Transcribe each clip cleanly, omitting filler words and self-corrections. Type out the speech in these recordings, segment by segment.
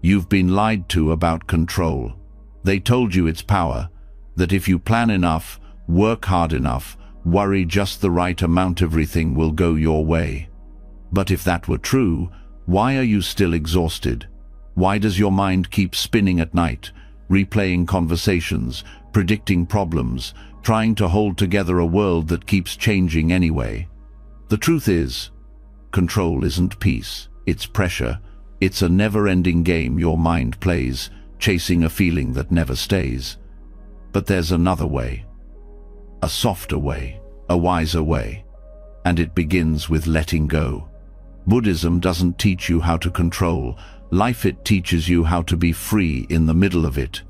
You've been lied to about control. They told you it's power, that if you plan enough, work hard enough, worry just the right amount, everything will go your way. But if that were true, why are you still exhausted? Why does your mind keep spinning at night, replaying conversations, predicting problems, trying to hold together a world that keeps changing anyway? The truth is, control isn't peace, it's pressure. It's a never-ending game your mind plays, chasing a feeling that never stays. But there's another way. A softer way, a wiser way. And it begins with letting go. Buddhism doesn't teach you how to control life, it teaches you how to be free in the middle of it,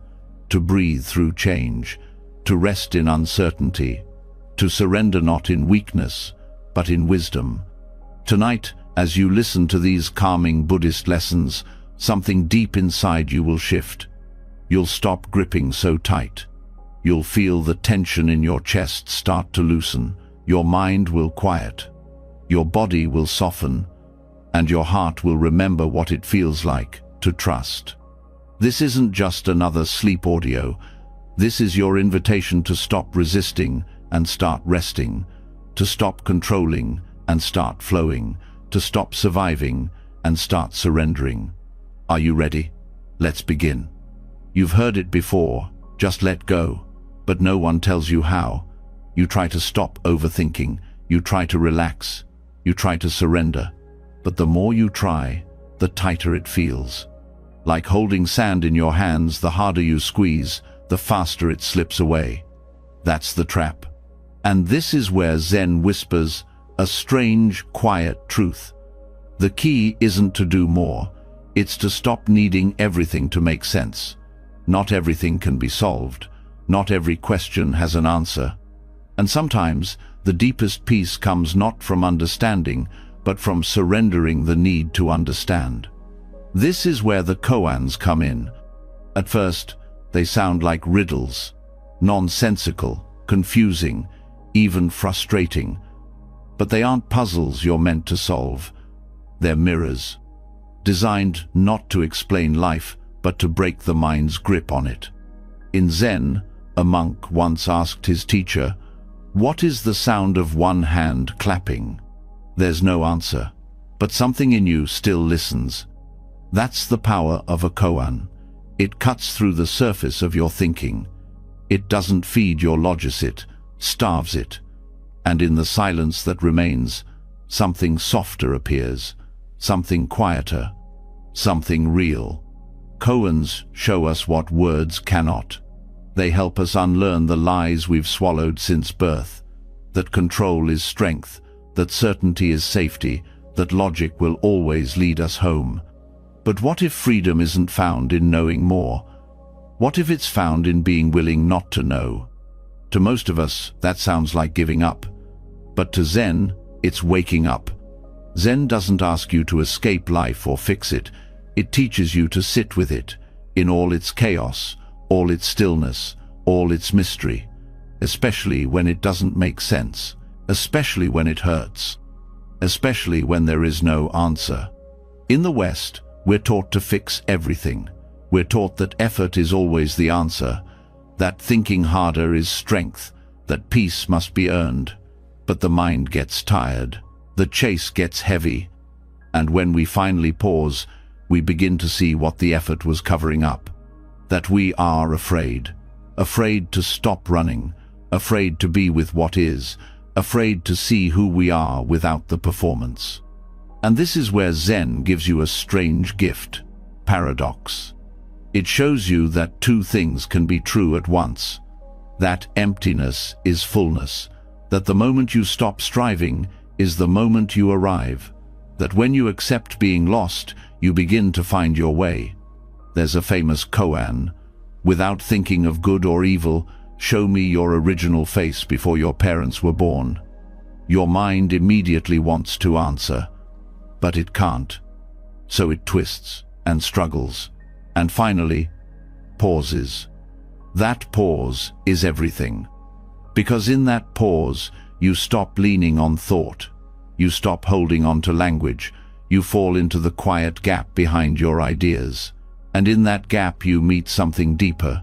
to breathe through change, to rest in uncertainty, to surrender not in weakness, but in wisdom. Tonight, as you listen to these calming Buddhist lessons, something deep inside you will shift. You'll stop gripping so tight. You'll feel the tension in your chest start to loosen. Your mind will quiet. Your body will soften. And your heart will remember what it feels like to trust. This isn't just another sleep audio. This is your invitation to stop resisting and start resting, to stop controlling and start flowing, to stop surviving and start surrendering. Are you ready? Let's begin. You've heard it before, just let go, but no one tells you how. You try to stop overthinking, you try to relax, you try to surrender, but the more you try, the tighter it feels. Like holding sand in your hands, the harder you squeeze, the faster it slips away. That's the trap. And this is where Zen whispers a strange, quiet truth. The key isn't to do more, it's to stop needing everything to make sense. Not everything can be solved. Not every question has an answer. And sometimes the deepest peace comes not from understanding, but from surrendering the need to understand. This is where the koans come in. At first, they sound like riddles, nonsensical, confusing, even frustrating. But they aren't puzzles you're meant to solve. They're mirrors, designed not to explain life, but to break the mind's grip on it. In Zen, a monk once asked his teacher, "What is the sound of one hand clapping?" There's no answer, but something in you still listens. That's the power of a koan. It cuts through the surface of your thinking. It doesn't feed your logic, it starves it. And in the silence that remains, something softer appears, something quieter, something real. Koans show us what words cannot. They help us unlearn the lies we've swallowed since birth, that control is strength, that certainty is safety, that logic will always lead us home. But what if freedom isn't found in knowing more? What if it's found in being willing not to know? To most of us, that sounds like giving up. But to Zen, it's waking up. Zen doesn't ask you to escape life or fix it. It teaches you to sit with it, in all its chaos, all its stillness, all its mystery, especially when it doesn't make sense, especially when it hurts, especially when there is no answer. In the West, we're taught to fix everything. We're taught that effort is always the answer, that thinking harder is strength, that peace must be earned. But the mind gets tired, the chase gets heavy, and when we finally pause, we begin to see what the effort was covering up. That we are afraid. Afraid to stop running, afraid to be with what is, afraid to see who we are without the performance. And this is where Zen gives you a strange gift, paradox. It shows you that two things can be true at once. That emptiness is fullness, that the moment you stop striving is the moment you arrive, that when you accept being lost, you begin to find your way. There's a famous koan, "Without thinking of good or evil, show me your original face before your parents were born." Your mind immediately wants to answer, but it can't. So it twists and struggles, and finally, pauses. That pause is everything. Because in that pause, you stop leaning on thought. You stop holding on to language. You fall into the quiet gap behind your ideas. And in that gap you meet something deeper.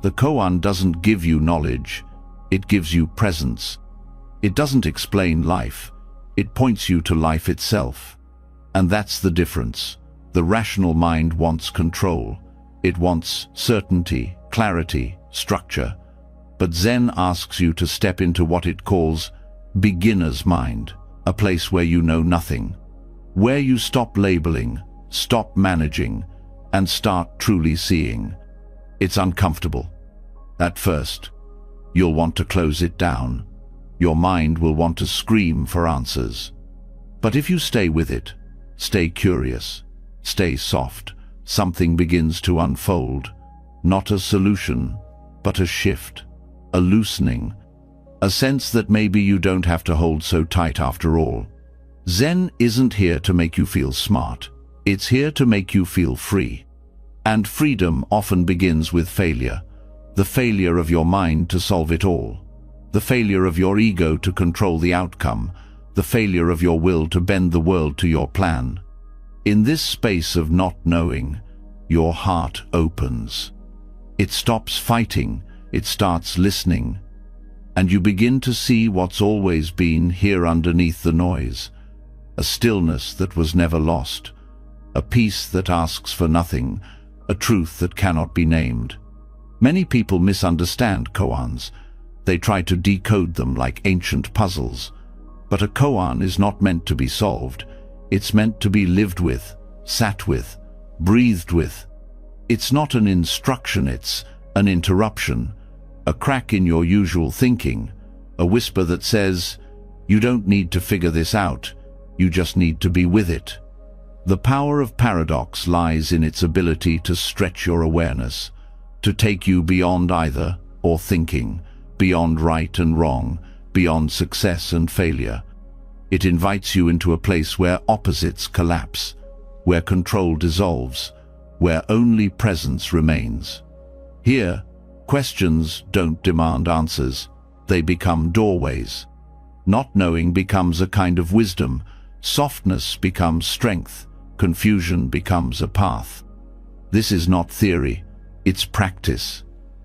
The koan doesn't give you knowledge, it gives you presence. It doesn't explain life, it points you to life itself. And that's the difference. The rational mind wants control. It wants certainty, clarity, structure. But Zen asks you to step into what it calls beginner's mind, a place where you know nothing, where you stop labeling, stop managing, and start truly seeing. It's uncomfortable. At first, you'll want to close it down. Your mind will want to scream for answers. But if you stay with it, stay curious, stay soft, something begins to unfold. Not a solution, but a shift, a loosening, a sense that maybe you don't have to hold so tight after all. Zen isn't here to make you feel smart. It's here to make you feel free. And freedom often begins with failure. The failure of your mind to solve it all. The failure of your ego to control the outcome. The failure of your will to bend the world to your plan. In this space of not knowing, your heart opens. It stops fighting, it starts listening. And you begin to see what's always been here underneath the noise. A stillness that was never lost. A peace that asks for nothing. A truth that cannot be named. Many people misunderstand koans. They try to decode them like ancient puzzles. But a koan is not meant to be solved. It's meant to be lived with, sat with, breathed with. It's not an instruction, it's an interruption. A crack in your usual thinking. A whisper that says, you don't need to figure this out. You just need to be with it. The power of paradox lies in its ability to stretch your awareness, to take you beyond either or thinking, beyond right and wrong, beyond success and failure. It invites you into a place where opposites collapse, where control dissolves, where only presence remains. Here, questions don't demand answers, they become doorways. Not knowing becomes a kind of wisdom, softness becomes strength, confusion becomes a path. This is not theory, it's practice.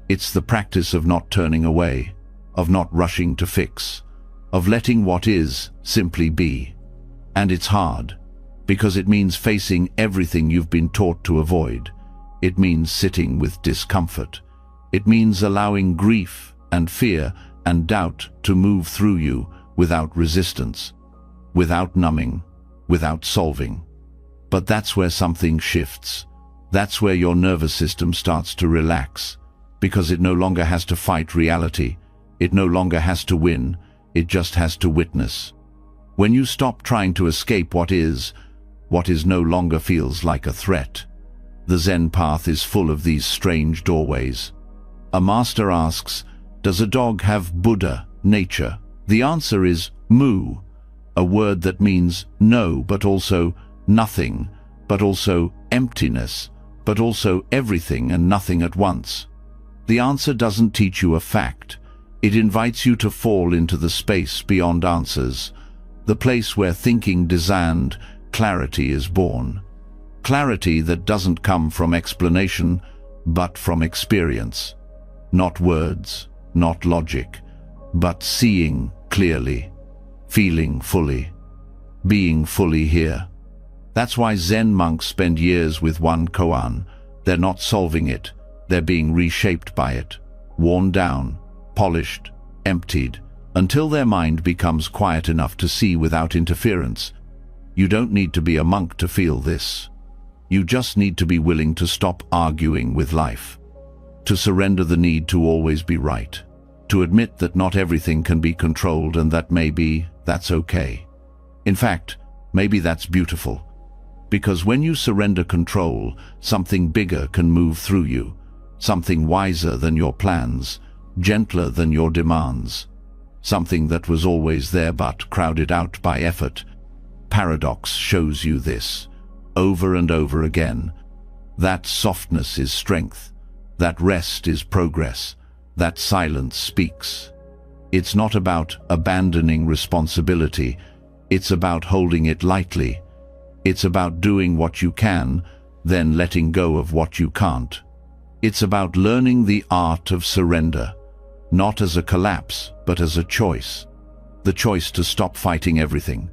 It's the practice of not turning away, of not rushing to fix, of letting what is simply be. And it's hard, because it means facing everything you've been taught to avoid. It means sitting with discomfort. It means allowing grief and fear and doubt to move through you without resistance, without numbing, without solving. But that's where something shifts. That's where your nervous system starts to relax, because it no longer has to fight reality. It no longer has to win. It just has to witness. When you stop trying to escape what is no longer feels like a threat. The Zen path is full of these strange doorways. A master asks, does a dog have Buddha, nature? The answer is mu, a word that means no, but also nothing, but also emptiness, but also everything and nothing at once. The answer doesn't teach you a fact. It invites you to fall into the space beyond answers, the place where thinking discerned, clarity is born. Clarity that doesn't come from explanation, but from experience. Not words, not logic, but seeing clearly, feeling fully, being fully here. That's why Zen monks spend years with one koan. They're not solving it, they're being reshaped by it, worn down, polished, emptied, until their mind becomes quiet enough to see without interference. You don't need to be a monk to feel this. You just need to be willing to stop arguing with life, to surrender the need to always be right, to admit that not everything can be controlled and that maybe that's okay. In fact, maybe that's beautiful. Because when you surrender control, something bigger can move through you, something wiser than your plans, gentler than your demands, something that was always there but crowded out by effort. Paradox shows you this, over and over again. That softness is strength, that rest is progress, that silence speaks. It's not about abandoning responsibility, it's about holding it lightly. It's about doing what you can, then letting go of what you can't. It's about learning the art of surrender, not as a collapse, but as a choice. The choice to stop fighting everything.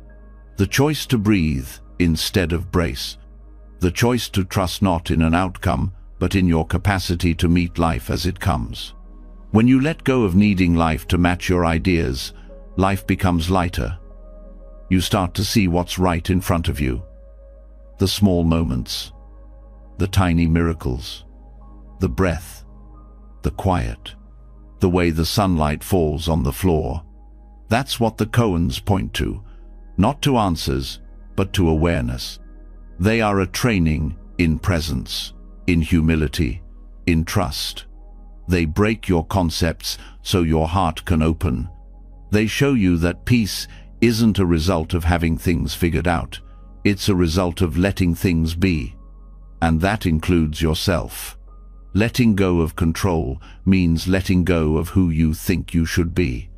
The choice to breathe instead of brace. The choice to trust not in an outcome, but in your capacity to meet life as it comes. When you let go of needing life to match your ideas, life becomes lighter. You start to see what's right in front of you. The small moments, the tiny miracles, the breath, the quiet, the way the sunlight falls on the floor. That's what the koans point to, not to answers, but to awareness. They are a training in presence, in humility, in trust. They break your concepts so your heart can open. They show you that peace isn't a result of having things figured out. It's a result of letting things be. And that includes yourself. Letting go of control means letting go of who you think you should be.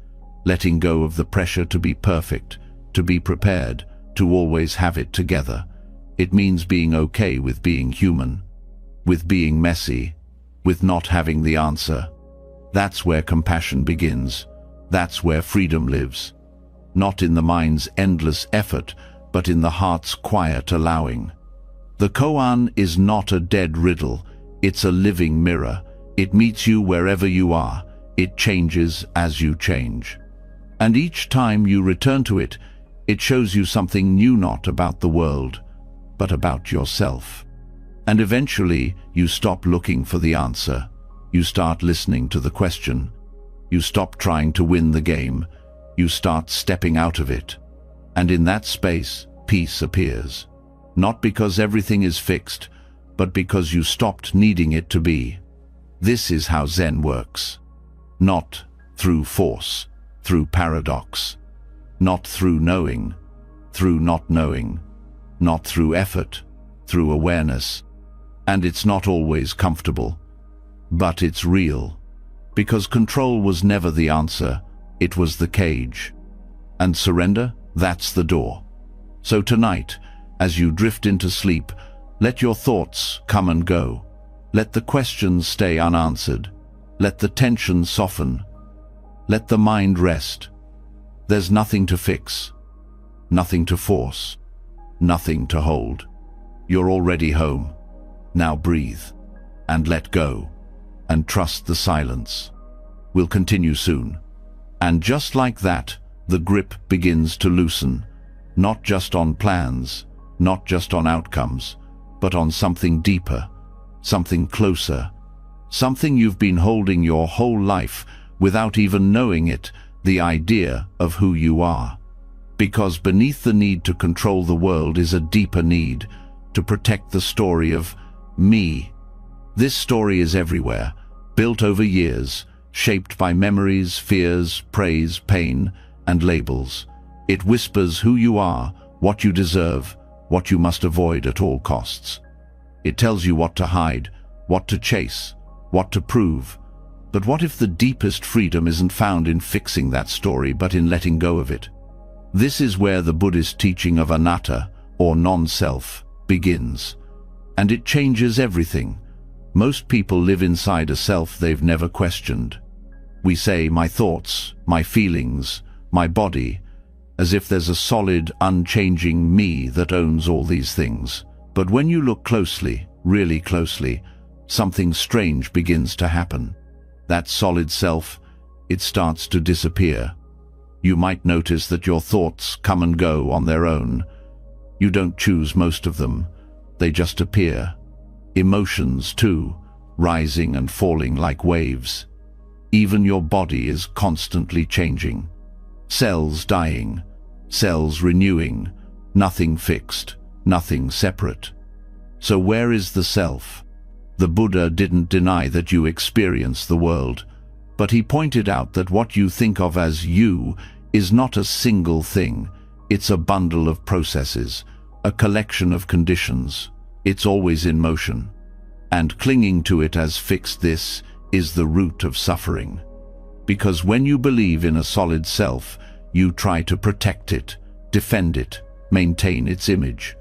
Letting go of the pressure to be perfect, to be prepared, to always have it together. It means being okay with being human, with being messy, with not having the answer. That's where compassion begins. That's where freedom lives. Not in the mind's endless effort, but in the heart's quiet allowing. The koan is not a dead riddle. It's a living mirror. It meets you wherever you are. It changes as you change. And each time you return to it, it shows you something new, not about the world, but about yourself. And eventually, you stop looking for the answer. You start listening to the question. You stop trying to win the game. You start stepping out of it. And in that space, peace appears. Not because everything is fixed, but because you stopped needing it to be. This is how Zen works. Not through force, through paradox. Not through knowing, through not knowing. Not through effort, through awareness. And it's not always comfortable, but it's real. Because control was never the answer, it was the cage. And surrender, that's the door. So tonight, as you drift into sleep, let your thoughts come and go. Let the questions stay unanswered. Let the tension soften. Let the mind rest. There's nothing to fix, nothing to force, nothing to hold. You're already home. Now breathe, and let go, and trust the silence. We'll continue soon. And just like that, the grip begins to loosen, not just on plans, not just on outcomes, but on something deeper, something closer, something you've been holding your whole life without even knowing it, the idea of who you are. Because beneath the need to control the world is a deeper need to protect the story of me. This story is everywhere, built over years, shaped by memories, fears, praise, pain, and labels. It whispers who you are, what you deserve, what you must avoid at all costs. It tells you what to hide, what to chase, what to prove. But what if the deepest freedom isn't found in fixing that story, but in letting go of it? This is where the Buddhist teaching of anatta, or non-self, begins. And it changes everything. Most people live inside a self they've never questioned. We say, my thoughts, my feelings, my body, as if there's a solid, unchanging me that owns all these things. But when you look closely, really closely, something strange begins to happen. That solid self, it starts to disappear. You might notice that your thoughts come and go on their own. You don't choose most of them. They just appear. Emotions, too, rising and falling like waves. Even your body is constantly changing. Cells dying, cells renewing, nothing fixed, nothing separate. So where is the self? The Buddha didn't deny that you experience the world, but he pointed out that what you think of as you is not a single thing. It's a bundle of processes, a collection of conditions. It's always in motion. And clinging to it as fixed, this is the root of suffering. Because when you believe in a solid self, you try to protect it, defend it, maintain its image.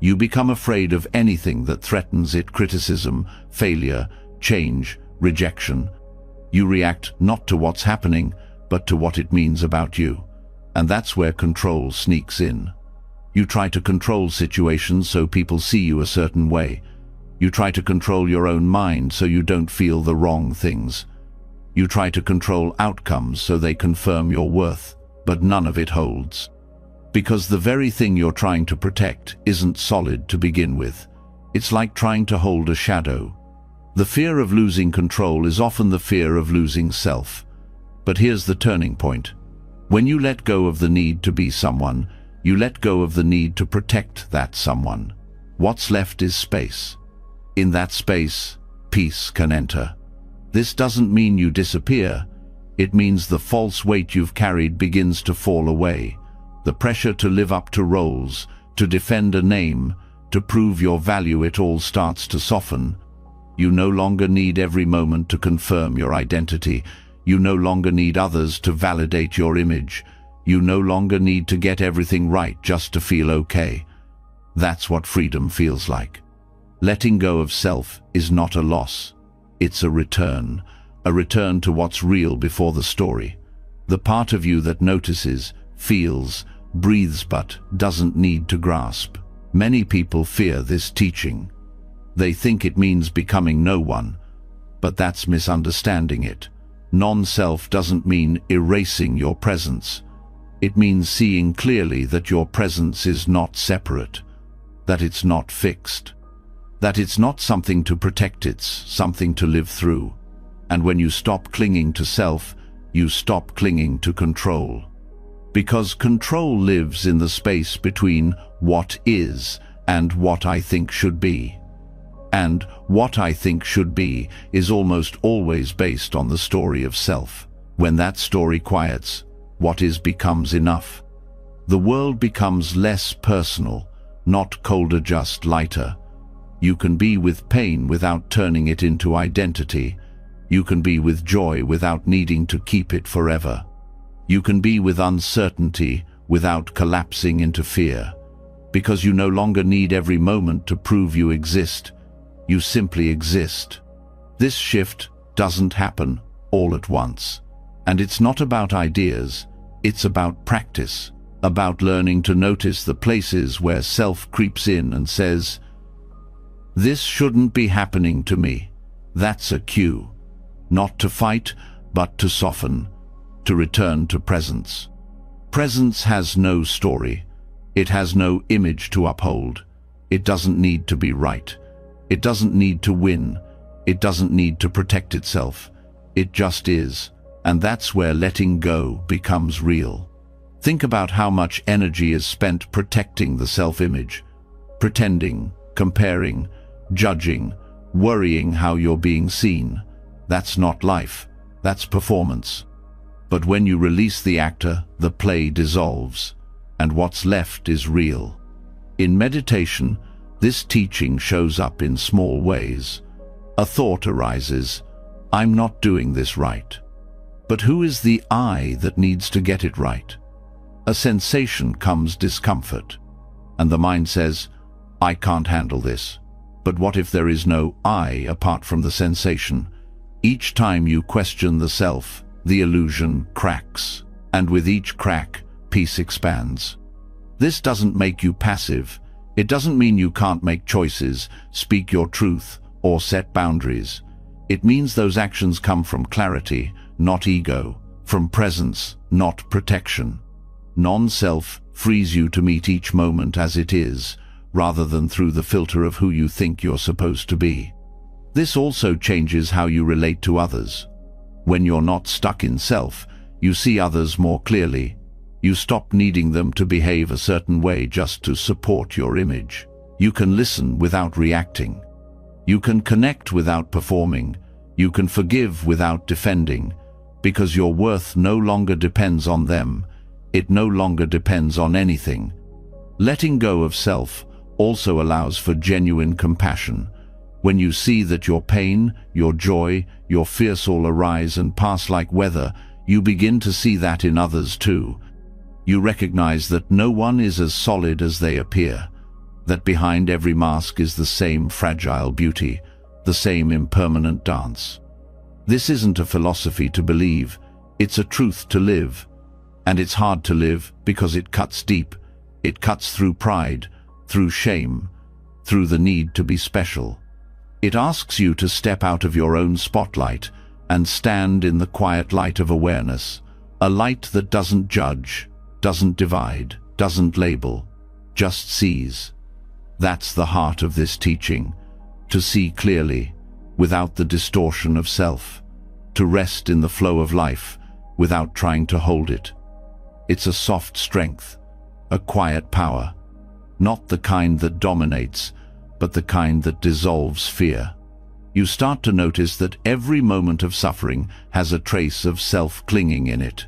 You become afraid of anything that threatens it: criticism, failure, change, rejection. You react not to what's happening, but to what it means about you. And that's where control sneaks in. You try to control situations so people see you a certain way. You try to control your own mind so you don't feel the wrong things. You try to control outcomes so they confirm your worth, but none of it holds. Because the very thing you're trying to protect isn't solid to begin with. It's like trying to hold a shadow. The fear of losing control is often the fear of losing self. But here's the turning point. When you let go of the need to be someone, you let go of the need to protect that someone. What's left is space. In that space, peace can enter. This doesn't mean you disappear. It means the false weight you've carried begins to fall away. The pressure to live up to roles, to defend a name, to prove your value, it all starts to soften. You no longer need every moment to confirm your identity. You no longer need others to validate your image. You no longer need to get everything right just to feel okay. That's what freedom feels like. Letting go of self is not a loss. It's a return to what's real before the story. The part of you that notices, feels, breathes but doesn't need to grasp. Many people fear this teaching. They think it means becoming no one, but that's misunderstanding it. Non-self doesn't mean erasing your presence. It means seeing clearly that your presence is not separate, that it's not fixed, that it's not something to protect, it's something to live through. And when you stop clinging to self, you stop clinging to control. Because control lives in the space between what is and what I think should be. And what I think should be is almost always based on the story of self. When that story quiets, what is becomes enough. The world becomes less personal, not colder, just lighter. You can be with pain without turning it into identity. You can be with joy without needing to keep it forever. You can be with uncertainty without collapsing into fear. Because you no longer need every moment to prove you exist. You simply exist. This shift doesn't happen all at once. And it's not about ideas, it's about practice, about learning to notice the places where self creeps in and says, "This shouldn't be happening to me." That's a cue. Not to fight, but to soften, to return to presence. Presence has no story. It has no image to uphold. It doesn't need to be right. It doesn't need to win. It doesn't need to protect itself. It just is. And that's where letting go becomes real. Think about how much energy is spent protecting the self-image, pretending, comparing, judging, worrying how you're being seen. That's not life. That's performance. But when you release the actor, the play dissolves, and what's left is real. In meditation, this teaching shows up in small ways. A thought arises, "I'm not doing this right." But who is the I that needs to get it right? A sensation comes, discomfort, and the mind says, "I can't handle this." But what if there is no I apart from the sensation? Each time you question the self, the illusion cracks, and with each crack, peace expands. This doesn't make you passive. It doesn't mean you can't make choices, speak your truth, or set boundaries. It means those actions come from clarity, not ego, from presence, not protection. Non-self frees you to meet each moment as it is, rather than through the filter of who you think you're supposed to be. This also changes how you relate to others. When you're not stuck in self, you see others more clearly. You stop needing them to behave a certain way just to support your image. You can listen without reacting. You can connect without performing. You can forgive without defending, because your worth no longer depends on them. It no longer depends on anything. Letting go of self also allows for genuine compassion. When you see that your pain, your joy, your fears all arise and pass like weather, you begin to see that in others too. You recognize that no one is as solid as they appear. that behind every mask is the same fragile beauty, the same impermanent dance. This isn't a philosophy to believe, it's a truth to live. And it's hard to live because it cuts deep. It cuts through pride, through shame, through the need to be special. It asks you to step out of your own spotlight and stand in the quiet light of awareness, a light that doesn't judge, doesn't divide, doesn't label, just sees. That's the heart of this teaching, to see clearly, without the distortion of self, to rest in the flow of life, without trying to hold it. It's a soft strength, a quiet power, not the kind that dominates, but the kind that dissolves fear. You start to notice that every moment of suffering has a trace of self clinging in it.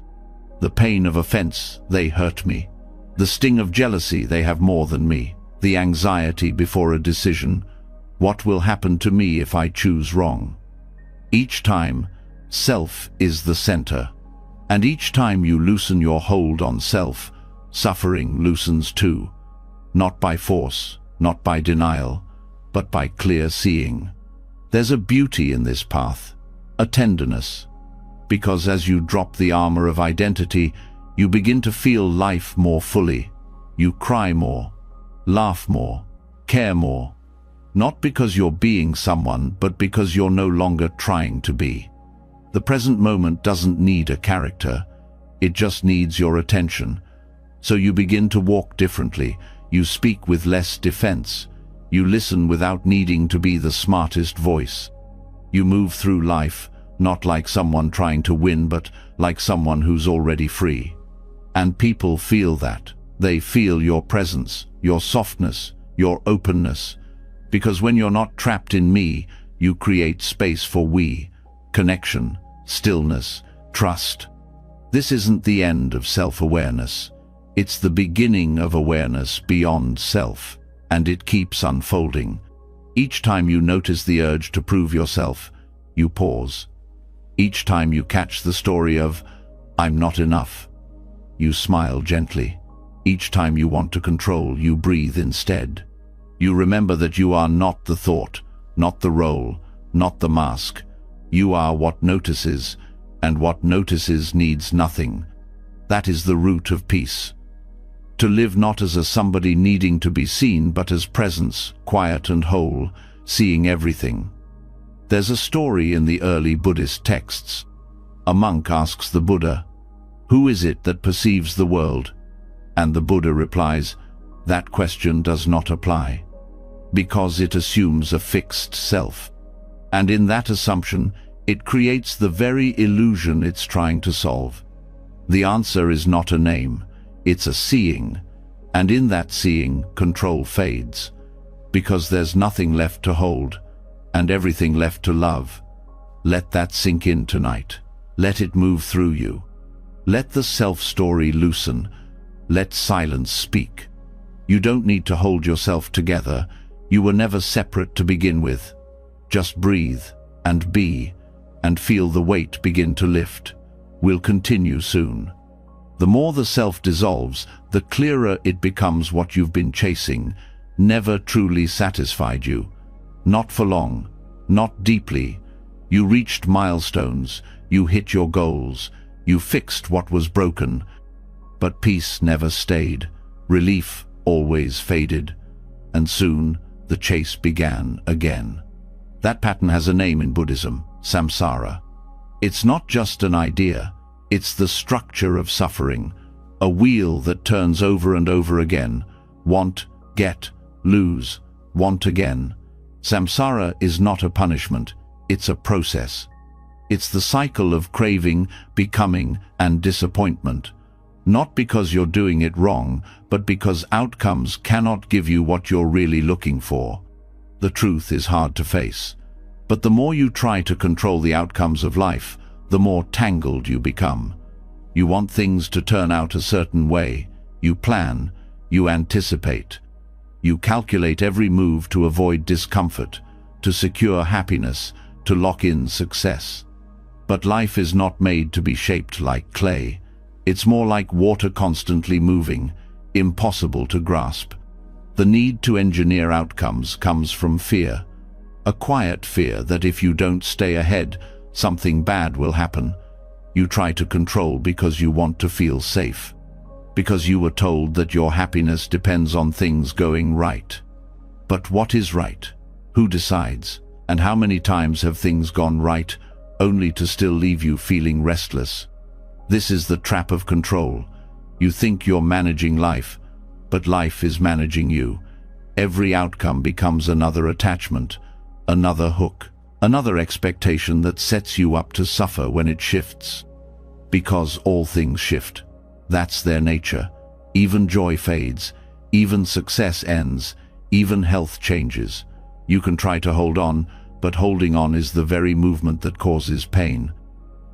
The pain of offense, they hurt me. The sting of jealousy, they have more than me. The anxiety before a decision, what will happen to me if I choose wrong? Each time, self is the center. And each time you loosen your hold on self, suffering loosens too. Not by force, not by denial, but by clear seeing. There's a beauty in this path, a tenderness, because as you drop the armor of identity, you begin to feel life more fully. You cry more, laugh more, care more, not because you're being someone, but because you're no longer trying to be. The present moment doesn't need a character, it just needs your attention. So you begin to walk differently, you speak with less defense, you listen without needing to be the smartest voice. You move through life, not like someone trying to win, but like someone who's already free. And people feel that. They feel your presence, your softness, your openness. Because when you're not trapped in me, you create space for we, connection, stillness, trust. This isn't the end of self-awareness. It's the beginning of awareness beyond self, and it keeps unfolding. Each time you notice the urge to prove yourself, you pause. Each time you catch the story of, "I'm not enough," you smile gently. Each time you want to control, you breathe instead. You remember that you are not the thought, not the role, not the mask. You are what notices, and what notices needs nothing. That is the root of peace. To live not as a somebody needing to be seen, but as presence, quiet and whole, seeing everything. There's a story in the early Buddhist texts. A monk asks the Buddha, "Who is it that perceives the world?" And the Buddha replies, "That question does not apply, because it assumes a fixed self. And in that assumption, it creates the very illusion it's trying to solve. The answer is not a name, it's a seeing, and in that seeing, control fades, because there's nothing left to hold, and everything left to love. Let that sink in tonight. Let it move through you. Let the self-story loosen. Let silence speak. You don't need to hold yourself together. You were never separate to begin with. Just breathe and be, and feel the weight begin to lift. We'll continue soon. The more the self dissolves, the clearer it becomes what you've been chasing, never truly satisfied you. Not for long, not deeply. You reached milestones, you hit your goals, you fixed what was broken. But peace never stayed, relief always faded, and soon the chase began again. That pattern has a name in Buddhism, samsara. It's not just an idea, it's the structure of suffering, a wheel that turns over and over again. Want, get, lose, want again. Samsara is not a punishment, it's a process. It's the cycle of craving, becoming, and disappointment. Not because you're doing it wrong, but because outcomes cannot give you what you're really looking for. The truth is hard to face. But the more you try to control the outcomes of life, the more tangled you become. You want things to turn out a certain way. You plan, you anticipate. You calculate every move to avoid discomfort, to secure happiness, to lock in success. But life is not made to be shaped like clay. It's more like water constantly moving, impossible to grasp. The need to engineer outcomes comes from fear, a quiet fear that if you don't stay ahead, something bad will happen. You try to control because you want to feel safe, because you were told that your happiness depends on things going right. But what is right? Who decides? And how many times have things gone right, only to still leave you feeling restless? This is the trap of control. You think you're managing life, but life is managing you. Every outcome becomes another attachment, another hook, another expectation that sets you up to suffer when it shifts. Because all things shift. That's their nature. Even joy fades, even success ends, even health changes. You can try to hold on, but holding on is the very movement that causes pain.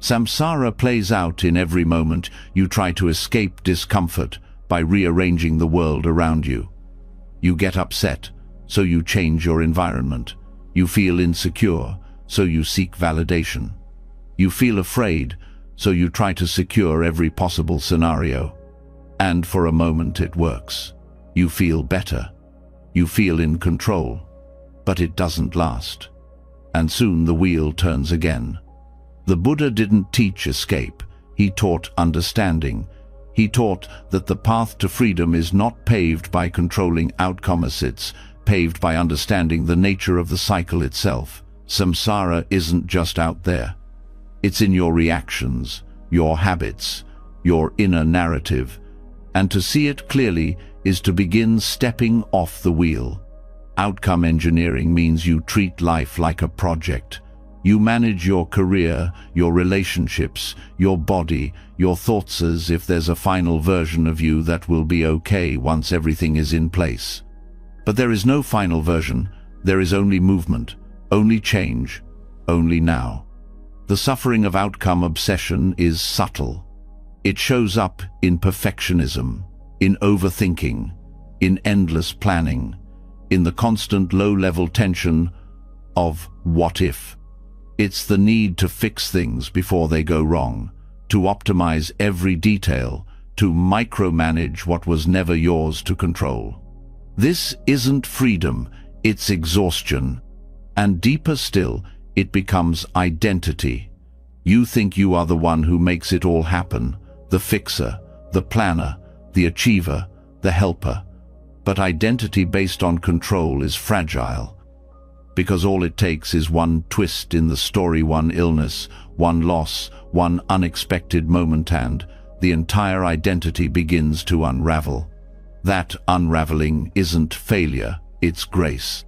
Samsara plays out in every moment you try to escape discomfort by rearranging the world around you. You get upset, so you change your environment. You feel insecure, so you seek validation. You feel afraid, so you try to secure every possible scenario. And for a moment it works. You feel better. You feel in control. But it doesn't last. And soon the wheel turns again. The Buddha didn't teach escape. He taught understanding. He taught that the path to freedom is not paved by controlling outcomes, it's paved by understanding the nature of the cycle itself. Samsara isn't just out there. It's in your reactions, your habits, your inner narrative. And to see it clearly is to begin stepping off the wheel. Outcome engineering means you treat life like a project. You manage your career, your relationships, your body, your thoughts as if there's a final version of you that will be okay once everything is in place. But there is no final version. There is only movement, only change, only now. The suffering of outcome obsession is subtle. It shows up in perfectionism, in overthinking, in endless planning, in the constant low-level tension of what if. It's the need to fix things before they go wrong, to optimize every detail, to micromanage what was never yours to control. This isn't freedom, it's exhaustion. And deeper still, it becomes identity. You think you are the one who makes it all happen, the fixer, the planner, the achiever, the helper. But identity based on control is fragile. Because all it takes is one twist in the story, one illness, one loss, one unexpected moment, and the entire identity begins to unravel. That unraveling isn't failure, it's grace.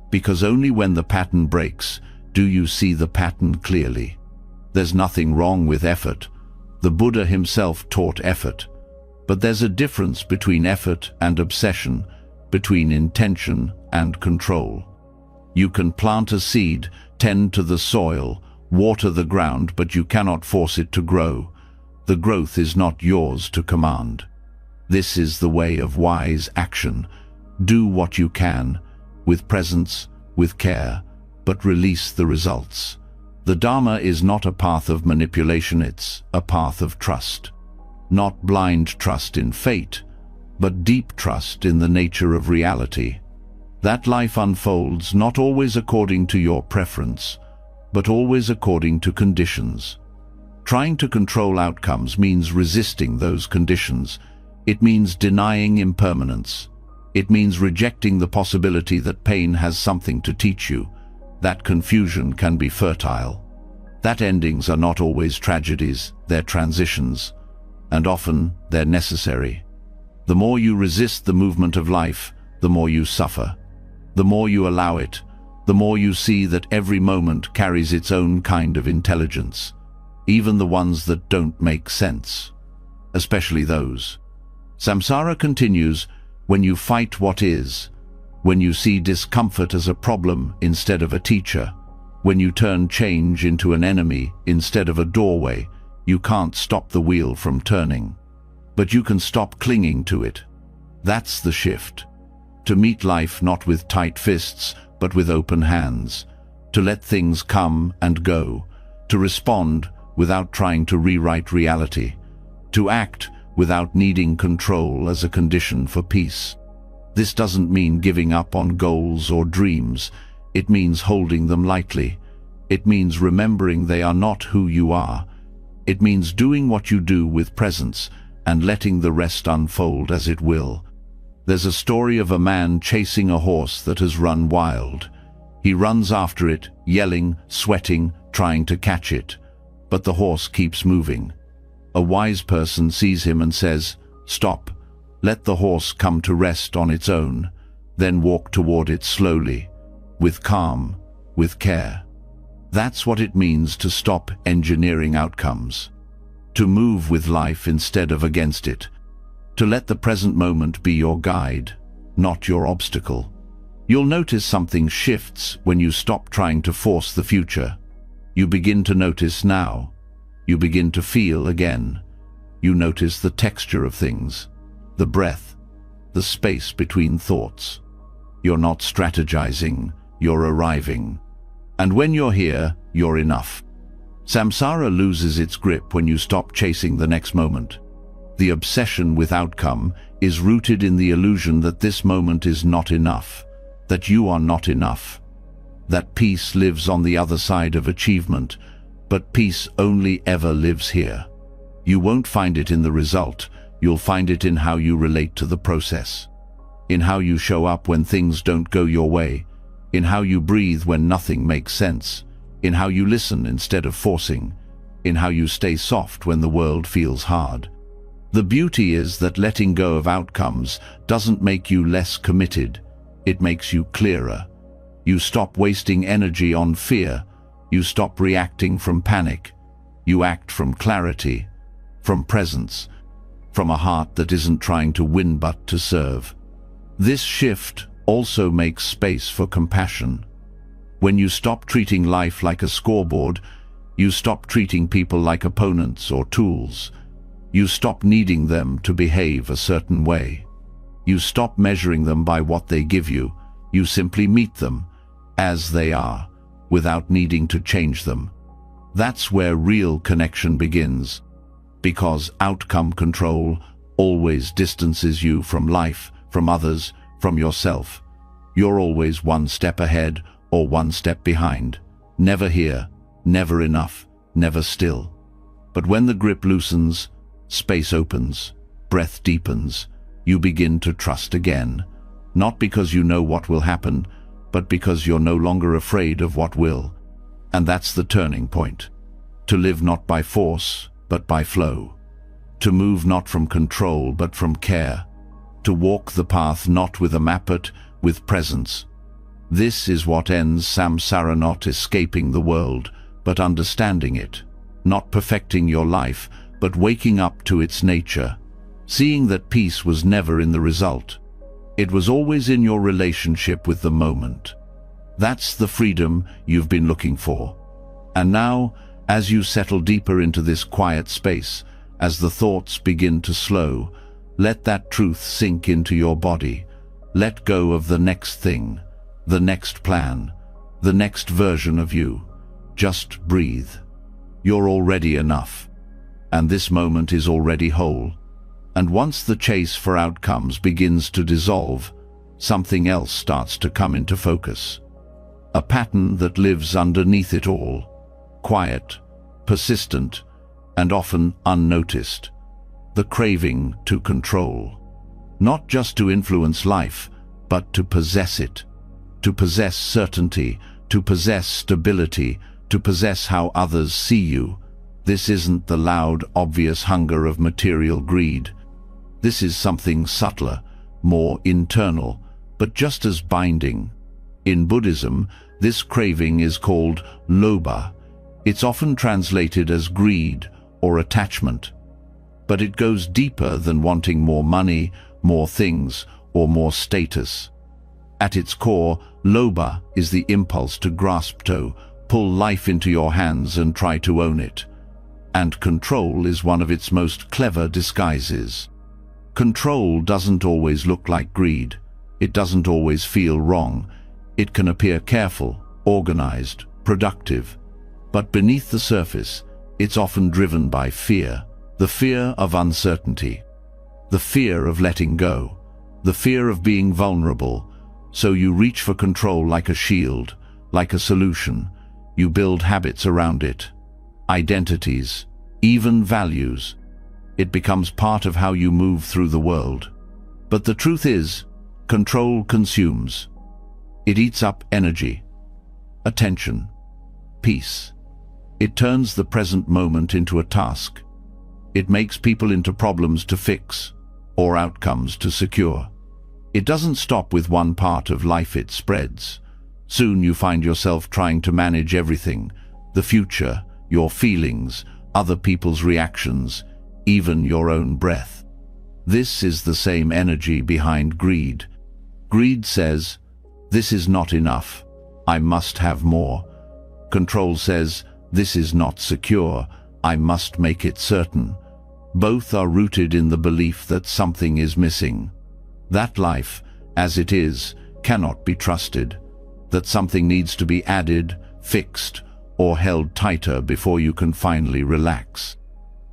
Because only when the pattern breaks do you see the pattern clearly. There's nothing wrong with effort. The Buddha himself taught effort. But there's a difference between effort and obsession, between intention and control. You can plant a seed, tend to the soil, water the ground, but you cannot force it to grow. The growth is not yours to command. This is the way of wise action. Do what you can, with presence, with care, but release the results. The Dharma is not a path of manipulation, it's a path of trust. Not blind trust in fate, but deep trust in the nature of reality. That life unfolds not always according to your preference, but always according to conditions. Trying to control outcomes means resisting those conditions. It means denying impermanence. It means rejecting the possibility that pain has something to teach you. That confusion can be fertile. That endings are not always tragedies, they're transitions, and often they're necessary. The more you resist the movement of life, the more you suffer. The more you allow it, the more you see that every moment carries its own kind of intelligence, even the ones that don't make sense, especially those. Samsara continues when you fight what is, when you see discomfort as a problem instead of a teacher, when you turn change into an enemy instead of a doorway. You can't stop the wheel from turning, but you can stop clinging to it. That's the shift. To meet life not with tight fists, but with open hands. To let things come and go. To respond without trying to rewrite reality. To act without needing control as a condition for peace. This doesn't mean giving up on goals or dreams. It means holding them lightly. It means remembering they are not who you are. It means doing what you do with presence and letting the rest unfold as it will. There's a story of a man chasing a horse that has run wild. He runs after it, yelling, sweating, trying to catch it. But the horse keeps moving. A wise person sees him and says, "Stop. Let the horse come to rest on its own, then walk toward it slowly, with calm, with care." That's what it means to stop engineering outcomes. To move with life instead of against it. To let the present moment be your guide, not your obstacle. You'll notice something shifts when you stop trying to force the future. You begin to notice now. You begin to feel again. You notice the texture of things, the breath, the space between thoughts. You're not strategizing, you're arriving. And when you're here, you're enough. Samsara loses its grip when you stop chasing the next moment. The obsession with outcome is rooted in the illusion that this moment is not enough, that you are not enough, that peace lives on the other side of achievement, but peace only ever lives here. You won't find it in the result, you'll find it in how you relate to the process, in how you show up when things don't go your way, in how you breathe when nothing makes sense, in how you listen instead of forcing, in how you stay soft when the world feels hard. The beauty is that letting go of outcomes doesn't make you less committed, it makes you clearer. You stop wasting energy on fear, you stop reacting from panic, you act from clarity, from presence, from a heart that isn't trying to win but to serve. This shift also makes space for compassion. When you stop treating life like a scoreboard, you stop treating people like opponents or tools. You stop needing them to behave a certain way. You stop measuring them by what they give you. You simply meet them as they are, without needing to change them. That's where real connection begins, because outcome control always distances you from life, from others, from yourself. You're always one step ahead or one step behind, never here, never enough, never still. But when the grip loosens, space opens, breath deepens, you begin to trust again, not because you know what will happen, but because you're no longer afraid of what will. And that's the turning point. To live not by force, but by flow. To move not from control, but from care. To walk the path not with a map, but with presence. This is what ends samsara, not escaping the world, but understanding it. Not perfecting your life, but waking up to its nature. Seeing that peace was never in the result. It was always in your relationship with the moment. That's the freedom you've been looking for. And now, as you settle deeper into this quiet space, as the thoughts begin to slow, let that truth sink into your body. Let go of the next thing, the next plan, the next version of you. Just breathe. You're already enough. And this moment is already whole. And once the chase for outcomes begins to dissolve, something else starts to come into focus. A pattern that lives underneath it all. Quiet, persistent, and often unnoticed. The craving to control. Not just to influence life, but to possess it. To possess certainty, to possess stability, to possess how others see you. This isn't the loud, obvious hunger of material greed. This is something subtler, more internal, but just as binding. In Buddhism, this craving is called lobha. It's often translated as greed or attachment. But it goes deeper than wanting more money, more things, or more status. At its core, lobha is the impulse to grasp, to pull life into your hands and try to own it. And control is one of its most clever disguises. Control doesn't always look like greed. It doesn't always feel wrong. It can appear careful, organized, productive. But beneath the surface, it's often driven by fear. The fear of uncertainty. The fear of letting go. the fear of being vulnerable, so you reach for control like a shield, like a solution. You build habits around it, identities, even values. It becomes part of how you move through the world. But the truth is, control consumes. It eats up energy, attention, peace. It turns the present moment into a task. It makes people into problems to fix, or outcomes to secure. It doesn't stop with one part of life, it spreads. Soon you find yourself trying to manage everything: the future, your feelings, other people's reactions, even your own breath. This is the same energy behind greed. Greed says, "This is not enough. I must have more." Control says, "This is not secure. I must make it certain." Both are rooted in the belief that something is missing. That life, as it is, cannot be trusted. That something needs to be added, fixed, or held tighter before you can finally relax.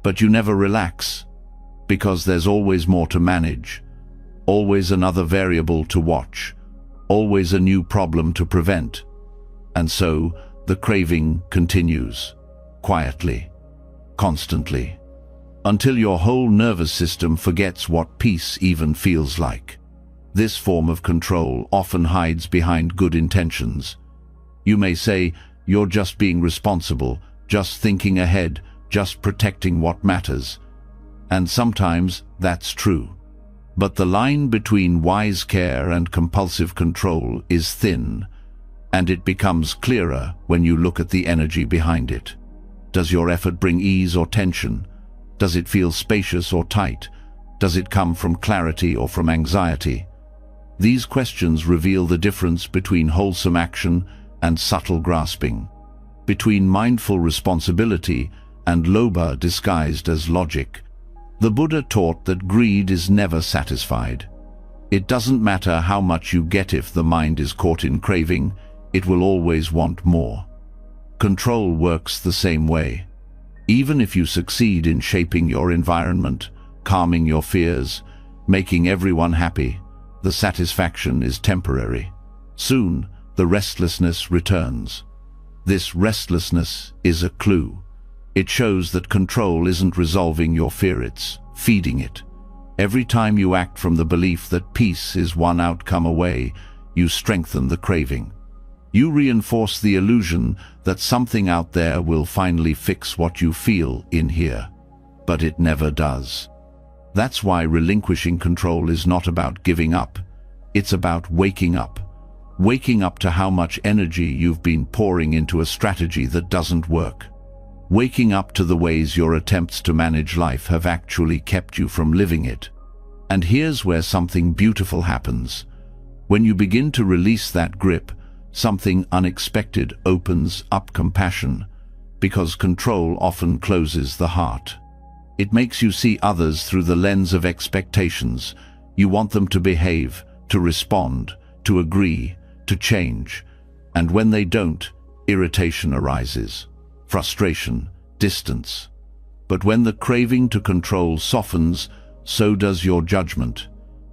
But you never relax, because there's always more to manage, always another variable to watch, always a new problem to prevent. And so, the craving continues, quietly, constantly, until your whole nervous system forgets what peace even feels like. This form of control often hides behind good intentions. You may say, "You're just being responsible, just thinking ahead, just protecting what matters." And sometimes that's true. But the line between wise care and compulsive control is thin, and it becomes clearer when you look at the energy behind it. Does your effort bring ease or tension? Does it feel spacious or tight? Does it come from clarity or from anxiety? These questions reveal the difference between wholesome action and subtle grasping, between mindful responsibility and lobha disguised as logic. The Buddha taught that greed is never satisfied. It doesn't matter how much you get if the mind is caught in craving, it will always want more. Control works the same way. Even if you succeed in shaping your environment, calming your fears, making everyone happy, the satisfaction is temporary. Soon, the restlessness returns. This restlessness is a clue. It shows that control isn't resolving your fear, it's feeding it. Every time you act from the belief that peace is one outcome away, you strengthen the craving. You reinforce the illusion that something out there will finally fix what you feel in here. But it never does. That's why relinquishing control is not about giving up. It's about waking up. Waking up to how much energy you've been pouring into a strategy that doesn't work. Waking up to the ways your attempts to manage life have actually kept you from living it. And here's where something beautiful happens. When you begin to release that grip, something unexpected opens up: compassion, because control often closes the heart. It makes you see others through the lens of expectations. You want them to behave, to respond, to agree, to change. And when they don't, irritation arises, frustration, distance. But when the craving to control softens, so does your judgment.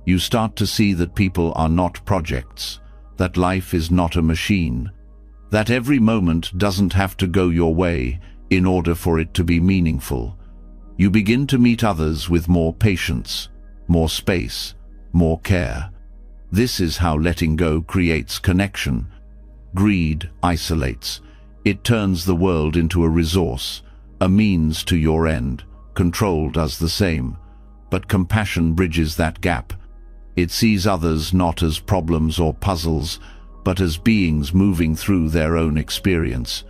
You start to see that people are not projects, that life is not a machine, that every moment doesn't have to go your way in order for it to be meaningful. You begin to meet others with more patience, more space, more care. This is how letting go creates connection. Greed isolates. It turns the world into a resource, a means to your end. Control does the same. But compassion bridges that gap. It sees others not as problems or puzzles, but as beings moving through their own experience,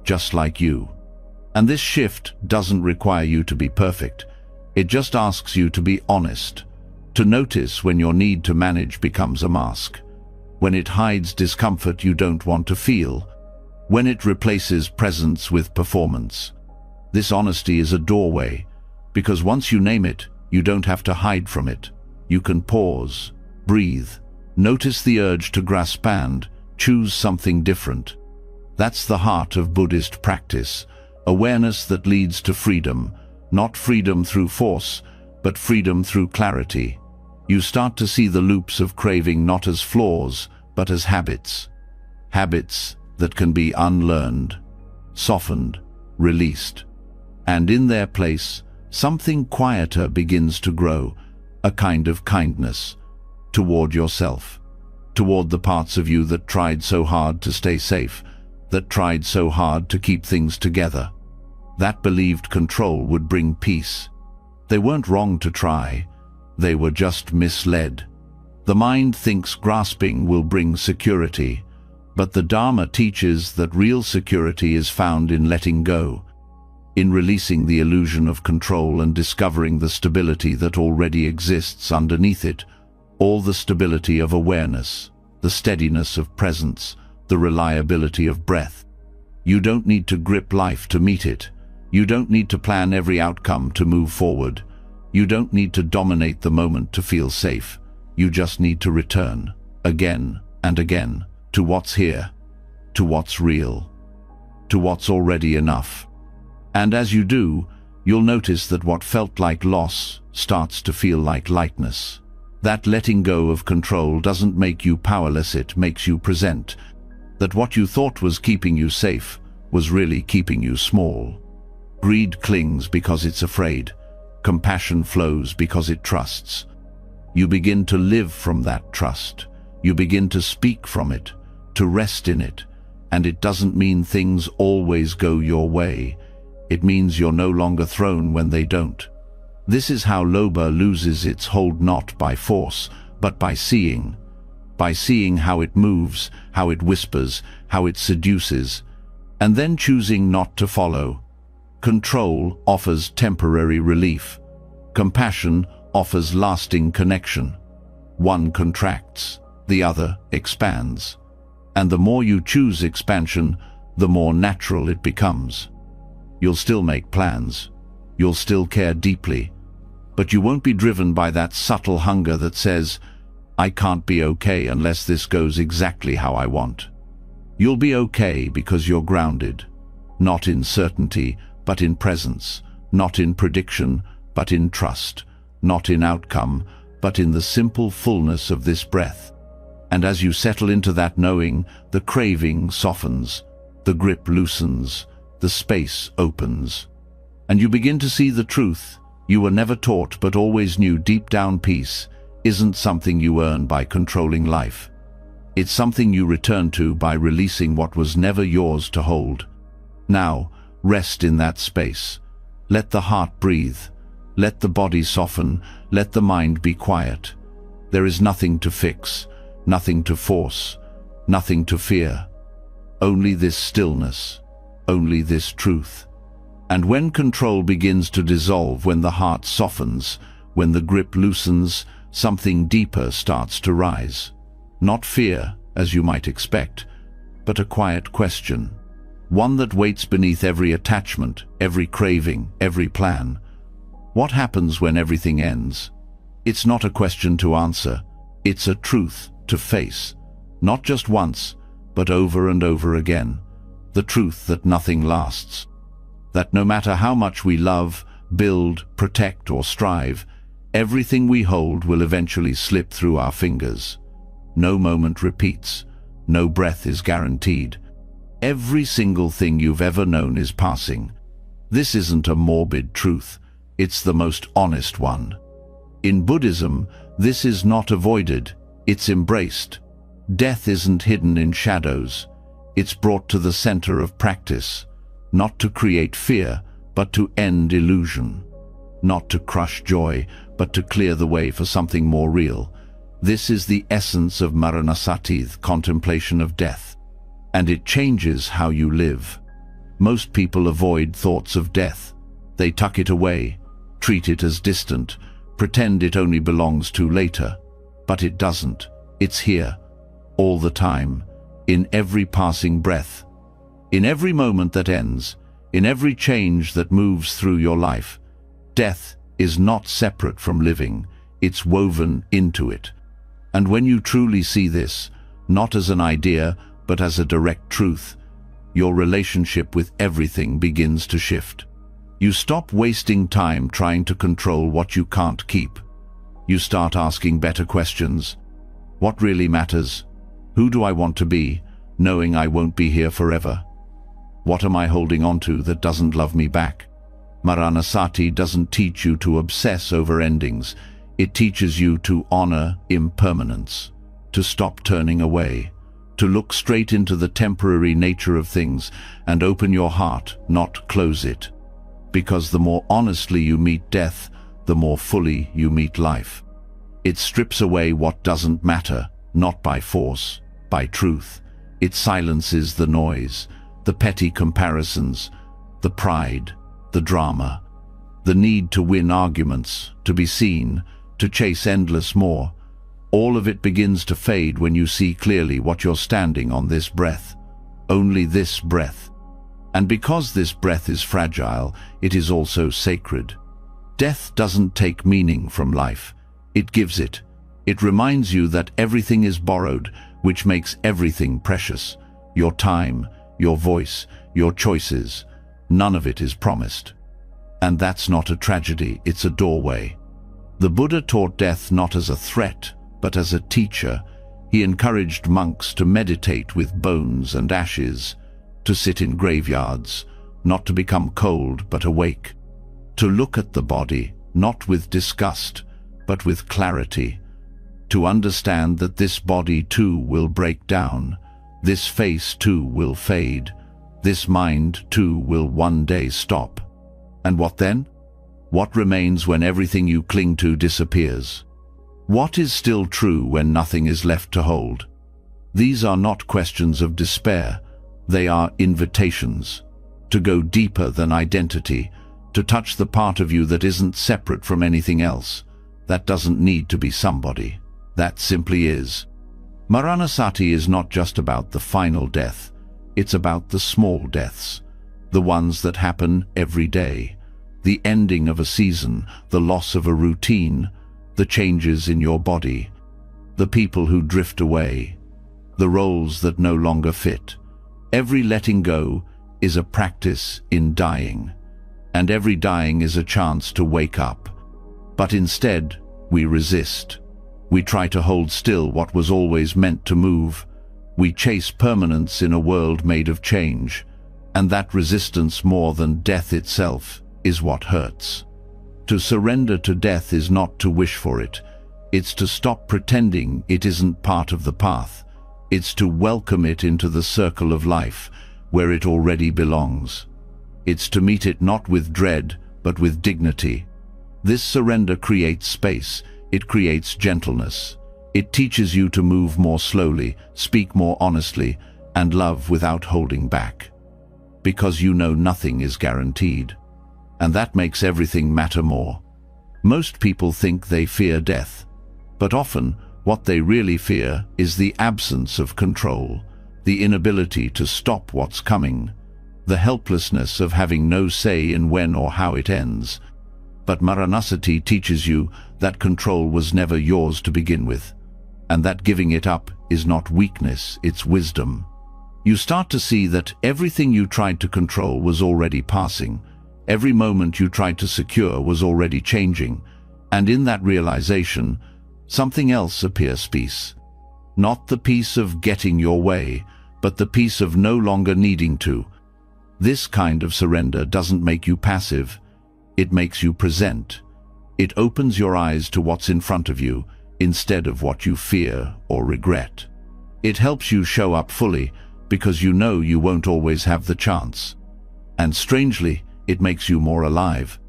just like you. And this shift doesn't require you to be perfect. It just asks you to be honest, to notice when your need to manage becomes a mask, when it hides discomfort you don't want to feel, when it replaces presence with performance. This honesty is a doorway, because once you name it, you don't have to hide from it. You can pause, breathe, notice the urge to grasp and choose something different. That's the heart of Buddhist practice, awareness that leads to freedom, not freedom through force, but freedom through clarity. You start to see the loops of craving not as flaws, but as habits. Habits that can be unlearned, softened, released. And in their place, something quieter begins to grow, a kind of kindness toward yourself, toward the parts of you that tried so hard to stay safe, that tried so hard to keep things together. That believed control would bring peace. They weren't wrong to try, they were just misled. The mind thinks grasping will bring security, but the Dharma teaches that real security is found in letting go, in releasing the illusion of control and discovering the stability that already exists underneath it, all the stability of awareness, the steadiness of presence, the reliability of breath. You don't need to grip life to meet it. You don't need to plan every outcome to move forward. You don't need to dominate the moment to feel safe. You just need to return, again and again, to what's here, to what's real, to what's already enough. And as you do, you'll notice that what felt like loss starts to feel like lightness. That letting go of control doesn't make you powerless, it makes you present. That what you thought was keeping you safe was really keeping you small. Greed clings because it's afraid. Compassion flows because it trusts. You begin to live from that trust. You begin to speak from it, to rest in it. And it doesn't mean things always go your way. It means you're no longer thrown when they don't. This is how Lobha loses its hold, not by force, but by seeing how it moves, how it whispers, how it seduces, and then choosing not to follow. Control offers temporary relief. Compassion offers lasting connection. One contracts, the other expands. And the more you choose expansion, the more natural it becomes. You'll still make plans. You'll still care deeply. But you won't be driven by that subtle hunger that says, I can't be okay unless this goes exactly how I want. You'll be okay because you're grounded, not in certainty, but in presence, not in prediction, but in trust, not in outcome, but in the simple fullness of this breath. And as you settle into that knowing, the craving softens, the grip loosens, the space opens, and you begin to see the truth you were never taught but always knew deep down. Peace isn't something you earn by controlling life. It's something you return to by releasing what was never yours to hold. Now, rest in that space. Let the heart breathe. Let the body soften. Let the mind be quiet. There is nothing to fix, nothing to force, nothing to fear. Only this stillness, only this truth. And when control begins to dissolve, when the heart softens, when the grip loosens, something deeper starts to rise. Not fear, as you might expect, but a quiet question. One that waits beneath every attachment, every craving, every plan. What happens when everything ends? It's not a question to answer. It's a truth to face. Not just once, but over and over again. The truth that nothing lasts. That no matter how much we love, build, protect, or strive, everything we hold will eventually slip through our fingers. No moment repeats. No breath is guaranteed. Every single thing you've ever known is passing. This isn't a morbid truth. It's the most honest one. In Buddhism, this is not avoided. It's embraced. Death isn't hidden in shadows. It's brought to the center of practice. Not to create fear, but to end illusion. Not to crush joy, but to clear the way for something more real. This is the essence of Maranasati, contemplation of death. And it changes how you live. Most people avoid thoughts of death. They tuck it away, treat it as distant, pretend it only belongs to later. But it doesn't. It's here, all the time, in every passing breath. In every moment that ends, in every change that moves through your life. Death is not separate from living, it's woven into it. And when you truly see this, not as an idea, but as a direct truth, your relationship with everything begins to shift. You stop wasting time trying to control what you can't keep. You start asking better questions. What really matters? Who do I want to be, knowing I won't be here forever? What am I holding on to that doesn't love me back? Maranasati doesn't teach you to obsess over endings. It teaches you to honor impermanence, to stop turning away, to look straight into the temporary nature of things and open your heart, not close it. Because the more honestly you meet death, the more fully you meet life. It strips away what doesn't matter, not by force, by truth. It silences the noise, the petty comparisons, the pride, the drama, the need to win arguments, to be seen, to chase endless more. All of it begins to fade when you see clearly what you're standing on: this breath. Only this breath. And because this breath is fragile, it is also sacred. Death doesn't take meaning from life. It gives it. It reminds you that everything is borrowed, which makes everything precious. Your time, your voice, your choices. None of it is promised. And that's not a tragedy, it's a doorway. The Buddha taught death not as a threat, but as a teacher. He encouraged monks to meditate with bones and ashes, to sit in graveyards, not to become cold but awake, to look at the body, not with disgust, but with clarity, to understand that this body too will break down, this face too will fade, this mind too will one day stop. And what then? What remains when everything you cling to disappears? What is still true when nothing is left to hold? These are not questions of despair. They are invitations to go deeper than identity, to touch the part of you that isn't separate from anything else, that doesn't need to be somebody, that simply is. Maranasati is not just about the final death, it's about the small deaths, the ones that happen every day, the ending of a season, the loss of a routine, the changes in your body, the people who drift away, the roles that no longer fit. Every letting go is a practice in dying, and every dying is a chance to wake up. But instead, we resist. We try to hold still what was always meant to move. We chase permanence in a world made of change, and that resistance, more than death itself, is what hurts. To surrender to death is not to wish for it. It's to stop pretending it isn't part of the path. It's to welcome it into the circle of life, where it already belongs. It's to meet it not with dread, but with dignity. This surrender creates space. It creates gentleness. It teaches you to move more slowly, speak more honestly, and love without holding back. Because you know nothing is guaranteed. And that makes everything matter more. Most people think they fear death, but often what they really fear is the absence of control, the inability to stop what's coming, the helplessness of having no say in when or how it ends. But Maranasati teaches you that control was never yours to begin with, and that giving it up is not weakness, it's wisdom. You start to see that everything you tried to control was already passing. Every moment you tried to secure was already changing, and in that realization, something else appears: peace. Not the peace of getting your way, but the peace of no longer needing to. This kind of surrender doesn't make you passive, it makes you present. It opens your eyes to what's in front of you, instead of what you fear or regret. It helps you show up fully, because you know you won't always have the chance. And strangely, it makes you more alive,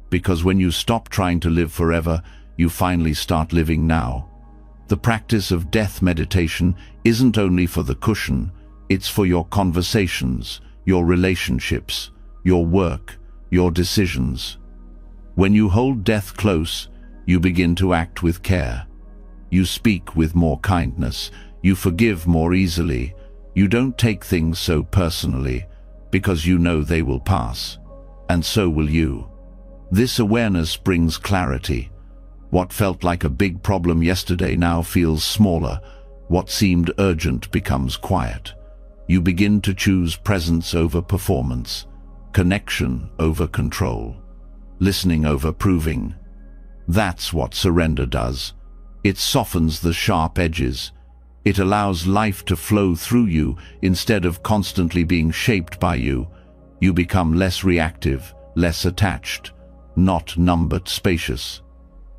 because when you stop trying to live forever, you finally start living now. The practice of death meditation isn't only for the cushion, it's for your conversations, your relationships, your work, your decisions. When you hold death close, you begin to act with care. You speak with more kindness, you forgive more easily, you don't take things so personally, because you know they will pass. And so will you. This awareness brings clarity. What felt like a big problem yesterday now feels smaller. What seemed urgent becomes quiet. You begin to choose presence over performance, connection over control, listening over proving. That's what surrender does. It softens the sharp edges. It allows life to flow through you instead of constantly being shaped by you. You become less reactive, less attached, not numb but spacious.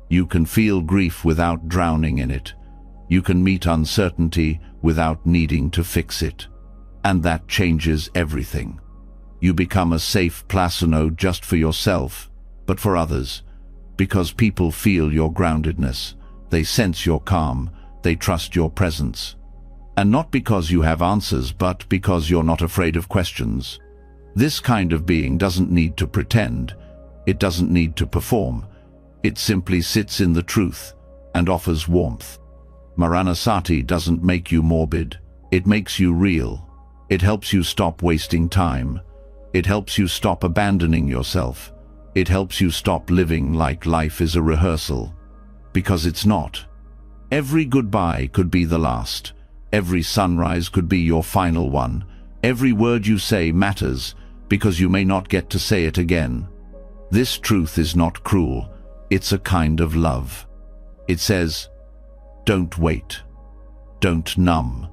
You can feel grief without drowning in it. You can meet uncertainty without needing to fix it. And that changes everything. You become a safe place not just for yourself, but for others, because people feel your groundedness. They sense your calm. They trust your presence. And not because you have answers, but because you're not afraid of questions. This kind of being doesn't need to pretend. It doesn't need to perform. It simply sits in the truth and offers warmth. Maranasati doesn't make you morbid. It makes you real. It helps you stop wasting time. It helps you stop abandoning yourself. It helps you stop living like life is a rehearsal. Because it's not. Every goodbye could be the last. Every sunrise could be your final one. Every word you say matters, because you may not get to say it again. This truth is not cruel. It's a kind of love. It says, don't wait. Don't numb.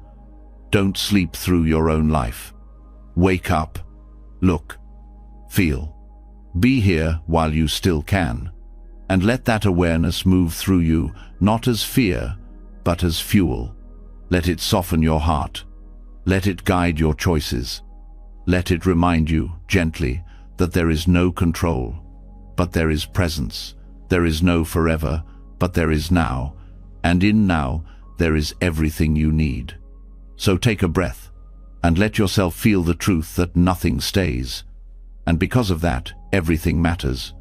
Don't sleep through your own life. Wake up. Look. Feel. Be here while you still can. And let that awareness move through you, not as fear, but as fuel. Let it soften your heart. Let it guide your choices. Let it remind you, gently, that there is no control, but there is presence. There is no forever, but there is now. And in now, there is everything you need. So take a breath, and let yourself feel the truth that nothing stays. And because of that, everything matters.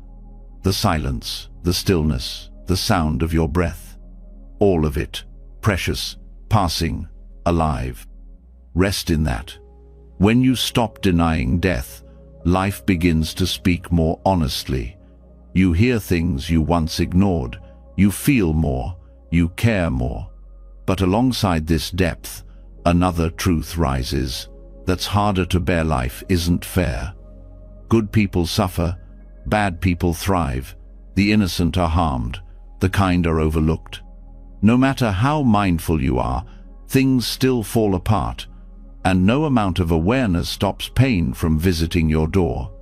The silence, the stillness, the sound of your breath. All of it, precious, passing, alive. Rest in that. When you stop denying death, life begins to speak more honestly. You hear things you once ignored. You feel more. You care more. But alongside this depth, another truth rises. That's harder to bear. Life isn't fair. Good people suffer. Bad people thrive. The innocent are harmed. The kind are overlooked. No matter how mindful you are, things still fall apart, and no amount of awareness stops pain from visiting your door.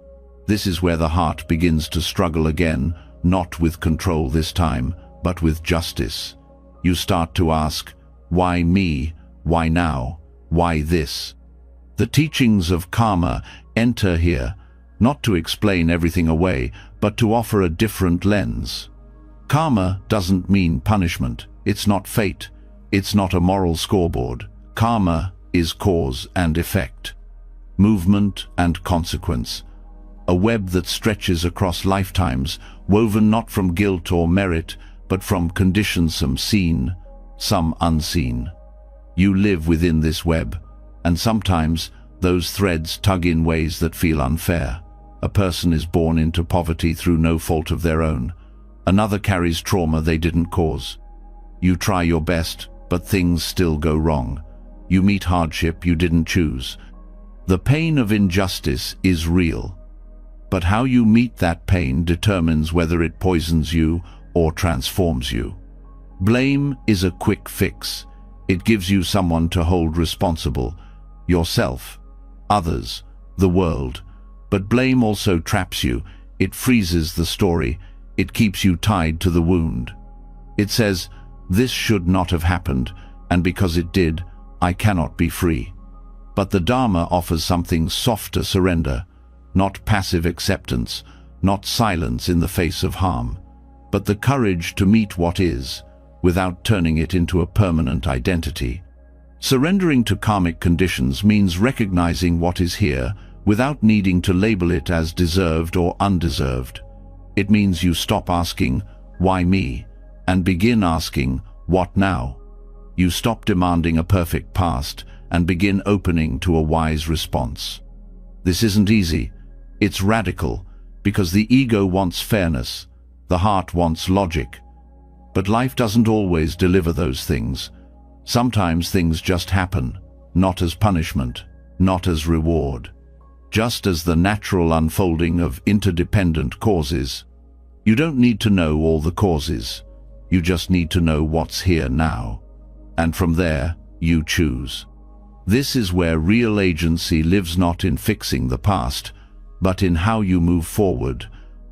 This is where the heart begins to struggle again, not with control this time, but with justice. You start to ask, why me? Why now? Why this? The teachings of karma enter here, not to explain everything away, but to offer a different lens. Karma doesn't mean punishment. It's not fate. It's not a moral scoreboard. Karma is cause and effect, movement and consequence, a web that stretches across lifetimes, woven not from guilt or merit, but from conditions, some seen, some unseen. You live within this web, and sometimes those threads tug in ways that feel unfair. A person is born into poverty through no fault of their own. Another carries trauma they didn't cause. You try your best, but things still go wrong. You meet hardship you didn't choose. The pain of injustice is real, but how you meet that pain determines whether it poisons you or transforms you. Blame is a quick fix. It gives you someone to hold responsible, yourself, others, the world. But blame also traps you. It freezes the story. It keeps you tied to the wound. It says, this should not have happened, and because it did, I cannot be free. But the Dharma offers something softer: surrender, not passive acceptance, not silence in the face of harm, but the courage to meet what is, without turning it into a permanent identity. Surrendering to karmic conditions means recognizing what is here without needing to label it as deserved or undeserved. It means you stop asking, why me? And begin asking, what now? You stop demanding a perfect past and begin opening to a wise response. This isn't easy. It's radical, because the ego wants fairness, the heart wants logic. But life doesn't always deliver those things. Sometimes things just happen, not as punishment, not as reward, just as the natural unfolding of interdependent causes. You don't need to know all the causes. You just need to know what's here now. And from there, you choose. This is where real agency lives, not in fixing the past, but in how you move forward,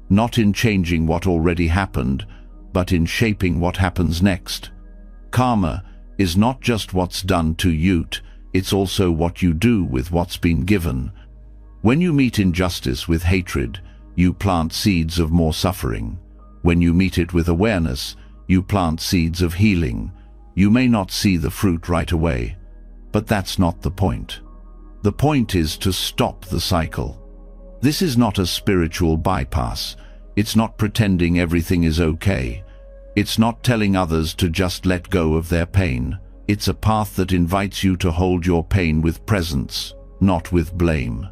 not in changing what already happened, but in shaping what happens next. Karma is not just what's done to you, it's also what you do with what's been given. When you meet injustice with hatred, you plant seeds of more suffering. When you meet it with awareness, you plant seeds of healing. You may not see the fruit right away, but that's not the point. The point is to stop the cycle. This is not a spiritual bypass. It's not pretending everything is okay. It's not telling others to just let go of their pain. It's a path that invites you to hold your pain with presence, not with blame.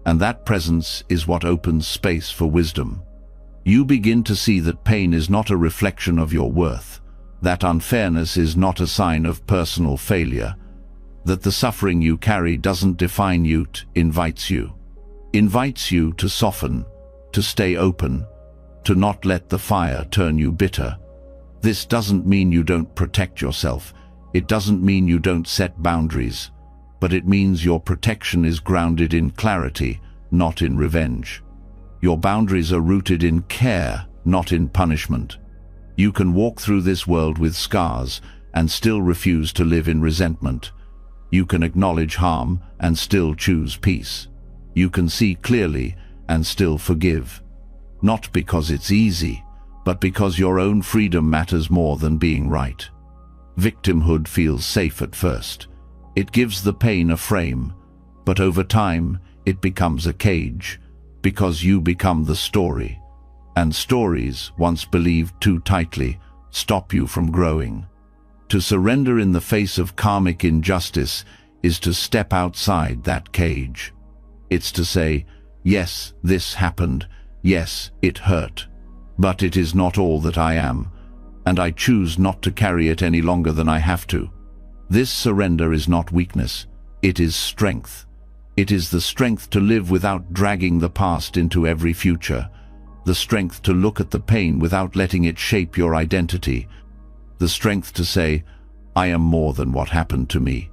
And that presence is what opens space for wisdom. You begin to see that pain is not a reflection of your worth, that unfairness is not a sign of personal failure, that the suffering you carry doesn't define you, invites you to soften, to stay open, to not let the fire turn you bitter. This doesn't mean you don't protect yourself. It doesn't mean you don't set boundaries, but it means your protection is grounded in clarity, not in revenge. Your boundaries are rooted in care, not in punishment. You can walk through this world with scars and still refuse to live in resentment. You can acknowledge harm and still choose peace. You can see clearly and still forgive. Not because it's easy, but because your own freedom matters more than being right. Victimhood feels safe at first. It gives the pain a frame, but over time it becomes a cage, because you become the story. And stories, once believed too tightly, stop you from growing. To surrender in the face of karmic injustice is to step outside that cage. It's to say, yes, this happened, yes, it hurt, but it is not all that I am, and I choose not to carry it any longer than I have to. This surrender is not weakness, it is strength. It is the strength to live without dragging the past into every future, the strength to look at the pain without letting it shape your identity, the strength to say, I am more than what happened to me.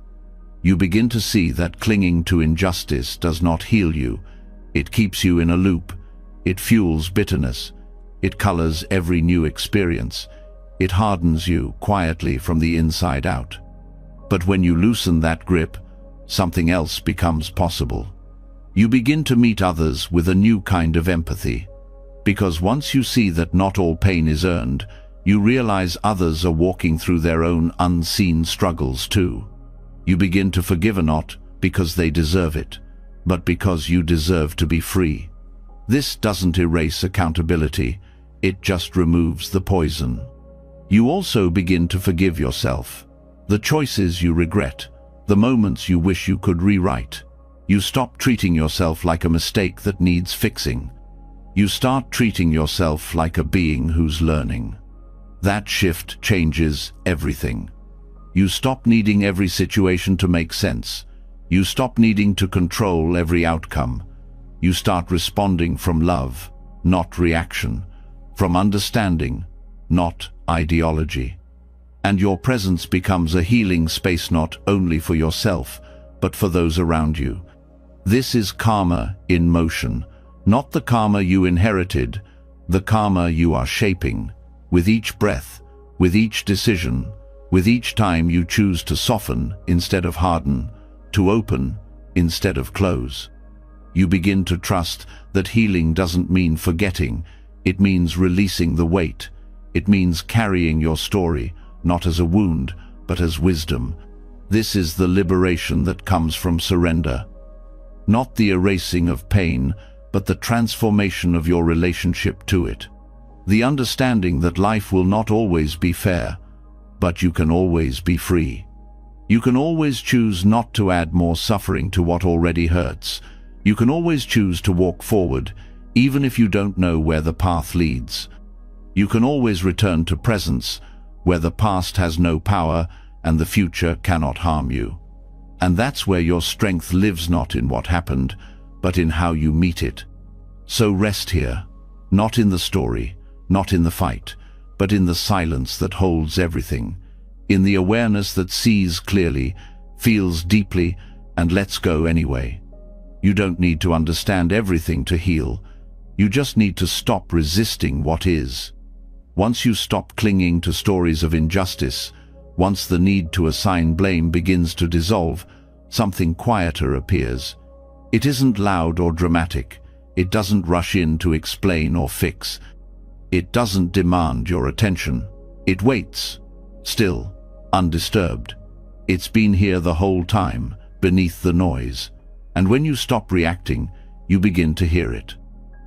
You begin to see that clinging to injustice does not heal you. It keeps you in a loop. It fuels bitterness. It colors every new experience. It hardens you quietly from the inside out. But when you loosen that grip, something else becomes possible. You begin to meet others with a new kind of empathy. Because once you see that not all pain is earned, you realize others are walking through their own unseen struggles too. You begin to forgive not because they deserve it, but because you deserve to be free. This doesn't erase accountability, it just removes the poison. You also begin to forgive yourself. The choices you regret, the moments you wish you could rewrite. You stop treating yourself like a mistake that needs fixing. You start treating yourself like a being who's learning. That shift changes everything. You stop needing every situation to make sense. You stop needing to control every outcome. You start responding from love, not reaction, from understanding, not ideology. And your presence becomes a healing space not only for yourself, but for those around you. This is karma in motion, not the karma you inherited, the karma you are shaping. With each breath, with each decision, with each time you choose to soften instead of harden, to open instead of close. You begin to trust that healing doesn't mean forgetting, it means releasing the weight. It means carrying your story, not as a wound, but as wisdom. This is the liberation that comes from surrender. Not the erasing of pain, but the transformation of your relationship to it. The understanding that life will not always be fair, but you can always be free. You can always choose not to add more suffering to what already hurts. You can always choose to walk forward, even if you don't know where the path leads. You can always return to presence, where the past has no power and the future cannot harm you. And that's where your strength lives, not in what happened, but in how you meet it. So rest here, not in the story, not in the fight, but in the silence that holds everything, in the awareness that sees clearly, feels deeply, and lets go anyway. You don't need to understand everything to heal. You just need to stop resisting what is. Once you stop clinging to stories of injustice, once the need to assign blame begins to dissolve, something quieter appears. It isn't loud or dramatic. It doesn't rush in to explain or fix. It doesn't demand your attention. It waits, still, undisturbed. It's been here the whole time, beneath the noise. And when you stop reacting, you begin to hear it.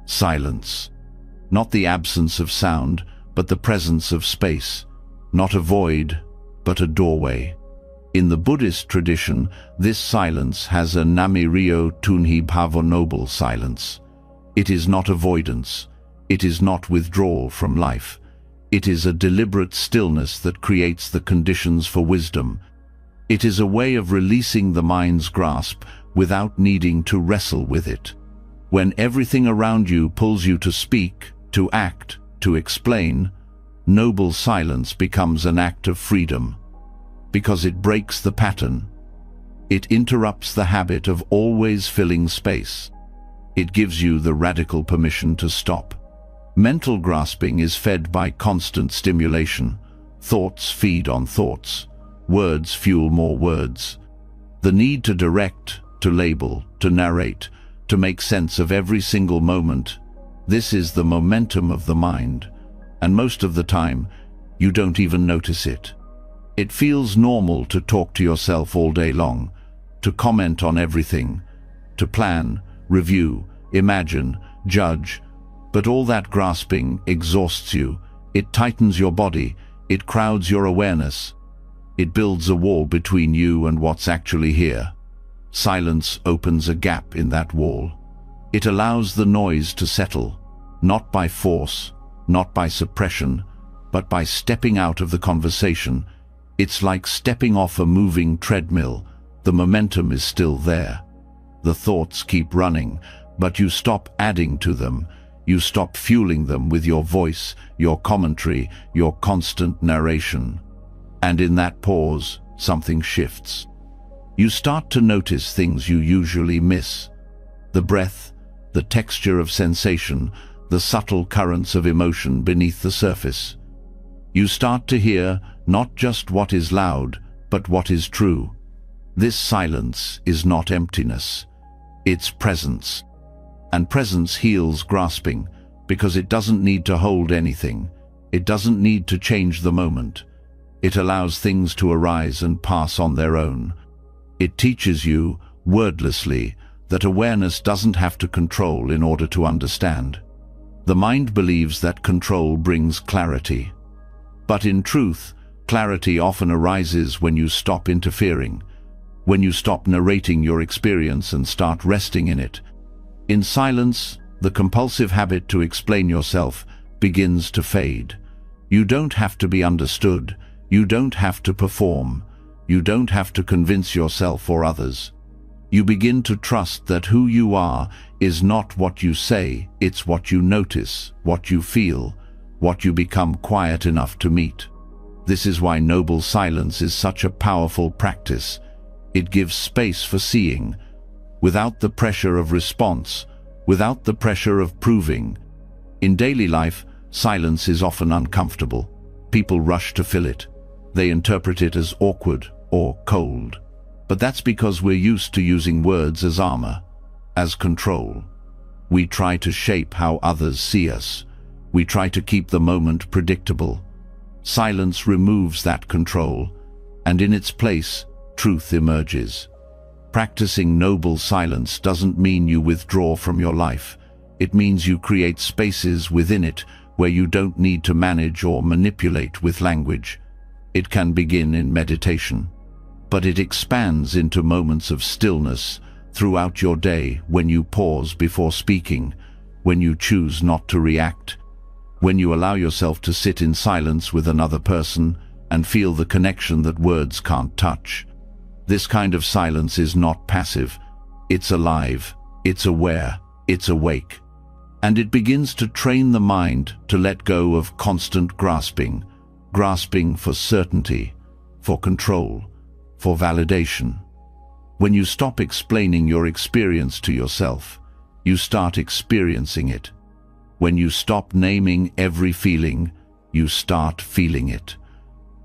Silence. Not the absence of sound, but the presence of space. Not a void, but a doorway. In the Buddhist tradition, this silence has a Nami-ryo Tunhi Bhava noble silence. It is not avoidance. It is not withdrawal from life. It is a deliberate stillness that creates the conditions for wisdom. It is a way of releasing the mind's grasp without needing to wrestle with it. When everything around you pulls you to speak, to act, to explain, noble silence becomes an act of freedom, because it breaks the pattern. It interrupts the habit of always filling space. It gives you the radical permission to stop. Mental grasping is fed by constant stimulation. Thoughts feed on thoughts. Words fuel more words. The need to direct, to label, to narrate, to make sense of every single moment, this is the momentum of the mind, and most of the time, you don't even notice it. It feels normal to talk to yourself all day long, to comment on everything, to plan, review, imagine, judge, but all that grasping exhausts you. It tightens your body, it crowds your awareness. It builds a wall between you and what's actually here. Silence opens a gap in that wall. It allows the noise to settle, not by force, not by suppression, but by stepping out of the conversation. It's like stepping off a moving treadmill. The momentum is still there. The thoughts keep running, but you stop adding to them. You stop fueling them with your voice, your commentary, your constant narration. And in that pause, something shifts. You start to notice things you usually miss. The breath, the texture of sensation, the subtle currents of emotion beneath the surface. You start to hear not just what is loud, but what is true. This silence is not emptiness. It's presence. And presence heals grasping, because it doesn't need to hold anything. It doesn't need to change the moment. It allows things to arise and pass on their own. It teaches you, wordlessly, that awareness doesn't have to control in order to understand. The mind believes that control brings clarity. But in truth, clarity often arises when you stop interfering, when you stop narrating your experience and start resting in it. In silence, the compulsive habit to explain yourself begins to fade. You don't have to be understood. You don't have to perform. You don't have to convince yourself or others. You begin to trust that who you are is not what you say, it's what you notice, what you feel, what you become quiet enough to meet. This is why noble silence is such a powerful practice. It gives space for seeing, without the pressure of response, without the pressure of proving. In daily life, silence is often uncomfortable. People rush to fill it. They interpret it as awkward or cold. But that's because we're used to using words as armor, as control. We try to shape how others see us. We try to keep the moment predictable. Silence removes that control, and in its place, truth emerges. Practicing noble silence doesn't mean you withdraw from your life. It means you create spaces within it where you don't need to manage or manipulate with language. It can begin in meditation, but it expands into moments of stillness throughout your day, when you pause before speaking, when you choose not to react, when you allow yourself to sit in silence with another person and feel the connection that words can't touch. This kind of silence is not passive. It's alive, it's aware, it's awake. And it begins to train the mind to let go of constant grasping for certainty, for control, for validation. When you stop explaining your experience to yourself, you start experiencing it. When you stop naming every feeling, you start feeling it.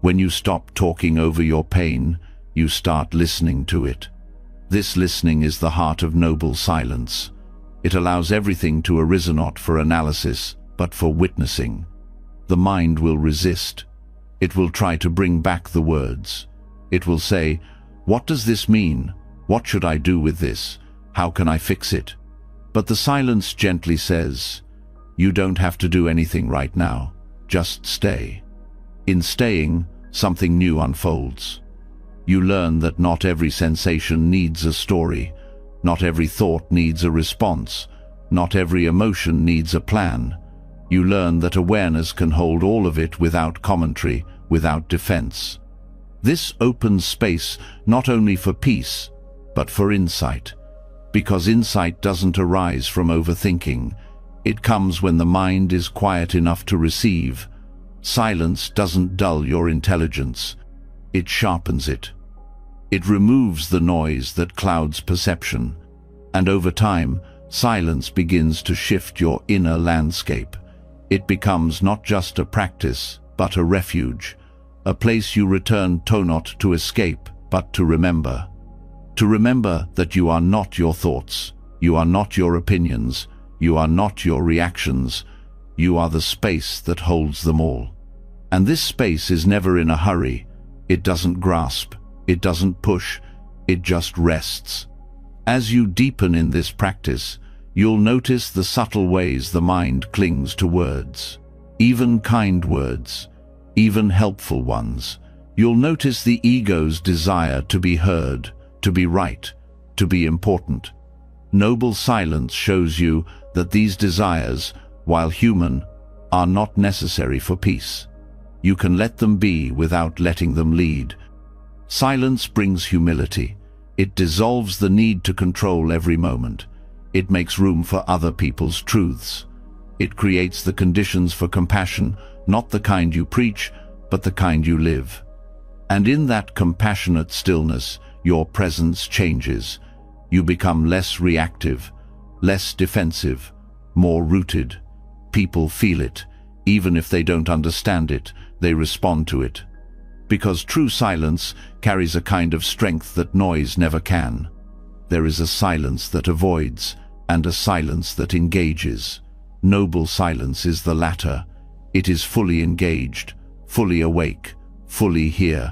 When you stop talking over your pain, you start listening to it. This listening is the heart of noble silence. It allows everything to arise not for analysis, but for witnessing. The mind will resist. It will try to bring back the words. It will say, "What does this mean? What should I do with this? How can I fix it?" But the silence gently says, "You don't have to do anything right now. Just stay." In staying, something new unfolds. You learn that not every sensation needs a story. Not every thought needs a response. Not every emotion needs a plan. You learn that awareness can hold all of it without commentary, without defense. This opens space not only for peace, but for insight. Because insight doesn't arise from overthinking. It comes when the mind is quiet enough to receive. Silence doesn't dull your intelligence. It sharpens it. It removes the noise that clouds perception. And over time, silence begins to shift your inner landscape. It becomes not just a practice, but a refuge. A place you return to not to escape, but to remember. To remember that you are not your thoughts. You are not your opinions. You are not your reactions. You are the space that holds them all. And this space is never in a hurry. It doesn't grasp. It doesn't push. It just rests. As you deepen in this practice, you'll notice the subtle ways the mind clings to words. Even kind words. Even helpful ones. You'll notice the ego's desire to be heard, to be right, to be important. Noble silence shows you that these desires, while human, are not necessary for peace. You can let them be without letting them lead. Silence brings humility. It dissolves the need to control every moment. It makes room for other people's truths. It creates the conditions for compassion, not the kind you preach, but the kind you live. And in that compassionate stillness, your presence changes. You become less reactive, less defensive, more rooted. People feel it. Even if they don't understand it, they respond to it. Because true silence carries a kind of strength that noise never can. There is a silence that avoids, and a silence that engages. Noble silence is the latter. It is fully engaged, fully awake, fully here.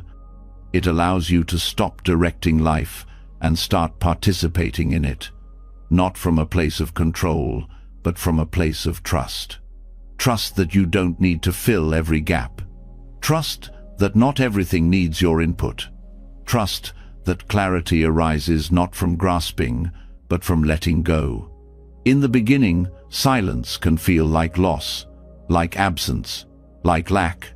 It allows you to stop directing life and start participating in it. Not from a place of control, but from a place of trust. Trust that you don't need to fill every gap. Trust that not everything needs your input. Trust that clarity arises not from grasping, but from letting go. In the beginning, silence can feel like loss, like absence, like lack.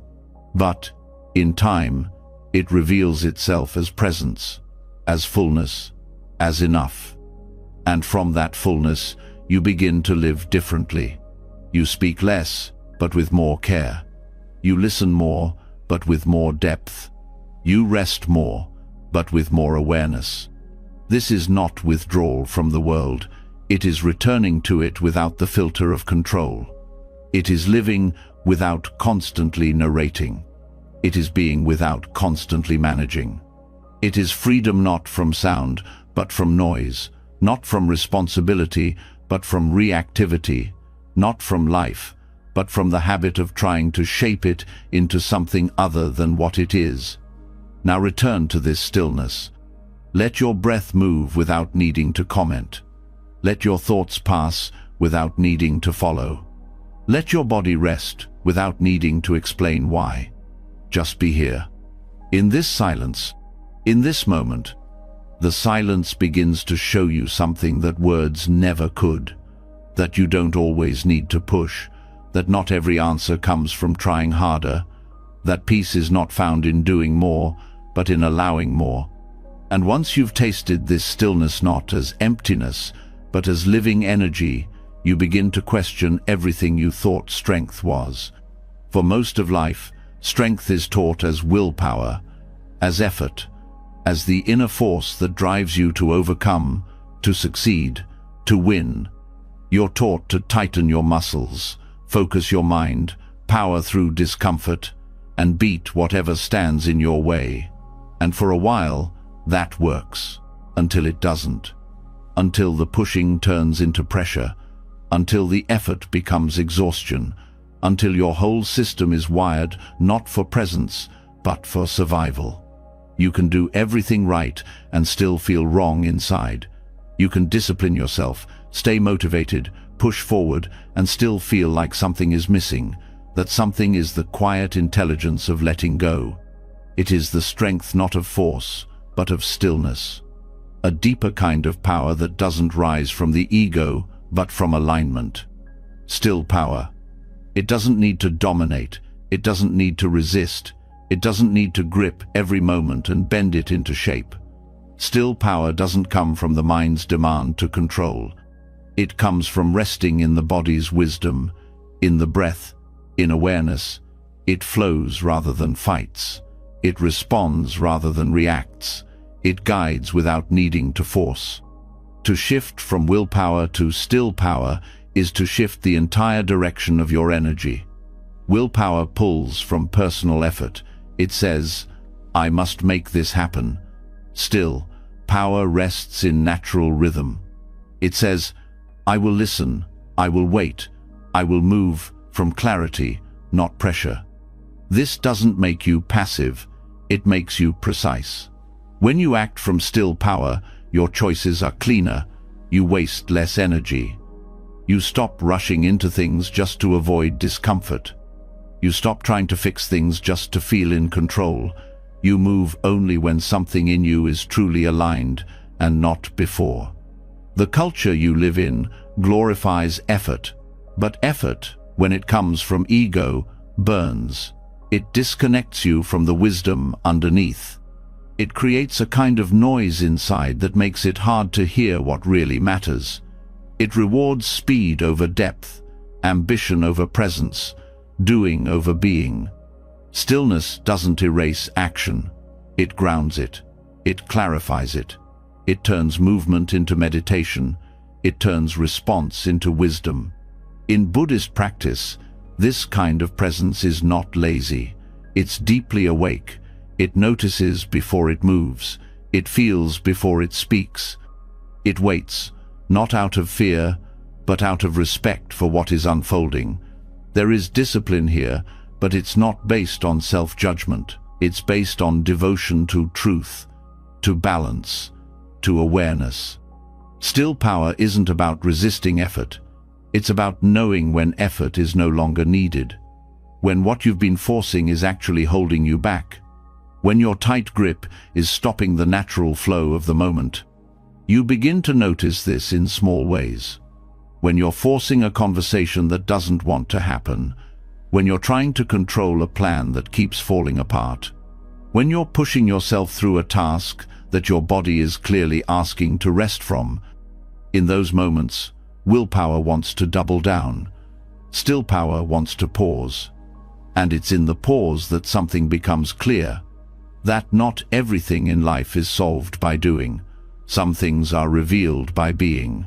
But, in time, it reveals itself as presence, as fullness, as enough. And from that fullness, you begin to live differently. You speak less, but with more care. You listen more, but with more depth. You rest more, but with more awareness. This is not withdrawal from the world. It is returning to it without the filter of control. It is living without constantly narrating. It is being without constantly managing. It is freedom not from sound, but from noise, not from responsibility, but from reactivity, not from life, but from the habit of trying to shape it into something other than what it is. Now return to this stillness. Let your breath move without needing to comment. Let your thoughts pass without needing to follow. Let your body rest without needing to explain why. Just be here. In this silence, in this moment, the silence begins to show you something that words never could. That you don't always need to push. That not every answer comes from trying harder. That peace is not found in doing more, but in allowing more. And once you've tasted this stillness not as emptiness, but as living energy, You begin to question everything you thought strength was. For most of life, strength is taught as willpower, as effort, as the inner force that drives you to overcome, to succeed, to win. You're taught to tighten your muscles, focus your mind, power through discomfort, and beat whatever stands in your way. And for a while, that works, until it doesn't. Until the pushing turns into pressure, until the effort becomes exhaustion, until your whole system is wired not for presence, but for survival. You can do everything right and still feel wrong inside. You can discipline yourself, stay motivated, push forward, and still feel like something is missing, that something is the quiet intelligence of letting go. It is the strength not of force, but of stillness. A deeper kind of power that doesn't rise from the ego, but from alignment. Still power. It doesn't need to dominate. It doesn't need to resist. It doesn't need to grip every moment and bend it into shape. Still power doesn't come from the mind's demand to control. It comes from resting in the body's wisdom, in the breath, in awareness. It flows rather than fights. It responds rather than reacts. It guides without needing to force. To shift from willpower to still power is to shift the entire direction of your energy. Willpower pulls from personal effort. It says, I must make this happen. Still, power rests in natural rhythm. It says, I will listen, I will wait, I will move from clarity, not pressure. This doesn't make you passive, it makes you precise. When you act from still power, your choices are cleaner, you waste less energy. You stop rushing into things just to avoid discomfort. You stop trying to fix things just to feel in control. You move only when something in you is truly aligned, and not before. The culture you live in glorifies effort, but effort, when it comes from ego, burns. It disconnects you from the wisdom underneath. It creates a kind of noise inside that makes it hard to hear what really matters. It rewards speed over depth, ambition over presence, doing over being. Stillness doesn't erase action. It grounds it. It clarifies it. It turns movement into meditation. It turns response into wisdom. In Buddhist practice, this kind of presence is not lazy. It's deeply awake. It notices before it moves. It feels before it speaks. It waits, not out of fear, but out of respect for what is unfolding. There is discipline here, but it's not based on self-judgment. It's based on devotion to truth, to balance, to awareness. Still power isn't about resisting effort. It's about knowing when effort is no longer needed, when what you've been forcing is actually holding you back, when your tight grip is stopping the natural flow of the moment. You begin to notice this in small ways. When you're forcing a conversation that doesn't want to happen, when you're trying to control a plan that keeps falling apart, when you're pushing yourself through a task that your body is clearly asking to rest from. In those moments, willpower wants to double down. Still power wants to pause. And it's in the pause that something becomes clear. That not everything in life is solved by doing. Some things are revealed by being.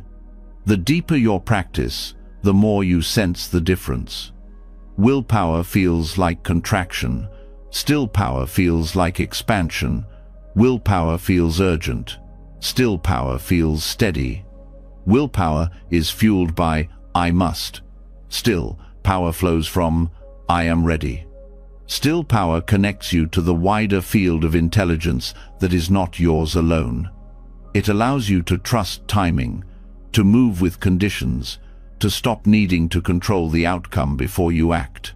The deeper your practice, the more you sense the difference. Willpower feels like contraction. Still power feels like expansion. Willpower feels urgent. Still power feels steady. Willpower is fueled by I must. Still power flows from I am ready. Still power connects you to the wider field of intelligence that is not yours alone. It allows you to trust timing, to move with conditions, to stop needing to control the outcome before you act.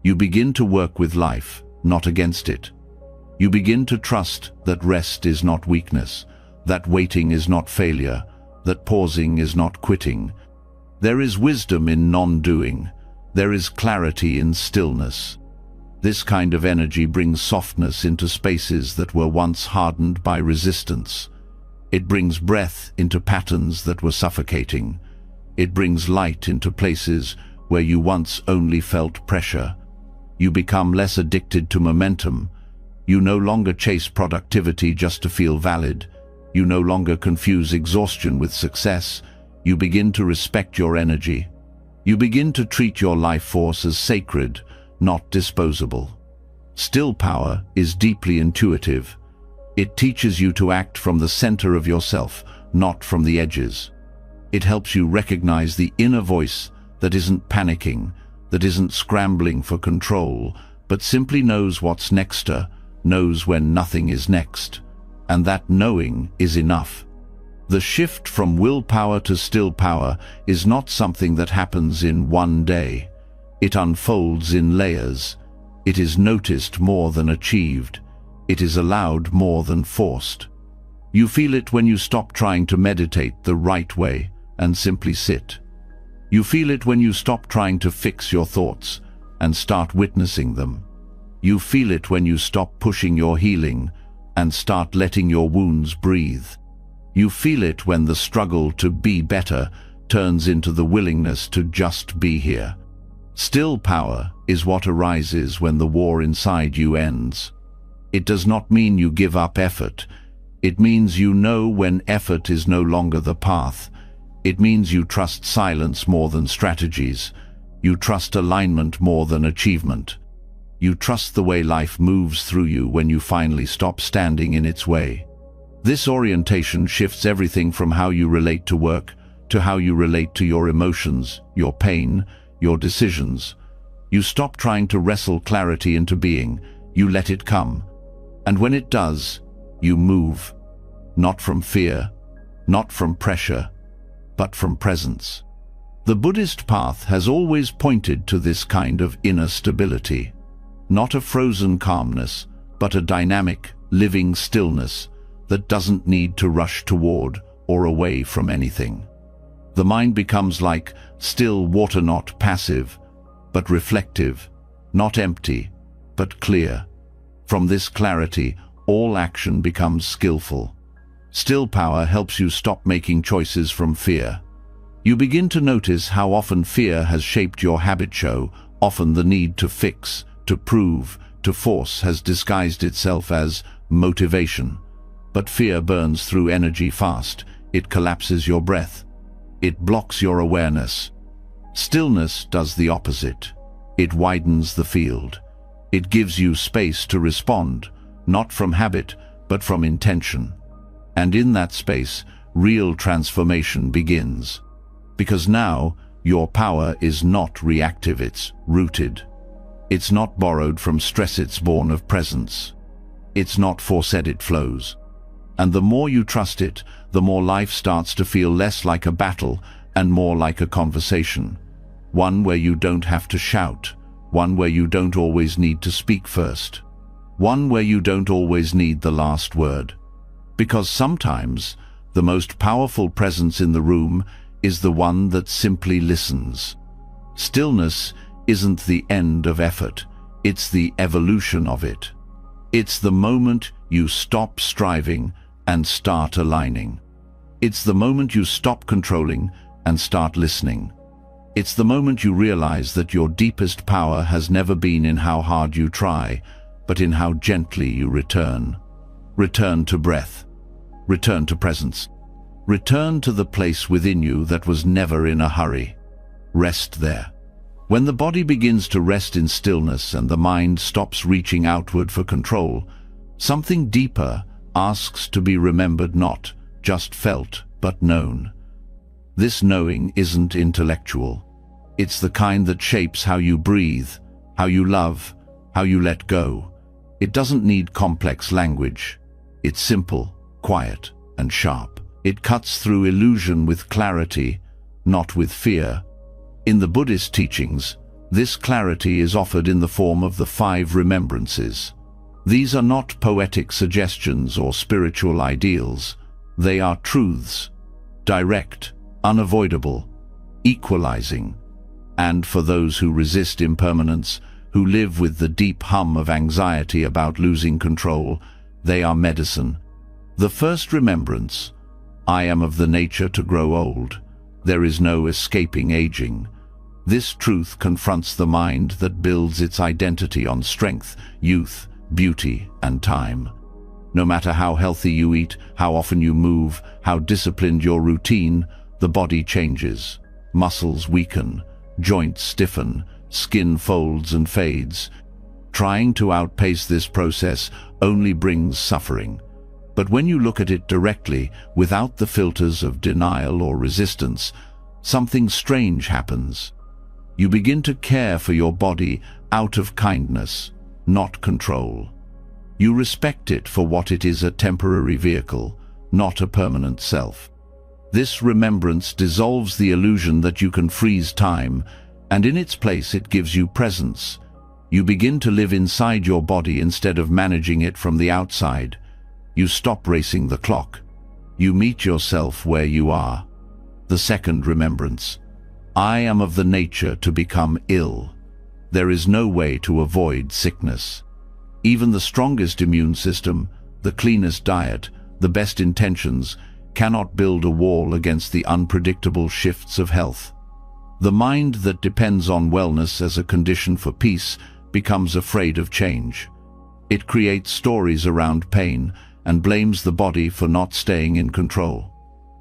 You begin to work with life, not against it. You begin to trust that rest is not weakness, that waiting is not failure, that pausing is not quitting. There is wisdom in non-doing. There is clarity in stillness. This kind of energy brings softness into spaces that were once hardened by resistance. It brings breath into patterns that were suffocating. It brings light into places where you once only felt pressure. You become less addicted to momentum. You no longer chase productivity just to feel valid. You no longer confuse exhaustion with success. You begin to respect your energy. You begin to treat your life force as sacred, not disposable. Still power is deeply intuitive. It teaches you to act from the center of yourself, not from the edges. It helps you recognize the inner voice that isn't panicking, that isn't scrambling for control, but simply knows what's next, knows when nothing is next. And that knowing is enough. The shift from willpower to still power is not something that happens in one day. It unfolds in layers. It is noticed more than achieved. It is allowed more than forced. You feel it when you stop trying to meditate the right way and simply sit. You feel it when you stop trying to fix your thoughts and start witnessing them. You feel it when you stop pushing your healing and start letting your wounds breathe. You feel it when the struggle to be better turns into the willingness to just be here. Still power is what arises when the war inside you ends. It does not mean you give up effort. It means you know when effort is no longer the path. It means you trust silence more than strategies. You trust alignment more than achievement. You trust the way life moves through you when you finally stop standing in its way. This orientation shifts everything from how you relate to work to how you relate to your emotions, your pain, your decisions. You stop trying to wrestle clarity into being. You let it come. And when it does, you move. Not from fear, not from pressure, but from presence. The Buddhist path has always pointed to this kind of inner stability. Not a frozen calmness, but a dynamic, living stillness that doesn't need to rush toward or away from anything. The mind becomes like still water, not passive, but reflective, not empty, but clear. From this clarity, all action becomes skillful. Still power helps you stop making choices from fear. You begin to notice how often fear has shaped your habit. Often the need to fix, to prove, to force has disguised itself as motivation. But fear burns through energy fast. It collapses your breath. It blocks your awareness. Stillness does the opposite. It widens the field. It gives you space to respond, not from habit, but from intention. And in that space, real transformation begins. Because now, your power is not reactive, it's rooted. It's not borrowed from stress, it's born of presence. It's not forced, it flows. And the more you trust it, the more life starts to feel less like a battle and more like a conversation. One where you don't have to shout. One where you don't always need to speak first. One where you don't always need the last word. Because sometimes, the most powerful presence in the room is the one that simply listens. Stillness isn't the end of effort, it's the evolution of it. It's the moment you stop striving and start aligning. It's the moment you stop controlling and start listening. It's the moment you realize that your deepest power has never been in how hard you try, but in how gently you return. Return to breath. Return to presence. Return to the place within you that was never in a hurry. Rest there. When the body begins to rest in stillness and the mind stops reaching outward for control, something deeper asks to be remembered, not just felt, but known. This knowing isn't intellectual. It's the kind that shapes how you breathe, how you love, how you let go. It doesn't need complex language. It's simple, quiet, and sharp. It cuts through illusion with clarity, not with fear. In the Buddhist teachings, this clarity is offered in the form of the 5 remembrances. These are not poetic suggestions or spiritual ideals. They are truths, direct, unavoidable, equalizing. And for those who resist impermanence, who live with the deep hum of anxiety about losing control, they are medicine. The first remembrance, I am of the nature to grow old. There is no escaping aging. This truth confronts the mind that builds its identity on strength, youth, beauty, and time. No matter how healthy you eat, how often you move, how disciplined your routine, the body changes. Muscles weaken, joints stiffen, skin folds and fades. Trying to outpace this process only brings suffering. But when you look at it directly, without the filters of denial or resistance, something strange happens. You begin to care for your body out of kindness, not control. You respect it for what it is, a temporary vehicle, not a permanent self. This remembrance dissolves the illusion that you can freeze time, and in its place it gives you presence. You begin to live inside your body instead of managing it from the outside. You stop racing the clock. You meet yourself where you are. The second remembrance. I am of the nature to become ill. There is no way to avoid sickness. Even the strongest immune system, the cleanest diet, the best intentions, cannot build a wall against the unpredictable shifts of health. The mind that depends on wellness as a condition for peace becomes afraid of change. It creates stories around pain and blames the body for not staying in control.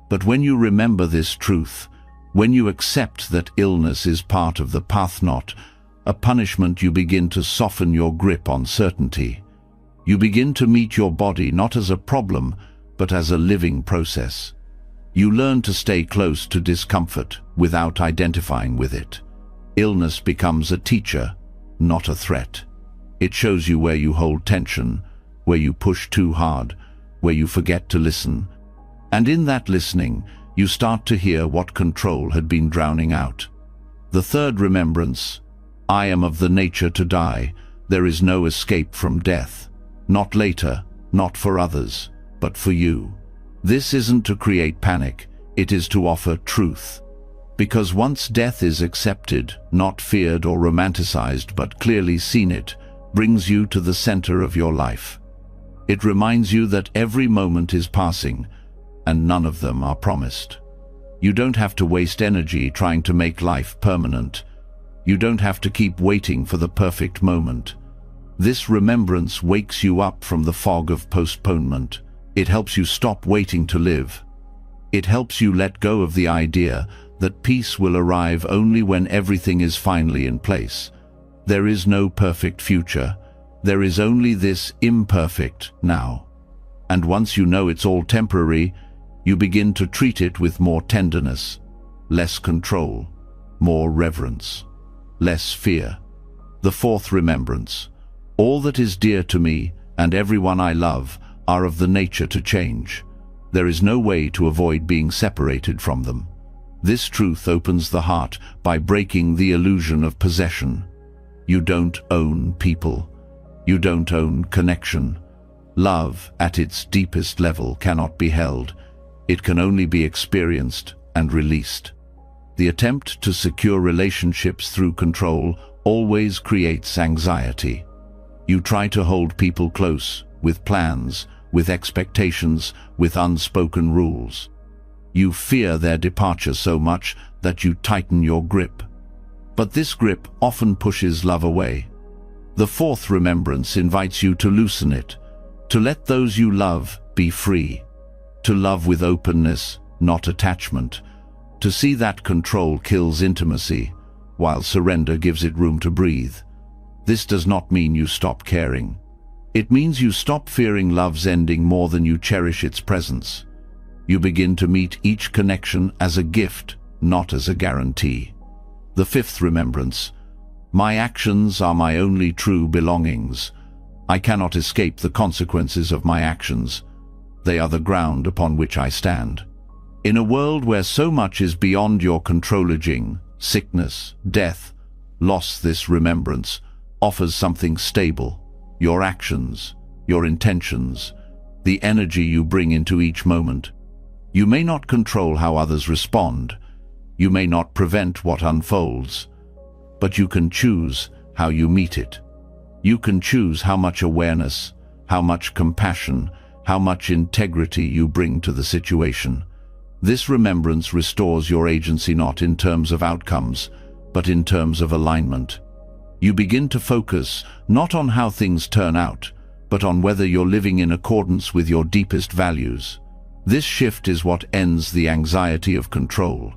But when you remember this truth, when you accept that illness is part of the path, not a punishment, you begin to soften your grip on certainty. You begin to meet your body not as a problem, but as a living process. You learn to stay close to discomfort without identifying with it. Illness becomes a teacher, not a threat. It shows you where you hold tension, where you push too hard, where you forget to listen. And in that listening, you start to hear what control had been drowning out. The third remembrance. I am of the nature to die. There is no escape from death. Not later, not for others, but for you. This isn't to create panic, it is to offer truth. Because once death is accepted, not feared or romanticized, but clearly seen, it brings you to the center of your life. It reminds you that every moment is passing, and none of them are promised. You don't have to waste energy trying to make life permanent. You don't have to keep waiting for the perfect moment. This remembrance wakes you up from the fog of postponement. It helps you stop waiting to live. It helps you let go of the idea that peace will arrive only when everything is finally in place. There is no perfect future. There is only this imperfect now. And once you know it's all temporary, you begin to treat it with more tenderness, less control, more reverence, less fear. The fourth remembrance. All that is dear to me and everyone I love are of the nature to change. There is no way to avoid being separated from them. This truth opens the heart by breaking the illusion of possession. You don't own people. You don't own connection. Love, at its deepest level, cannot be held. It can only be experienced and released. The attempt to secure relationships through control always creates anxiety. You try to hold people close, with plans, with expectations, with unspoken rules. You fear their departure so much that you tighten your grip. But this grip often pushes love away. The fourth remembrance invites you to loosen it, to let those you love be free, to love with openness, not attachment, to see that control kills intimacy, while surrender gives it room to breathe. This does not mean you stop caring. It means you stop fearing love's ending more than you cherish its presence. You begin to meet each connection as a gift, not as a guarantee. The fifth remembrance. My actions are my only true belongings. I cannot escape the consequences of my actions. They are the ground upon which I stand. In a world where so much is beyond your control, aging, sickness, death, loss, this remembrance offers something stable. Your actions, your intentions, the energy you bring into each moment. You may not control how others respond. You may not prevent what unfolds. But you can choose how you meet it. You can choose how much awareness, how much compassion, how much integrity you bring to the situation. This remembrance restores your agency not in terms of outcomes, but in terms of alignment. You begin to focus not on how things turn out, but on whether you're living in accordance with your deepest values. This shift is what ends the anxiety of control,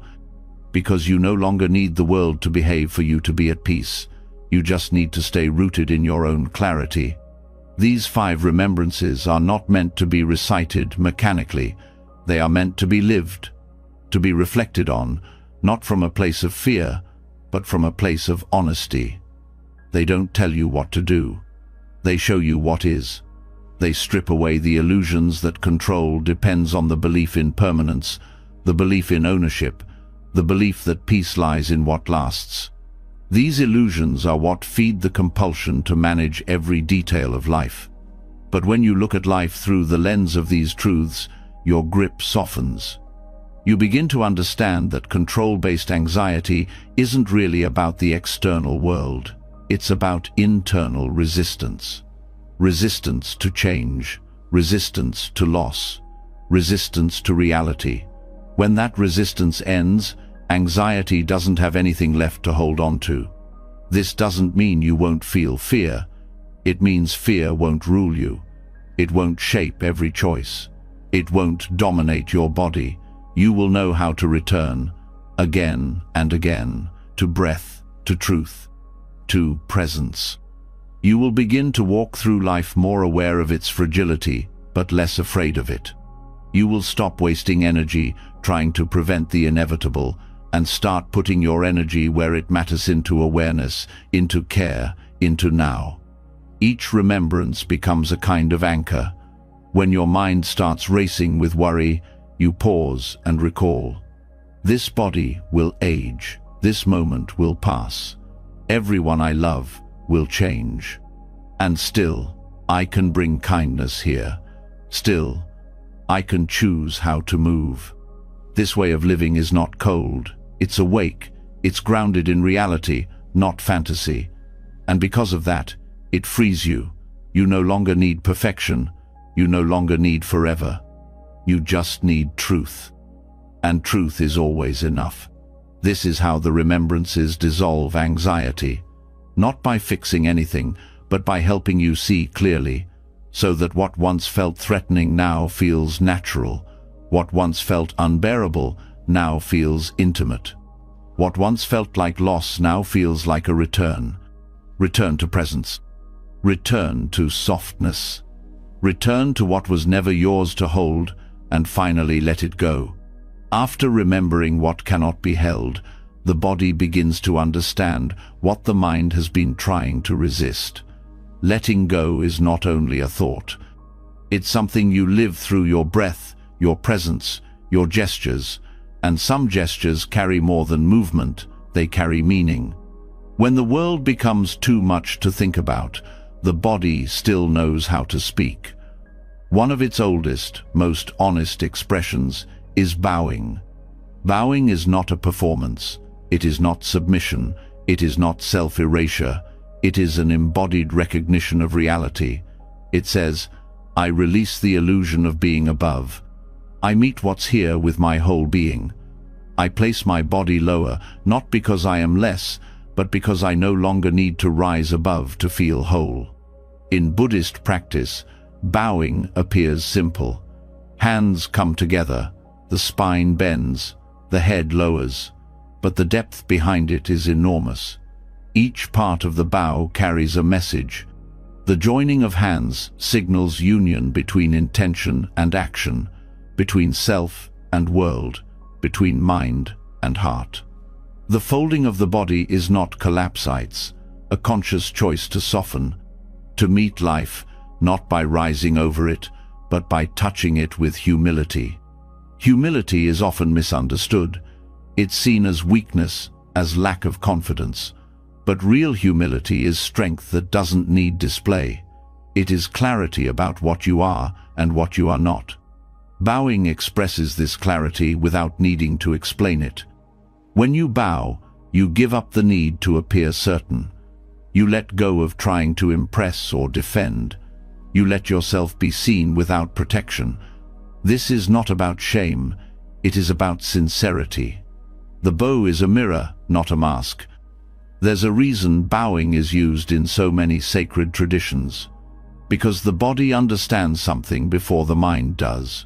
because you no longer need the world to behave for you to be at peace. You just need to stay rooted in your own clarity. These 5 remembrances are not meant to be recited mechanically. They are meant to be lived, to be reflected on, not from a place of fear, but from a place of honesty. They don't tell you what to do. They show you what is. They strip away the illusions that control depends on the belief in permanence, the belief in ownership, the belief that peace lies in what lasts. These illusions are what feed the compulsion to manage every detail of life. But when you look at life through the lens of these truths, your grip softens. You begin to understand that control-based anxiety isn't really about the external world. It's about internal resistance. Resistance to change, resistance to loss, resistance to reality. When that resistance ends, anxiety doesn't have anything left to hold on to. This doesn't mean you won't feel fear. It means fear won't rule you. It won't shape every choice. It won't dominate your body. You will know how to return, again and again, to breath, to truth, to presence. You will begin to walk through life more aware of its fragility, but less afraid of it. You will stop wasting energy trying to prevent the inevitable and start putting your energy where it matters, into awareness, into care, into now. Each remembrance becomes a kind of anchor. When your mind starts racing with worry, you pause and recall. This body will age. This moment will pass. Everyone I love will change. And still, I can bring kindness here. Still, I can choose how to move. This way of living is not cold. It's awake. It's grounded in reality, not fantasy. And because of that, it frees you. You no longer need perfection. You no longer need forever. You just need truth. And truth is always enough. This is how the remembrances dissolve anxiety. Not by fixing anything, but by helping you see clearly, so that what once felt threatening now feels natural. What once felt unbearable now feels intimate. What once felt like loss now feels like a return. Return to presence. Return to softness. Return to what was never yours to hold, and finally let it go. After remembering what cannot be held, the body begins to understand what the mind has been trying to resist. Letting go is not only a thought. It's something you live through your breath, your presence, your gestures, and some gestures carry more than movement, they carry meaning. When the world becomes too much to think about, the body still knows how to speak. One of its oldest, most honest expressions is bowing. Bowing is not a performance. It is not submission. It is not self-erasure. It is an embodied recognition of reality. It says, I release the illusion of being above. I meet what's here with my whole being. I place my body lower, not because I am less, but because I no longer need to rise above to feel whole. In Buddhist practice, bowing appears simple. Hands come together, the spine bends, the head lowers, but the depth behind it is enormous. Each part of the bow carries a message. The joining of hands signals union between intention and action, between self and world, between mind and heart. The folding of the body is not collapsites, a conscious choice to soften, to meet life, not by rising over it, but by touching it with humility. Humility is often misunderstood. It's seen as weakness, as lack of confidence. But real humility is strength that doesn't need display. It is clarity about what you are and what you are not. Bowing expresses this clarity without needing to explain it. When you bow, you give up the need to appear certain. You let go of trying to impress or defend. You let yourself be seen without protection. This is not about shame. It is about sincerity. The bow is a mirror, not a mask. There's a reason bowing is used in so many sacred traditions. Because the body understands something before the mind does.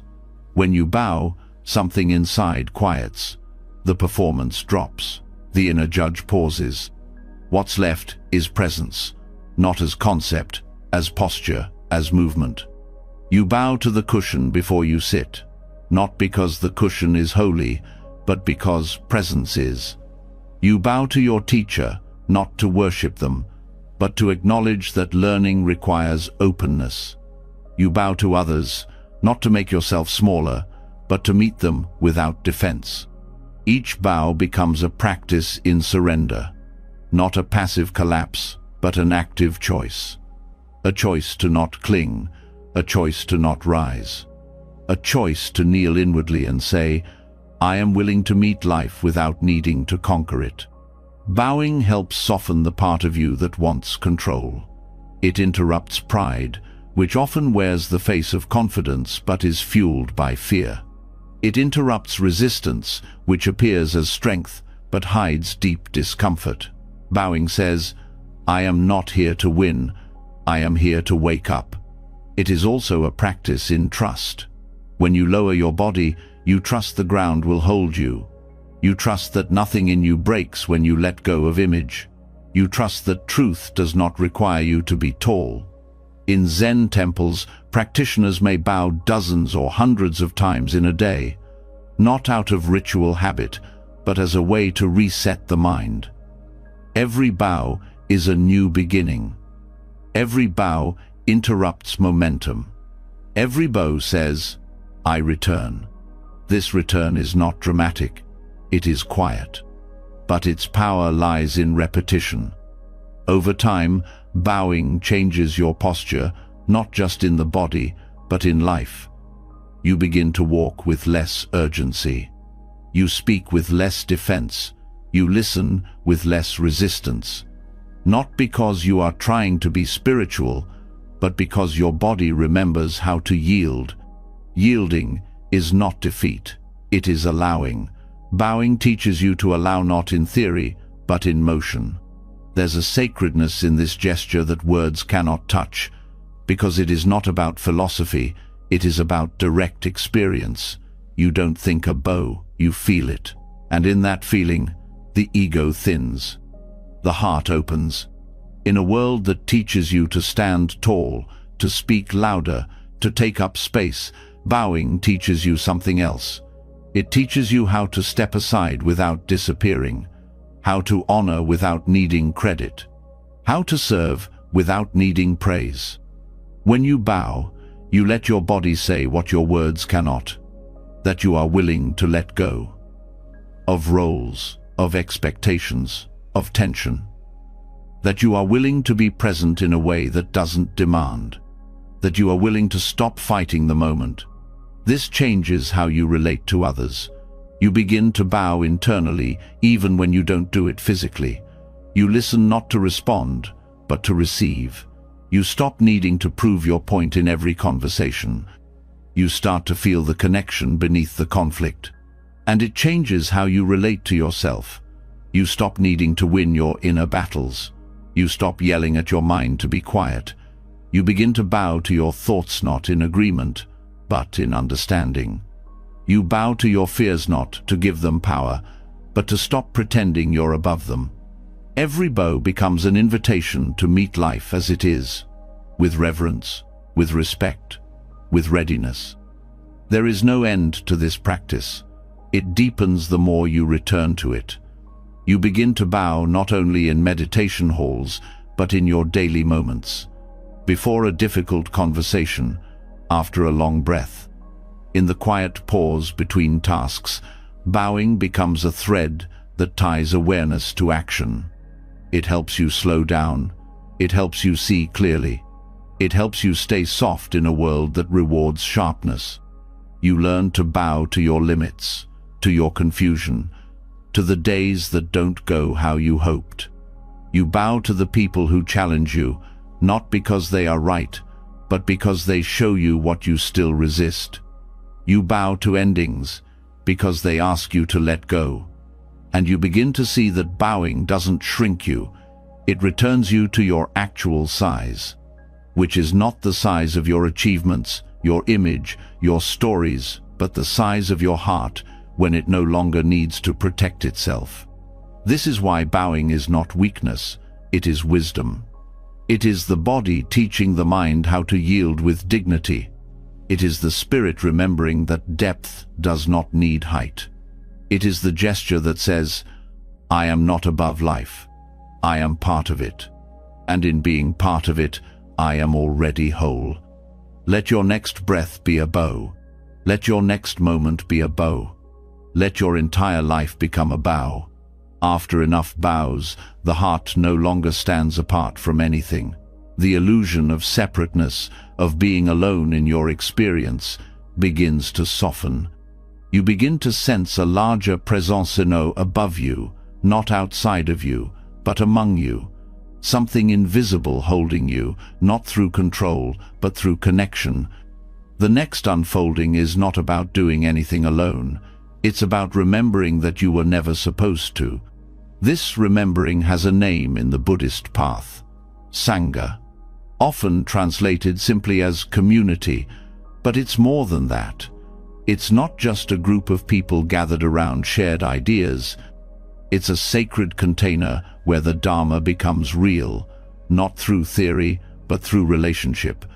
When you bow, something inside quiets. The performance drops. The inner judge pauses. What's left is presence, not as concept, as posture, as movement. You bow to the cushion before you sit, not because the cushion is holy, but because presence is. You bow to your teacher, not to worship them, but to acknowledge that learning requires openness. You bow to others, not to make yourself smaller, but to meet them without defense. Each bow becomes a practice in surrender, not a passive collapse, but an active choice. A choice to not cling, a choice to not rise. A choice to kneel inwardly and say, I am willing to meet life without needing to conquer it. Bowing helps soften the part of you that wants control. It interrupts pride, which often wears the face of confidence but is fueled by fear. It interrupts resistance, which appears as strength but hides deep discomfort. Bowing says, I am not here to win, I am here to wake up. It is also a practice in trust. When you lower your body, you trust the ground will hold you. You trust that nothing in you breaks when you let go of image. You trust that truth does not require you to be tall. In Zen temples, practitioners may bow dozens or hundreds of times in a day, not out of ritual habit, but as a way to reset the mind. Every bow is a new beginning. Every bow interrupts momentum. Every bow says, I return. This return is not dramatic. It is quiet, but its power lies in repetition. Over time, bowing changes your posture, not just in the body, but in life. You begin to walk with less urgency. You speak with less defense. You listen with less resistance. Not because you are trying to be spiritual, but because your body remembers how to yield. Yielding is not defeat, it is allowing. Bowing teaches you to allow not in theory, but in motion. There's a sacredness in this gesture that words cannot touch, because it is not about philosophy, it is about direct experience. You don't think a bow, you feel it. And in that feeling, the ego thins. The heart opens. In a world that teaches you to stand tall, to speak louder, to take up space, bowing teaches you something else. It teaches you how to step aside without disappearing, how to honor without needing credit, how to serve without needing praise. When you bow, you let your body say what your words cannot, that you are willing to let go of roles, of expectations, of tension, that you are willing to be present in a way that doesn't demand, that you are willing to stop fighting the moment. This changes how you relate to others. You begin to bow internally, even when you don't do it physically. You listen not to respond, but to receive. You stop needing to prove your point in every conversation. You start to feel the connection beneath the conflict. And it changes how you relate to yourself. You stop needing to win your inner battles. You stop yelling at your mind to be quiet. You begin to bow to your thoughts, not in agreement, but in understanding. You bow to your fears, not to give them power, but to stop pretending you're above them. Every bow becomes an invitation to meet life as it is, with reverence, with respect, with readiness. There is no end to this practice. It deepens the more you return to it. You begin to bow not only in meditation halls, but in your daily moments. Before a difficult conversation, after a long breath, in the quiet pause between tasks, bowing becomes a thread that ties awareness to action. It helps you slow down. It helps you see clearly. It helps you stay soft in a world that rewards sharpness. You learn to bow to your limits, to your confusion, to the days that don't go how you hoped. You bow to the people who challenge you, not because they are right, but because they show you what you still resist. You bow to endings, because they ask you to let go. And you begin to see that bowing doesn't shrink you, it returns you to your actual size, which is not the size of your achievements, your image, your stories, but the size of your heart when it no longer needs to protect itself. This is why bowing is not weakness, it is wisdom. It is the body teaching the mind how to yield with dignity. It is the spirit remembering that depth does not need height. It is the gesture that says, I am not above life. I am part of it. And in being part of it, I am already whole. Let your next breath be a bow. Let your next moment be a bow. Let your entire life become a bow. After enough bows, the heart no longer stands apart from anything. The illusion of separateness, of being alone in your experience, begins to soften. You begin to sense a larger présence above you, not outside of you, but among you. Something invisible holding you, not through control, but through connection. The next unfolding is not about doing anything alone. It's about remembering that you were never supposed to. This remembering has a name in the Buddhist path, Sangha, often translated simply as community, but it's more than that. It's not just a group of people gathered around shared ideas. It's a sacred container where the Dharma becomes real, not through theory, but through relationship,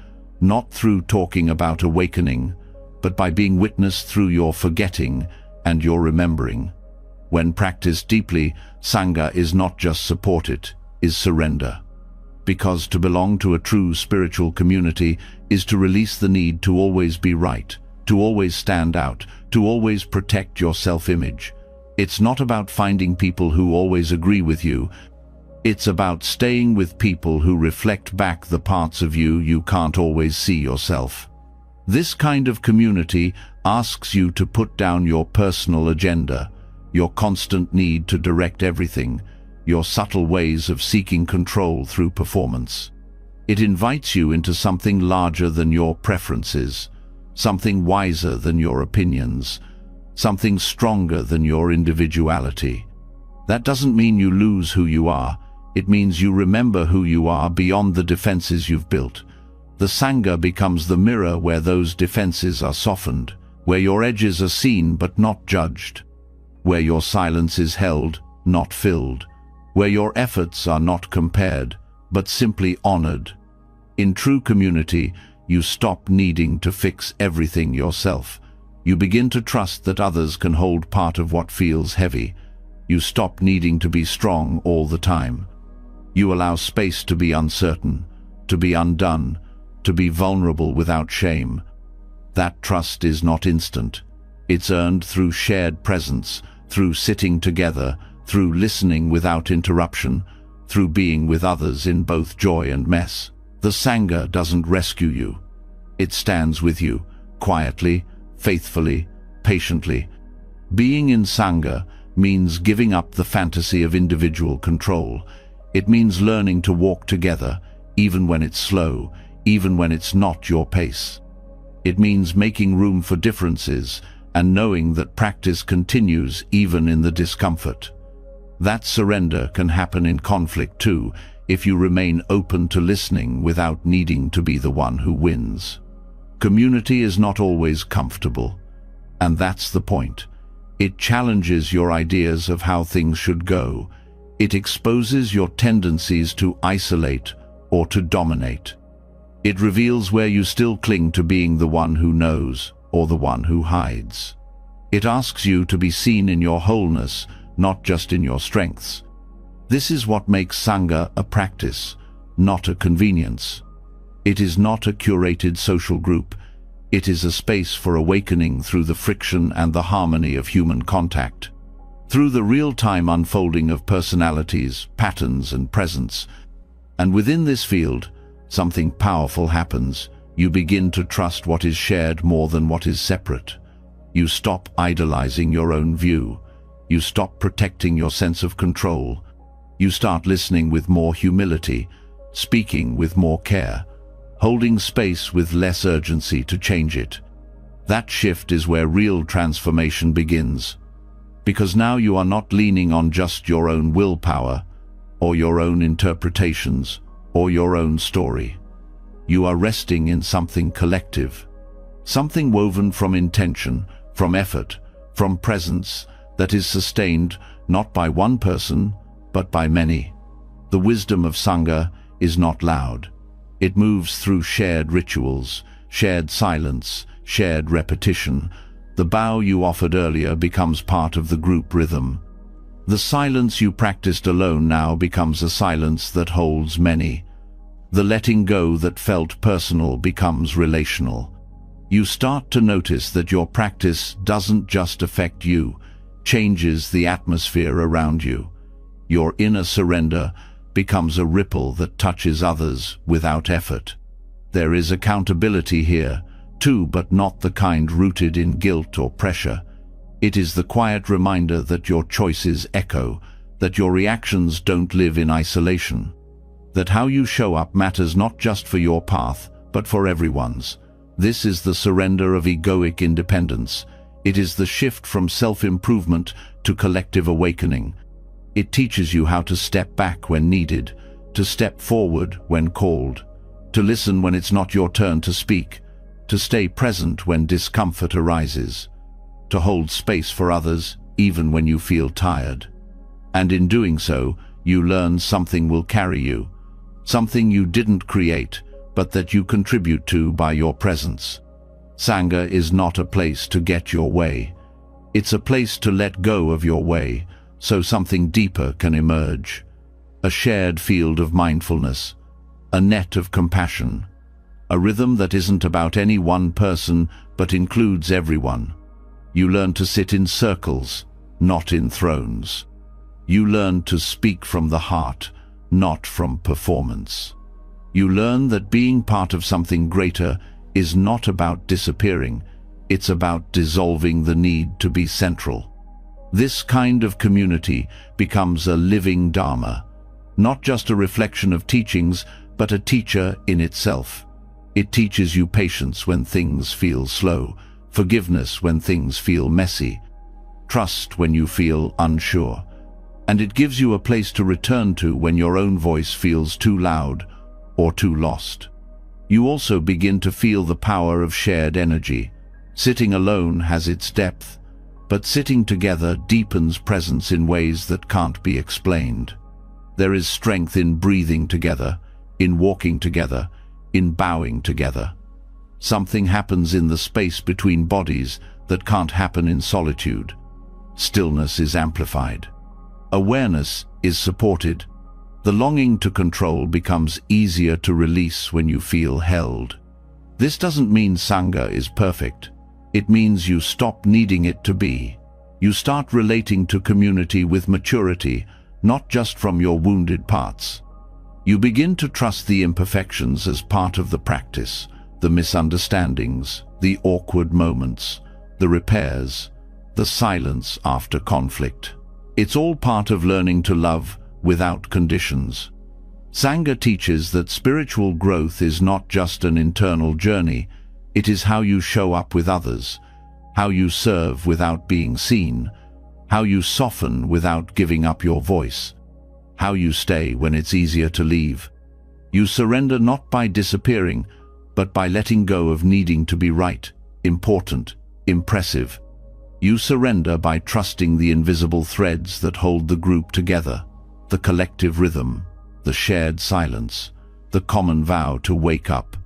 not through talking about awakening, but by being witnessed through your forgetting and your remembering. When practiced deeply, Sangha is not just support, it is surrender. Because to belong to a true spiritual community is to release the need to always be right, to always stand out, to always protect your self-image. It's not about finding people who always agree with you. It's about staying with people who reflect back the parts of you you can't always see yourself. This kind of community asks you to put down your personal agenda, your constant need to direct everything, your subtle ways of seeking control through performance. It invites you into something larger than your preferences, something wiser than your opinions, something stronger than your individuality. That doesn't mean you lose who you are. It means you remember who you are beyond the defenses you've built. The Sangha becomes the mirror where those defenses are softened, where your edges are seen but not judged, where your silence is held, not filled, where your efforts are not compared, but simply honored. In true community, you stop needing to fix everything yourself. You begin to trust that others can hold part of what feels heavy. You stop needing to be strong all the time. You allow space to be uncertain, to be undone, to be vulnerable without shame. That trust is not instant. It's earned through shared presence, through sitting together, through listening without interruption, through being with others in both joy and mess. The Sangha doesn't rescue you. It stands with you, quietly, faithfully, patiently. Being in Sangha means giving up the fantasy of individual control. It means learning to walk together, even when it's slow, even when it's not your pace. It means making room for differences and knowing that practice continues even in the discomfort. That surrender can happen in conflict too, if you remain open to listening without needing to be the one who wins. Community is not always comfortable, and that's the point. It challenges your ideas of how things should go. It exposes your tendencies to isolate or to dominate. It reveals where you still cling to being the one who knows or the one who hides. It asks you to be seen in your wholeness, not just in your strengths. This is what makes Sangha a practice, not a convenience. It is not a curated social group. It is a space for awakening through the friction and the harmony of human contact. Through the real-time unfolding of personalities, patterns, and presence. And within this field, something powerful happens. You begin to trust what is shared more than what is separate. You stop idolizing your own view. You stop protecting your sense of control. You start listening with more humility, speaking with more care, holding space with less urgency to change it. That shift is where real transformation begins. Because now you are not leaning on just your own willpower, or your own interpretations, or your own story. You are resting in something collective, something woven from intention, from effort, from presence, that is sustained not by one person, but by many. The wisdom of Sangha is not loud. It moves through shared rituals, shared silence, shared repetition. The bow you offered earlier becomes part of the group rhythm. The silence you practiced alone now becomes a silence that holds many. The letting go that felt personal becomes relational. You start to notice that your practice doesn't just affect you, changes the atmosphere around you. Your inner surrender becomes a ripple that touches others without effort. There is accountability here, too, but not the kind rooted in guilt or pressure. It is the quiet reminder that your choices echo, that your reactions don't live in isolation, that how you show up matters not just for your path, but for everyone's. This is the surrender of egoic independence. It is the shift from self-improvement to collective awakening. It teaches you how to step back when needed, to step forward when called, to listen when it's not your turn to speak, to stay present when discomfort arises, to hold space for others even when you feel tired. And in doing so, you learn something will carry you, something you didn't create, but that you contribute to by your presence. Sangha is not a place to get your way. It's a place to let go of your way, so something deeper can emerge. A shared field of mindfulness, a net of compassion, a rhythm that isn't about any one person but includes everyone. You learn to sit in circles, not in thrones. You learn to speak from the heart, not from performance. You learn that being part of something greater is not about disappearing, it's about dissolving the need to be central. This kind of community becomes a living Dharma, not just a reflection of teachings, but a teacher in itself. It teaches you patience when things feel slow, forgiveness when things feel messy, trust when you feel unsure, and it gives you a place to return to when your own voice feels too loud or too lost. You also begin to feel the power of shared energy. Sitting alone has its depth, but sitting together deepens presence in ways that can't be explained. There is strength in breathing together, in walking together, in bowing together. Something happens in the space between bodies that can't happen in solitude. Stillness is amplified. Awareness is supported. The longing to control becomes easier to release when you feel held. This doesn't mean Sangha is perfect. It means you stop needing it to be. You start relating to community with maturity, not just from your wounded parts. You begin to trust the imperfections as part of the practice, the misunderstandings, the awkward moments, the repairs, the silence after conflict. It's all part of learning to love without conditions. Sangha teaches that spiritual growth is not just an internal journey, it is how you show up with others, how you serve without being seen, how you soften without giving up your voice, how you stay when it's easier to leave. You surrender not by disappearing, but by letting go of needing to be right, important, impressive. You surrender by trusting the invisible threads that hold the group together, the collective rhythm, the shared silence, the common vow to wake up.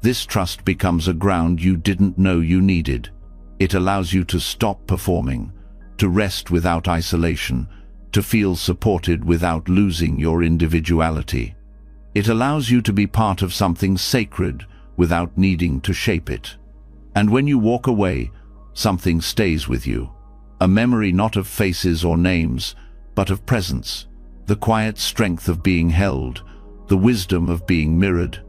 This trust becomes a ground you didn't know you needed. It allows you to stop performing, to rest without isolation, to feel supported without losing your individuality. It allows you to be part of something sacred without needing to shape it. And when you walk away, something stays with you. A memory not of faces or names, but of presence. The quiet strength of being held, the wisdom of being mirrored,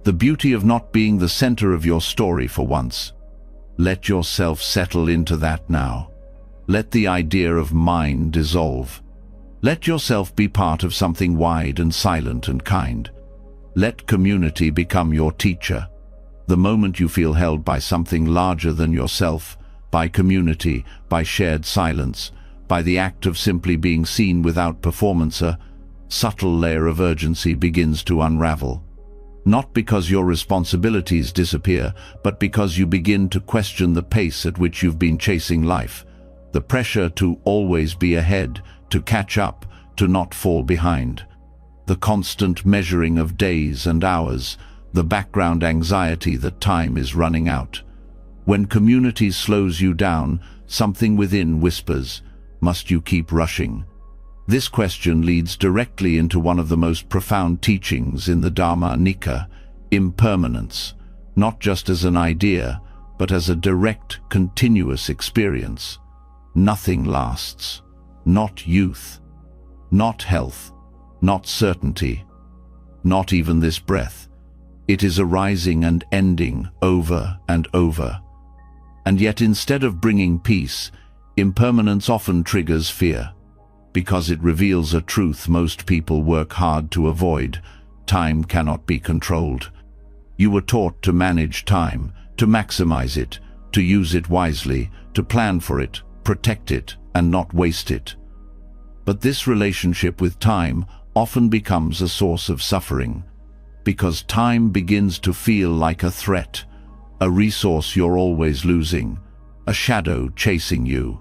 the beauty of not being the center of your story for once. Let yourself settle into that now. Let the idea of mine dissolve. Let yourself be part of something wide and silent and kind. Let community become your teacher. The moment you feel held by something larger than yourself, by community, by shared silence, by the act of simply being seen without performance, a subtle layer of urgency begins to unravel. Not because your responsibilities disappear, but because you begin to question the pace at which you've been chasing life. The pressure to always be ahead, to catch up, to not fall behind. The constant measuring of days and hours, the background anxiety that time is running out. When community slows you down, something within whispers, must you keep rushing? This question leads directly into one of the most profound teachings in the Dharma Nikaya, impermanence, not just as an idea, but as a direct, continuous experience. Nothing lasts. Not youth. Not health. Not certainty. Not even this breath. It is arising and ending over and over. And yet instead of bringing peace, impermanence often triggers fear, because it reveals a truth most people work hard to avoid. Time cannot be controlled. You were taught to manage time, to maximize it, to use it wisely, to plan for it, protect it, and not waste it. But this relationship with time often becomes a source of suffering, because time begins to feel like a threat, a resource you're always losing, a shadow chasing you.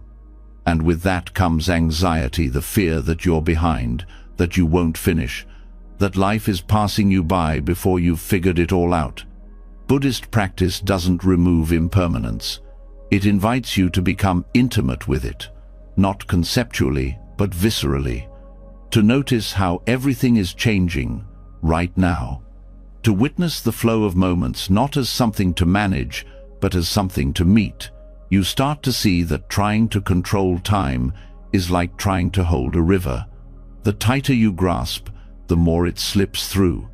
And with that comes anxiety, the fear that you're behind, that you won't finish, that life is passing you by before you've figured it all out. Buddhist practice doesn't remove impermanence. It invites you to become intimate with it, not conceptually, but viscerally. To notice how everything is changing right now. To witness the flow of moments not as something to manage, but as something to meet. You start to see that trying to control time is like trying to hold a river. The tighter you grasp, the more it slips through.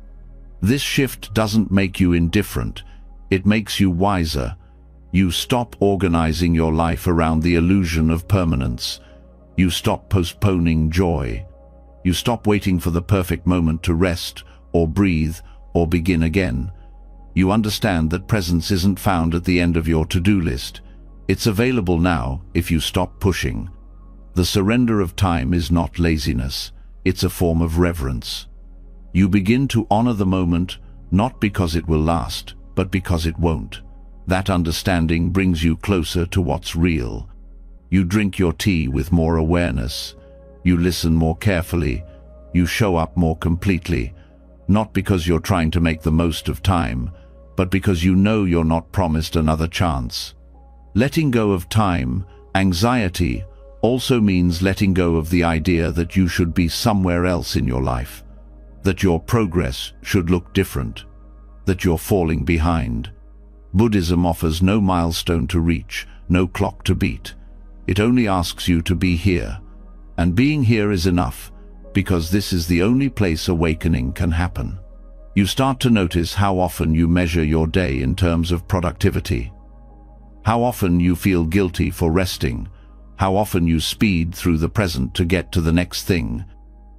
This shift doesn't make you indifferent, it makes you wiser. You stop organizing your life around the illusion of permanence. You stop postponing joy. You stop waiting for the perfect moment to rest, or breathe, or begin again. You understand that presence isn't found at the end of your to-do list. It's available now if you stop pushing. The surrender of time is not laziness, it's a form of reverence. You begin to honor the moment, not because it will last, but because it won't. That understanding brings you closer to what's real. You drink your tea with more awareness. You listen more carefully. You show up more completely, not because you're trying to make the most of time, but because you know you're not promised another chance. Letting go of time, anxiety, also means letting go of the idea that you should be somewhere else in your life, that your progress should look different, that you're falling behind. Buddhism offers no milestone to reach, no clock to beat. It only asks you to be here, and being here is enough, because this is the only place awakening can happen. You start to notice how often you measure your day in terms of productivity. How often you feel guilty for resting, how often you speed through the present to get to the next thing.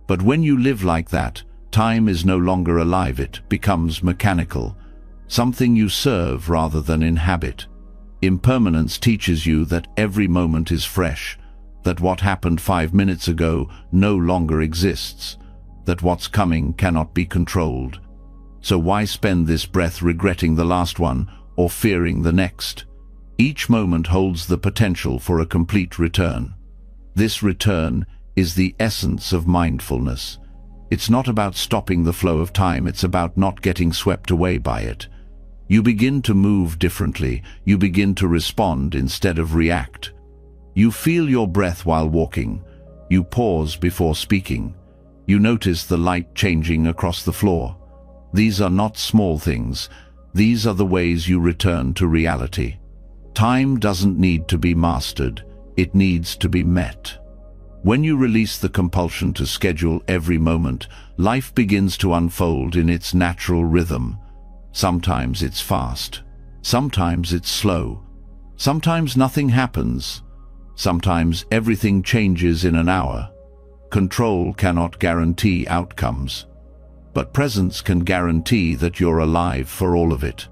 But when you live like that, time is no longer alive, it becomes mechanical, something you serve rather than inhabit. Impermanence teaches you that every moment is fresh, that what happened 5 minutes ago no longer exists, that what's coming cannot be controlled. So why spend this breath regretting the last one or fearing the next? Each moment holds the potential for a complete return. This return is the essence of mindfulness. It's not about stopping the flow of time, it's about not getting swept away by it. You begin to move differently, you begin to respond instead of react. You feel your breath while walking, you pause before speaking, you notice the light changing across the floor. These are not small things, these are the ways you return to reality. Time doesn't need to be mastered, it needs to be met. When you release the compulsion to schedule every moment, life begins to unfold in its natural rhythm. Sometimes it's fast, sometimes it's slow, sometimes nothing happens, sometimes everything changes in an hour. Control cannot guarantee outcomes, but presence can guarantee that you're alive for all of it.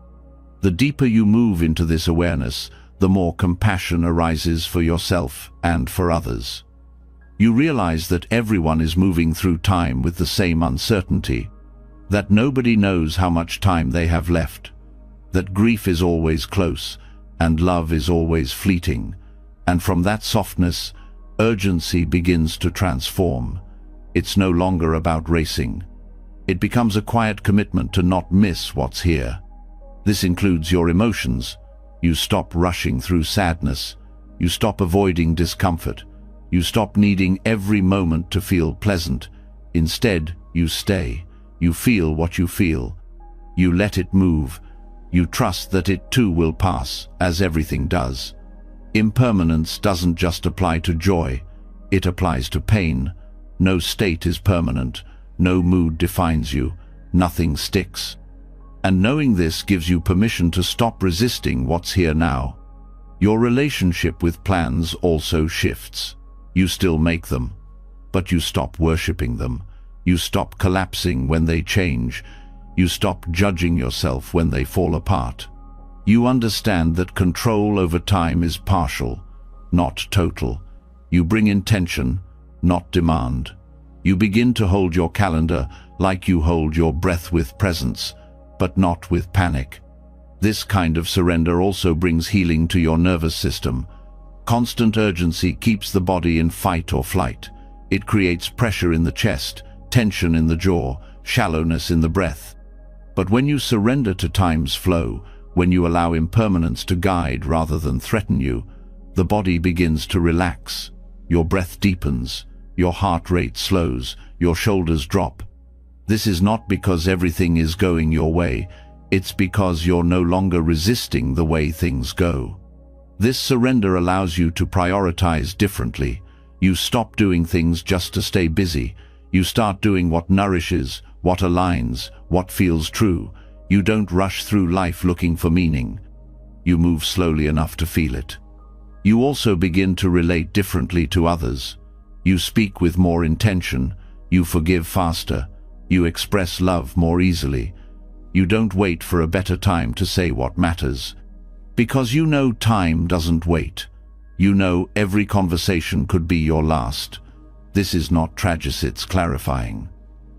The deeper you move into this awareness, the more compassion arises for yourself and for others. You realize that everyone is moving through time with the same uncertainty, that nobody knows how much time they have left, that grief is always close and love is always fleeting, and from that softness, urgency begins to transform. It's no longer about racing. It becomes a quiet commitment to not miss what's here. This includes your emotions. You stop rushing through sadness. You stop avoiding discomfort. You stop needing every moment to feel pleasant. Instead, you stay. You feel what you feel. You let it move. You trust that it too will pass, as everything does. Impermanence doesn't just apply to joy. It applies to pain. No state is permanent. No mood defines you. Nothing sticks. And knowing this gives you permission to stop resisting what's here now. Your relationship with plans also shifts. You still make them, but you stop worshipping them. You stop collapsing when they change. You stop judging yourself when they fall apart. You understand that control over time is partial, not total. You bring intention, not demand. You begin to hold your calendar like you hold your breath with presence, but not with panic. This kind of surrender also brings healing to your nervous system. Constant urgency keeps the body in fight or flight. It creates pressure in the chest, tension in the jaw, shallowness in the breath. But when you surrender to time's flow, when you allow impermanence to guide rather than threaten you, the body begins to relax. Your breath deepens, your heart rate slows, your shoulders drop. This is not because everything is going your way, it's because you're no longer resisting the way things go. This surrender allows you to prioritize differently. You stop doing things just to stay busy. You start doing what nourishes, what aligns, what feels true. You don't rush through life looking for meaning. You move slowly enough to feel it. You also begin to relate differently to others. You speak with more intention. You forgive faster. You express love more easily. You don't wait for a better time to say what matters. Because you know time doesn't wait. You know every conversation could be your last. This is not tragedy, it's clarifying.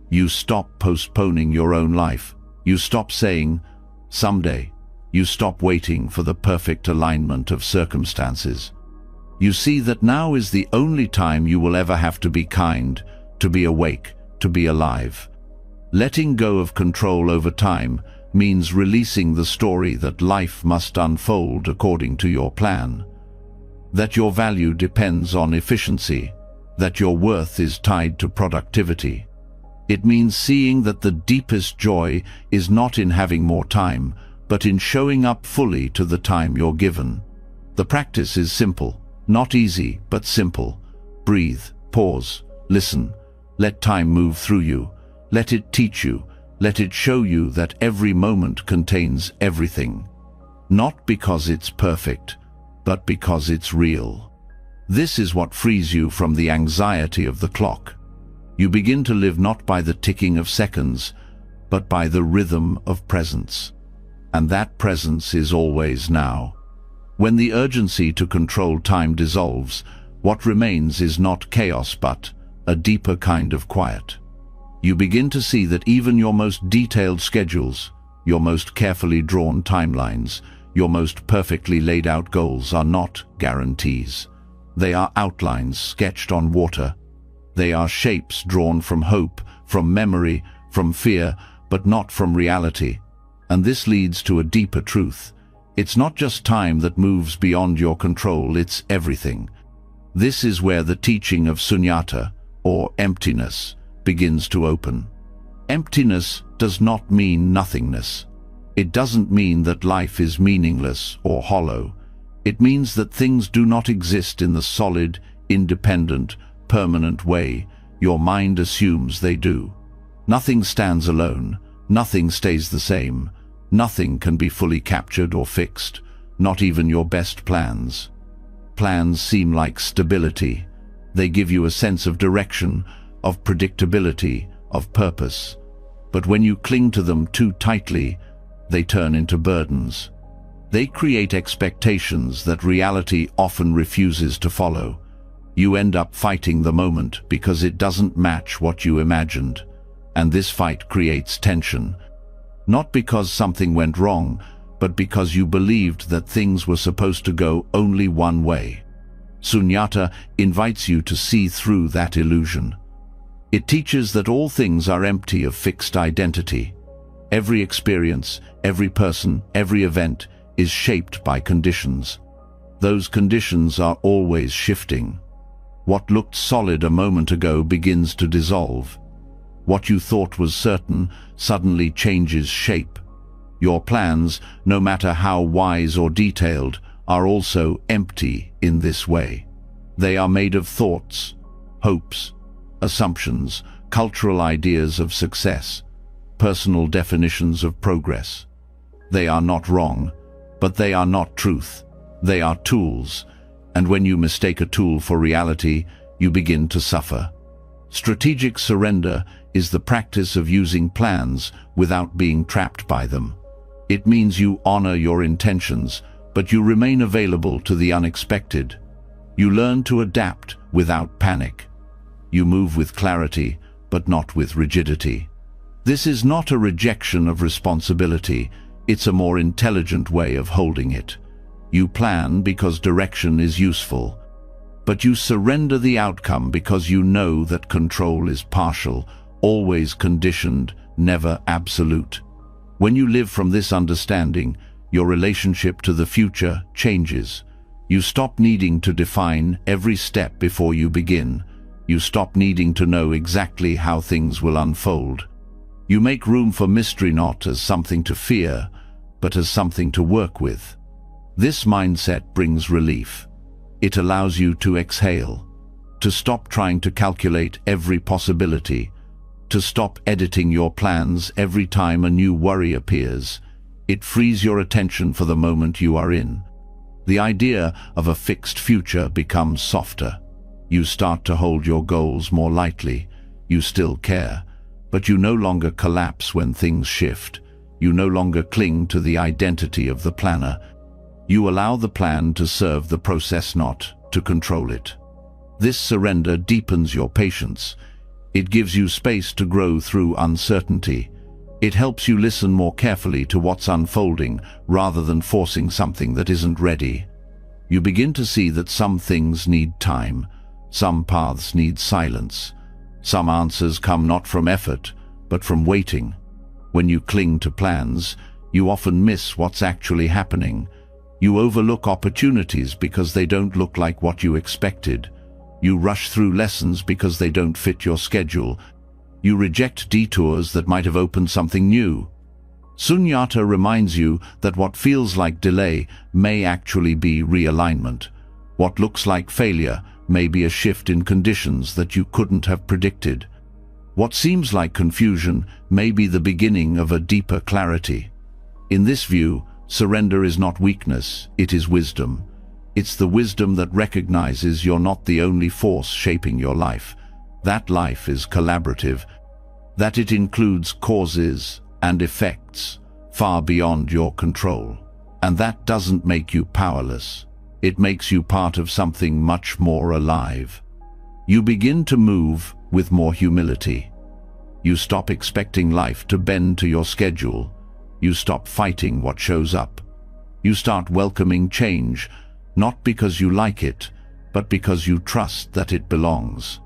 You stop postponing your own life. You stop saying, someday. You stop waiting for the perfect alignment of circumstances. You see that now is the only time you will ever have to be kind, to be awake, to be alive. Letting go of control over time means releasing the story that life must unfold according to your plan. That your value depends on efficiency, that your worth is tied to productivity. It means seeing that the deepest joy is not in having more time, but in showing up fully to the time you're given. The practice is simple, not easy, but simple. Breathe, pause, listen. Let time move through you. Let it teach you. Let it show you that every moment contains everything. Not because it's perfect, but because it's real. This is what frees you from the anxiety of the clock. You begin to live not by the ticking of seconds, but by the rhythm of presence. And that presence is always now. When the urgency to control time dissolves, what remains is not chaos but a deeper kind of quiet. You begin to see that even your most detailed schedules, your most carefully drawn timelines, your most perfectly laid out goals are not guarantees. They are outlines sketched on water. They are shapes drawn from hope, from memory, from fear, but not from reality. And this leads to a deeper truth. It's not just time that moves beyond your control, it's everything. This is where the teaching of sunyata, or emptiness, begins to open. Emptiness does not mean nothingness. It doesn't mean that life is meaningless or hollow. It means that things do not exist in the solid, independent, permanent way your mind assumes they do. Nothing stands alone. Nothing stays the same. Nothing can be fully captured or fixed, not even your best plans. Plans seem like stability. They give you a sense of direction, of predictability, of purpose. But when you cling to them too tightly, they turn into burdens. They create expectations that reality often refuses to follow. You end up fighting the moment because it doesn't match what you imagined. And this fight creates tension. Not because something went wrong, but because you believed that things were supposed to go only one way. Sunyata invites you to see through that illusion. It teaches that all things are empty of fixed identity. Every experience, every person, every event is shaped by conditions. Those conditions are always shifting. What looked solid a moment ago begins to dissolve. What you thought was certain suddenly changes shape. Your plans, no matter how wise or detailed, are also empty in this way. They are made of thoughts, hopes, assumptions, cultural ideas of success, personal definitions of progress. They are not wrong, but they are not truth. They are tools, and when you mistake a tool for reality, you begin to suffer. Strategic surrender is the practice of using plans without being trapped by them. It means you honor your intentions, but you remain available to the unexpected. You learn to adapt without panic. You move with clarity, but not with rigidity. This is not a rejection of responsibility, it's a more intelligent way of holding it. You plan because direction is useful, but you surrender the outcome because you know that control is partial, always conditioned, never absolute. When you live from this understanding, your relationship to the future changes. You stop needing to define every step before you begin. You stop needing to know exactly how things will unfold. You make room for mystery not as something to fear, but as something to work with. This mindset brings relief. It allows you to exhale, to stop trying to calculate every possibility, to stop editing your plans every time a new worry appears. It frees your attention for the moment you are in. The idea of a fixed future becomes softer. You start to hold your goals more lightly. You still care, but you no longer collapse when things shift. You no longer cling to the identity of the planner. You allow the plan to serve the process, not to control it. This surrender deepens your patience. It gives you space to grow through uncertainty. It helps you listen more carefully to what's unfolding rather than forcing something that isn't ready. You begin to see that some things need time, some paths need silence, some answers come not from effort, but from waiting. When you cling to plans, you often miss what's actually happening. You overlook opportunities because they don't look like what you expected. You rush through lessons because they don't fit your schedule. You reject detours that might have opened something new. Sunyata reminds you that what feels like delay may actually be realignment. What looks like failure may be a shift in conditions that you couldn't have predicted. What seems like confusion may be the beginning of a deeper clarity. In this view, surrender is not weakness, it is wisdom. It's the wisdom that recognizes you're not the only force shaping your life. That life is collaborative, that it includes causes and effects far beyond your control. And that doesn't make you powerless. It makes you part of something much more alive. You begin to move with more humility. You stop expecting life to bend to your schedule. You stop fighting what shows up. You start welcoming change, not because you like it, but because you trust that it belongs.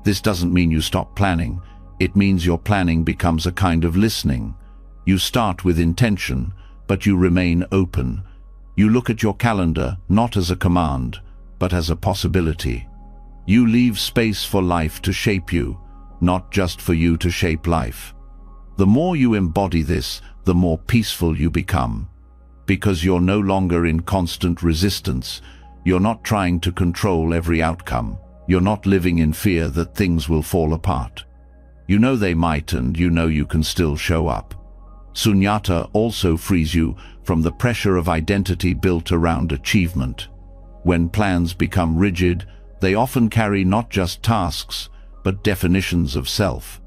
This doesn't mean you stop planning. It means your planning becomes a kind of listening. You start with intention, but you remain open. You look at your calendar not as a command, but as a possibility. You leave space for life to shape you, not just for you to shape life. The more you embody this, the more peaceful you become. Because you're no longer in constant resistance. You're not trying to control every outcome. You're not living in fear that things will fall apart. You know they might, and you know you can still show up. Sunyata also frees you from the pressure of identity built around achievement. When plans become rigid, they often carry not just tasks, but definitions of self.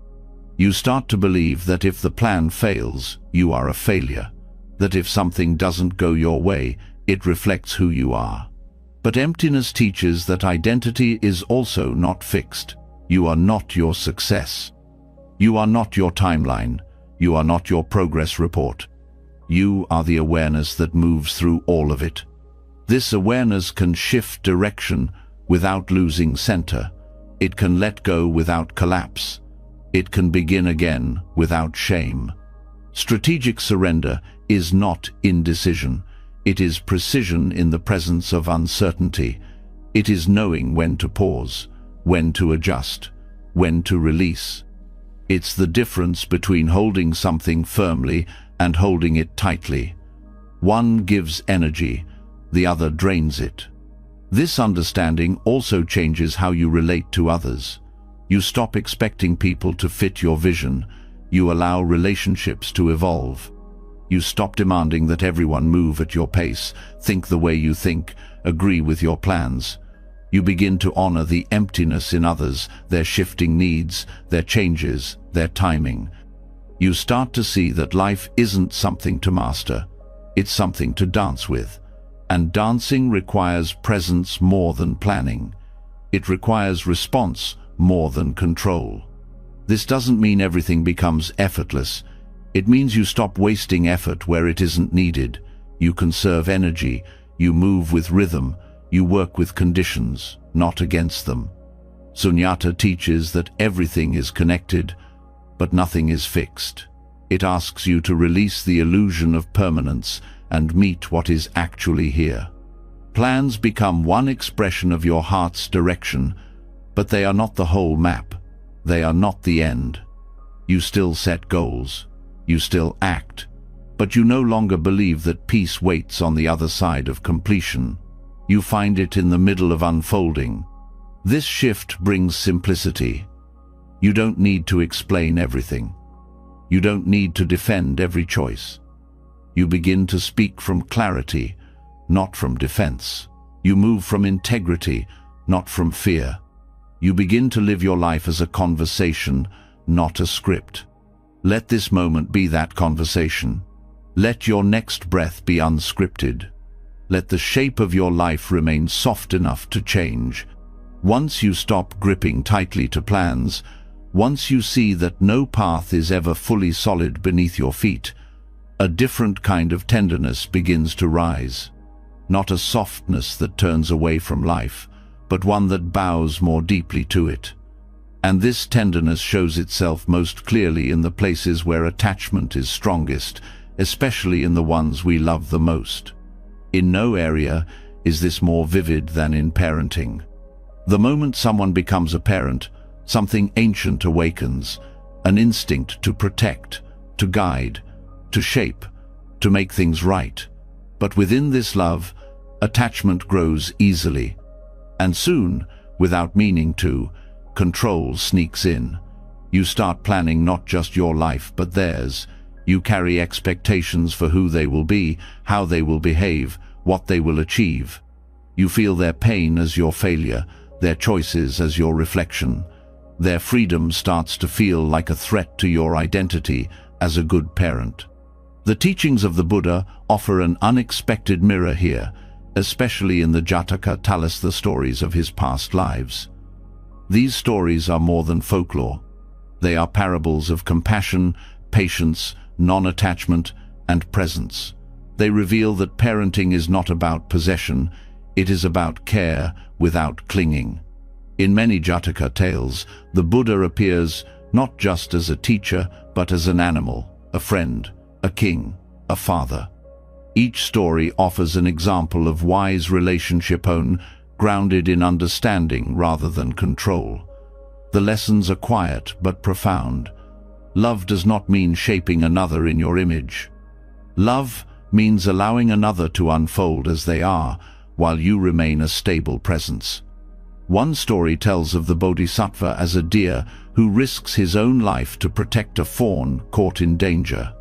You start to believe that if the plan fails, you are a failure. that if something doesn't go your way, it reflects who you are. But emptiness teaches that identity is also not fixed. You are not your success. You are not your timeline. You are not your progress report. You are the awareness that moves through all of it. This awareness can shift direction without losing center. It can let go without collapse. It can begin again without shame. Strategic surrender is not indecision. It is precision in the presence of uncertainty. It is knowing when to pause, when to adjust, when to release. It's the difference between holding something firmly and holding it tightly. One gives energy, the other drains it. This understanding also changes how you relate to others. You stop expecting people to fit your vision. You allow relationships to evolve. You stop demanding that everyone move at your pace, think the way you think, agree with your plans. You begin to honor the emptiness in others, their shifting needs, their changes, their timing. You start to see that life isn't something to master. It's something to dance with. And dancing requires presence more than planning. It requires response more than control. This doesn't mean everything becomes effortless. It means you stop wasting effort where it isn't needed. You conserve energy. You move with rhythm. You work with conditions, not against them. Sunyata teaches that everything is connected, but nothing is fixed. It asks you to release the illusion of permanence and meet what is actually here. Plans become one expression of your heart's direction, but they are not the whole map. They are not the end. You still set goals. You still act. But you no longer believe that peace waits on the other side of completion. You find it in the middle of unfolding. This shift brings simplicity. You don't need to explain everything. You don't need to defend every choice. You begin to speak from clarity, not from defense. You move from integrity, not from fear. You begin to live your life as a conversation, not a script. Let this moment be that conversation. Let your next breath be unscripted. Let the shape of your life remain soft enough to change. Once you stop gripping tightly to plans, once you see that no path is ever fully solid beneath your feet, a different kind of tenderness begins to rise. Not a softness that turns away from life, but one that bows more deeply to it. And this tenderness shows itself most clearly in the places where attachment is strongest, especially in the ones we love the most. In no area is this more vivid than in parenting. The moment someone becomes a parent, something ancient awakens, an instinct to protect, to guide, to shape, to make things right. But within this love, attachment grows easily. And soon, without meaning to, control sneaks in. You start planning not just your life, but theirs. You carry expectations for who they will be, how they will behave, what they will achieve. You feel their pain as your failure, their choices as your reflection. Their freedom starts to feel like a threat to your identity as a good parent. The teachings of the Buddha offer an unexpected mirror here, especially in the Jataka Talas, the stories of his past lives. These stories are more than folklore. They are parables of compassion, patience, non-attachment, and presence. They reveal that parenting is not about possession, it is about care without clinging. In many Jataka tales, the Buddha appears not just as a teacher, but as an animal, a friend, a king, a father. Each story offers an example of wise relationship grounded in understanding rather than control. The lessons are quiet but profound. Love does not mean shaping another in your image. Love means allowing another to unfold as they are, while you remain a stable presence. One story tells of the Bodhisattva as a deer who risks his own life to protect a fawn caught in danger.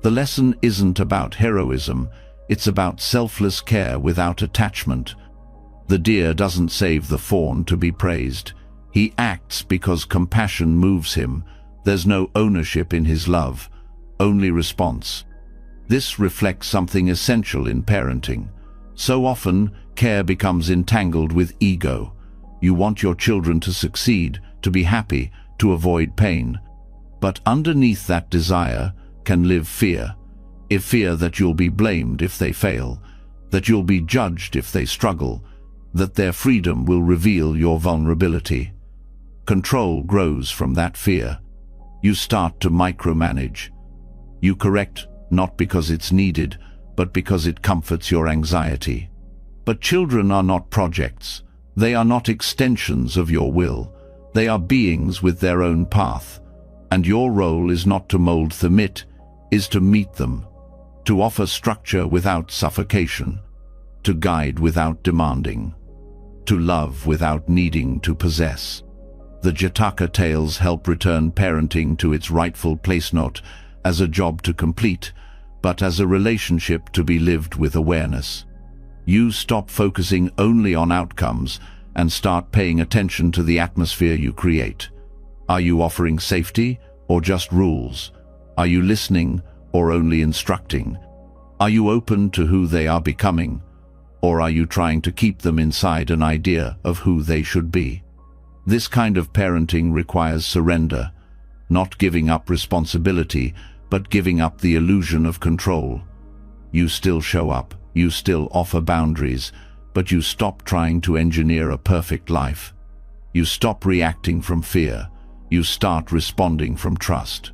The lesson isn't about heroism, it's about selfless care without attachment. The deer doesn't save the fawn to be praised. He acts because compassion moves him. There's no ownership in his love, only response. This reflects something essential in parenting. So often, care becomes entangled with ego. You want your children to succeed, to be happy, to avoid pain. But underneath that desire can live fear. A fear that you'll be blamed if they fail, that you'll be judged if they struggle, that their freedom will reveal your vulnerability. Control grows from that fear. You start to micromanage. You correct not because it's needed, but because it comforts your anxiety. But children are not projects. They are not extensions of your will. They are beings with their own path. And your role is not to mold them, it is to meet them, to offer structure without suffocation, to guide without demanding, to love without needing to possess. The Jataka tales help return parenting to its rightful place, not as a job to complete, but as a relationship to be lived with awareness. You stop focusing only on outcomes and start paying attention to the atmosphere you create. Are you offering safety or just rules? Are you listening or only instructing? Are you open to who they are becoming, or are you trying to keep them inside an idea of who they should be? This kind of parenting requires surrender, not giving up responsibility, but giving up the illusion of control. You still show up, you still offer boundaries, but you stop trying to engineer a perfect life. You stop reacting from fear. You start responding from trust.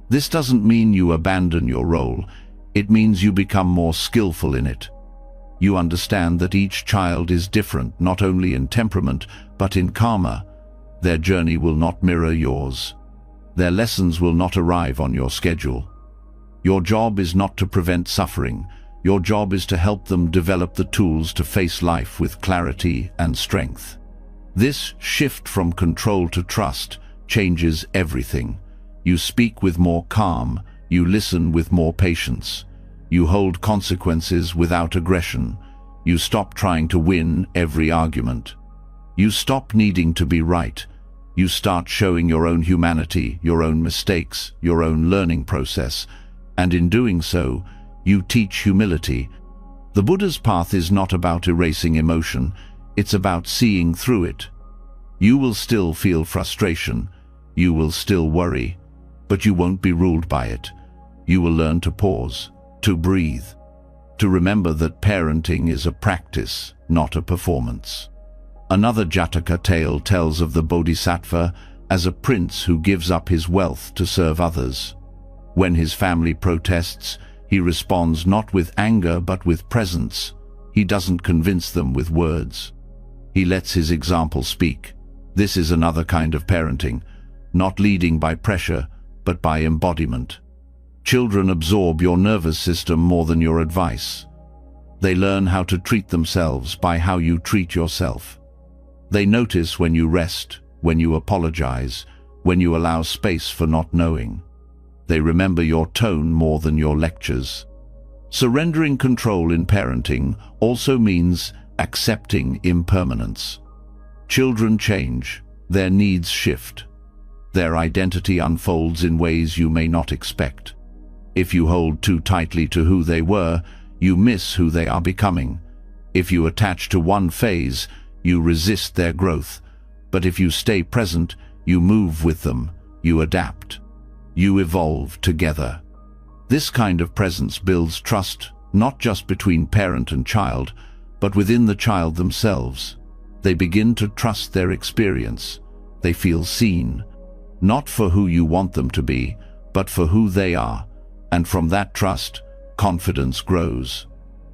This doesn't mean you abandon your role. It means you become more skillful in it. You understand that each child is different, not only in temperament, but in karma. Their journey will not mirror yours. Their lessons will not arrive on your schedule. Your job is not to prevent suffering. Your job is to help them develop the tools to face life with clarity and strength. This shift from control to trust changes everything. You speak with more calm. You listen with more patience. You hold consequences without aggression. You stop trying to win every argument. You stop needing to be right. You start showing your own humanity, your own mistakes, your own learning process, and in doing so, you teach humility. The Buddha's path is not about erasing emotion, it's about seeing through it. You will still feel frustration, you will still worry, but you won't be ruled by it. You will learn to pause, to breathe, to remember that parenting is a practice, not a performance. Another Jataka tale tells of the Bodhisattva as a prince who gives up his wealth to serve others. When his family protests, he responds not with anger but with presence. He doesn't convince them with words. He lets his example speak. This is another kind of parenting, not leading by pressure, but by embodiment. Children absorb your nervous system more than your advice. They learn how to treat themselves by how you treat yourself. They notice when you rest, when you apologize, when you allow space for not knowing. They remember your tone more than your lectures. Surrendering control in parenting also means accepting impermanence. Children change, their needs shift. Their identity unfolds in ways you may not expect. If you hold too tightly to who they were, you miss who they are becoming. If you attach to one phase, you resist their growth. But if you stay present, you move with them, you adapt. You evolve together. This kind of presence builds trust, not just between parent and child, but within the child themselves. They begin to trust their experience. They feel seen, not for who you want them to be, but for who they are. And from that trust, confidence grows.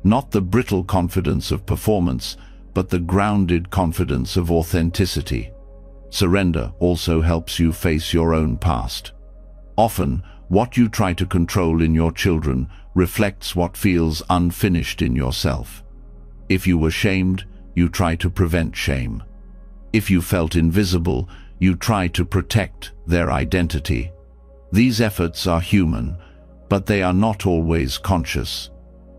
Not the brittle confidence of performance, but the grounded confidence of authenticity. Surrender also helps you face your own past. Often, what you try to control in your children reflects what feels unfinished in yourself. If you were shamed, you try to prevent shame. If you felt invisible, you try to protect their identity. These efforts are human, but they are not always conscious.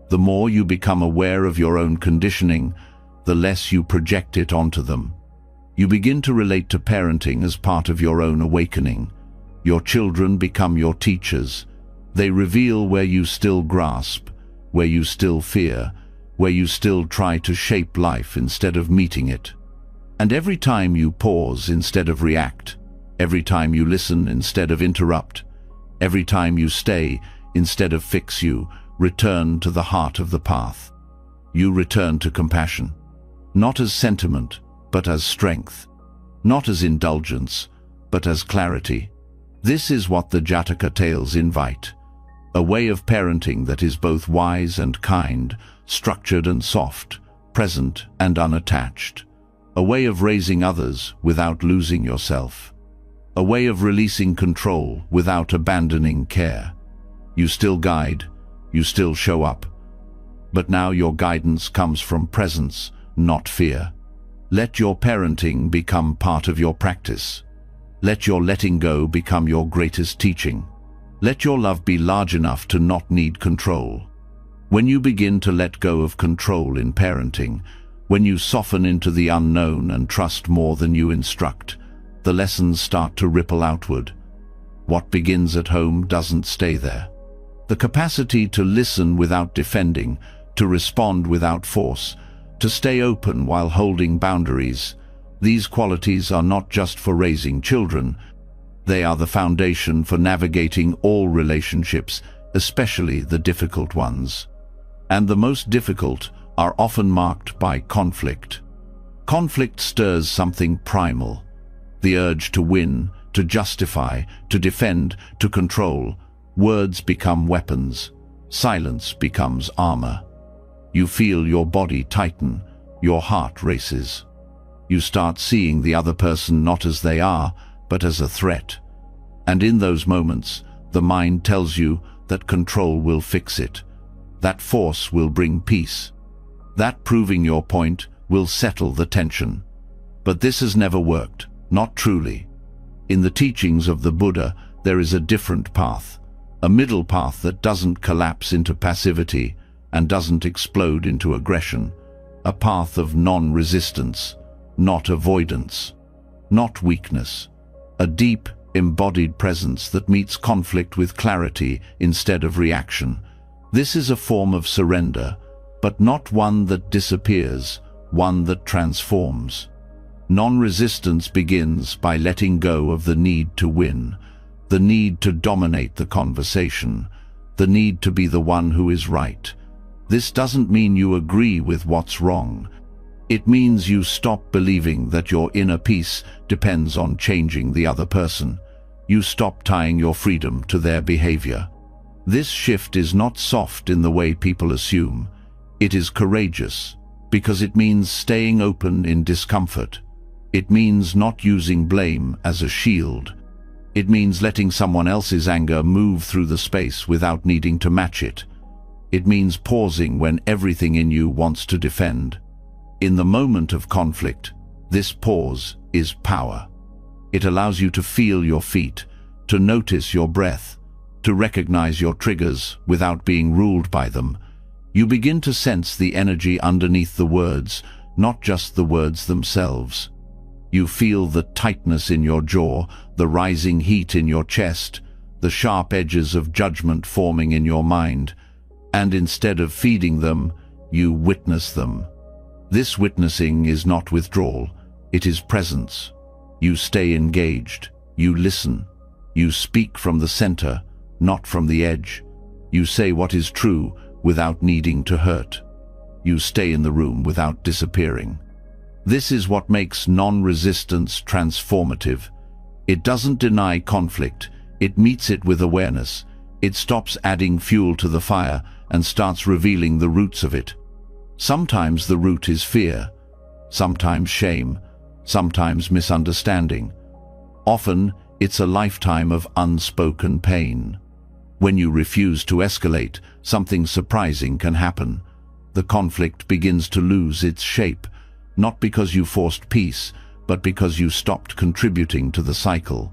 The more you become aware of your own conditioning, the less you project it onto them. You begin to relate to parenting as part of your own awakening. Your children become your teachers. They reveal where you still grasp, where you still fear, where you still try to shape life instead of meeting it. And every time you pause instead of react, every time you listen instead of interrupt, every time you stay instead of fix, you return to the heart of the path. You return to compassion, not as sentiment, but as strength, not as indulgence, but as clarity. This is what the Jataka tales invite, a way of parenting that is both wise and kind, structured and soft, present and unattached, a way of raising others without losing yourself, a way of releasing control without abandoning care. You still guide, you still show up, but now your guidance comes from presence, not fear. Let your parenting become part of your practice. Let your letting go become your greatest teaching. Let your love be large enough to not need control. When you begin to let go of control in parenting, when you soften into the unknown and trust more than you instruct, the lessons start to ripple outward. What begins at home doesn't stay there. The capacity to listen without defending, to respond without force, to stay open while holding boundaries, these qualities are not just for raising children. They are the foundation for navigating all relationships, especially the difficult ones. And the most difficult are often marked by conflict. Conflict stirs something primal, the urge to win, to justify, to defend, to control. Words become weapons. Silence becomes armor. You feel your body tighten, your heart races. You start seeing the other person not as they are, but as a threat. And in those moments, the mind tells you that control will fix it, that force will bring peace, that proving your point will settle the tension. But this has never worked, not truly. In the teachings of the Buddha, there is a different path, a middle path that doesn't collapse into passivity and doesn't explode into aggression, a path of non-resistance, not avoidance, not weakness, a deep, embodied presence that meets conflict with clarity instead of reaction. This is a form of surrender, but not one that disappears, one that transforms. Non-resistance begins by letting go of the need to win, the need to dominate the conversation, the need to be the one who is right. This doesn't mean you agree with what's wrong. It means you stop believing that your inner peace depends on changing the other person. You stop tying your freedom to their behavior. This shift is not soft in the way people assume. It is courageous, because it means staying open in discomfort. It means not using blame as a shield. It means letting someone else's anger move through the space without needing to match it. It means pausing when everything in you wants to defend. In the moment of conflict, this pause is power. It allows you to feel your feet, to notice your breath, to recognize your triggers without being ruled by them. You begin to sense the energy underneath the words, not just the words themselves. You feel the tightness in your jaw, the rising heat in your chest, the sharp edges of judgment forming in your mind, and instead of feeding them, you witness them. This witnessing is not withdrawal, it is presence. You stay engaged, you listen, you speak from the center, not from the edge. You say what is true without needing to hurt. You stay in the room without disappearing. This is what makes non-resistance transformative. It doesn't deny conflict, it meets it with awareness. It stops adding fuel to the fire and starts revealing the roots of it. Sometimes the root is fear, sometimes shame, sometimes misunderstanding. Often, it's a lifetime of unspoken pain. When you refuse to escalate, something surprising can happen. The conflict begins to lose its shape, not because you forced peace, but because you stopped contributing to the cycle.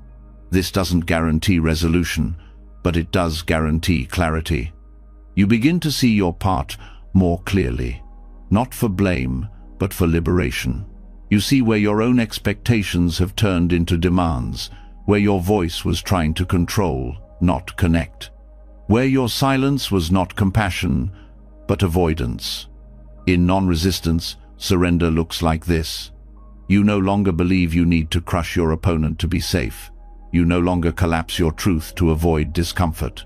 This doesn't guarantee resolution, but it does guarantee clarity. You begin to see your part more clearly, not for blame, but for liberation. You see where your own expectations have turned into demands, where your voice was trying to control, not connect. where your silence was not compassion, but avoidance. In non-resistance, surrender looks like this. You no longer believe you need to crush your opponent to be safe. You no longer collapse your truth to avoid discomfort.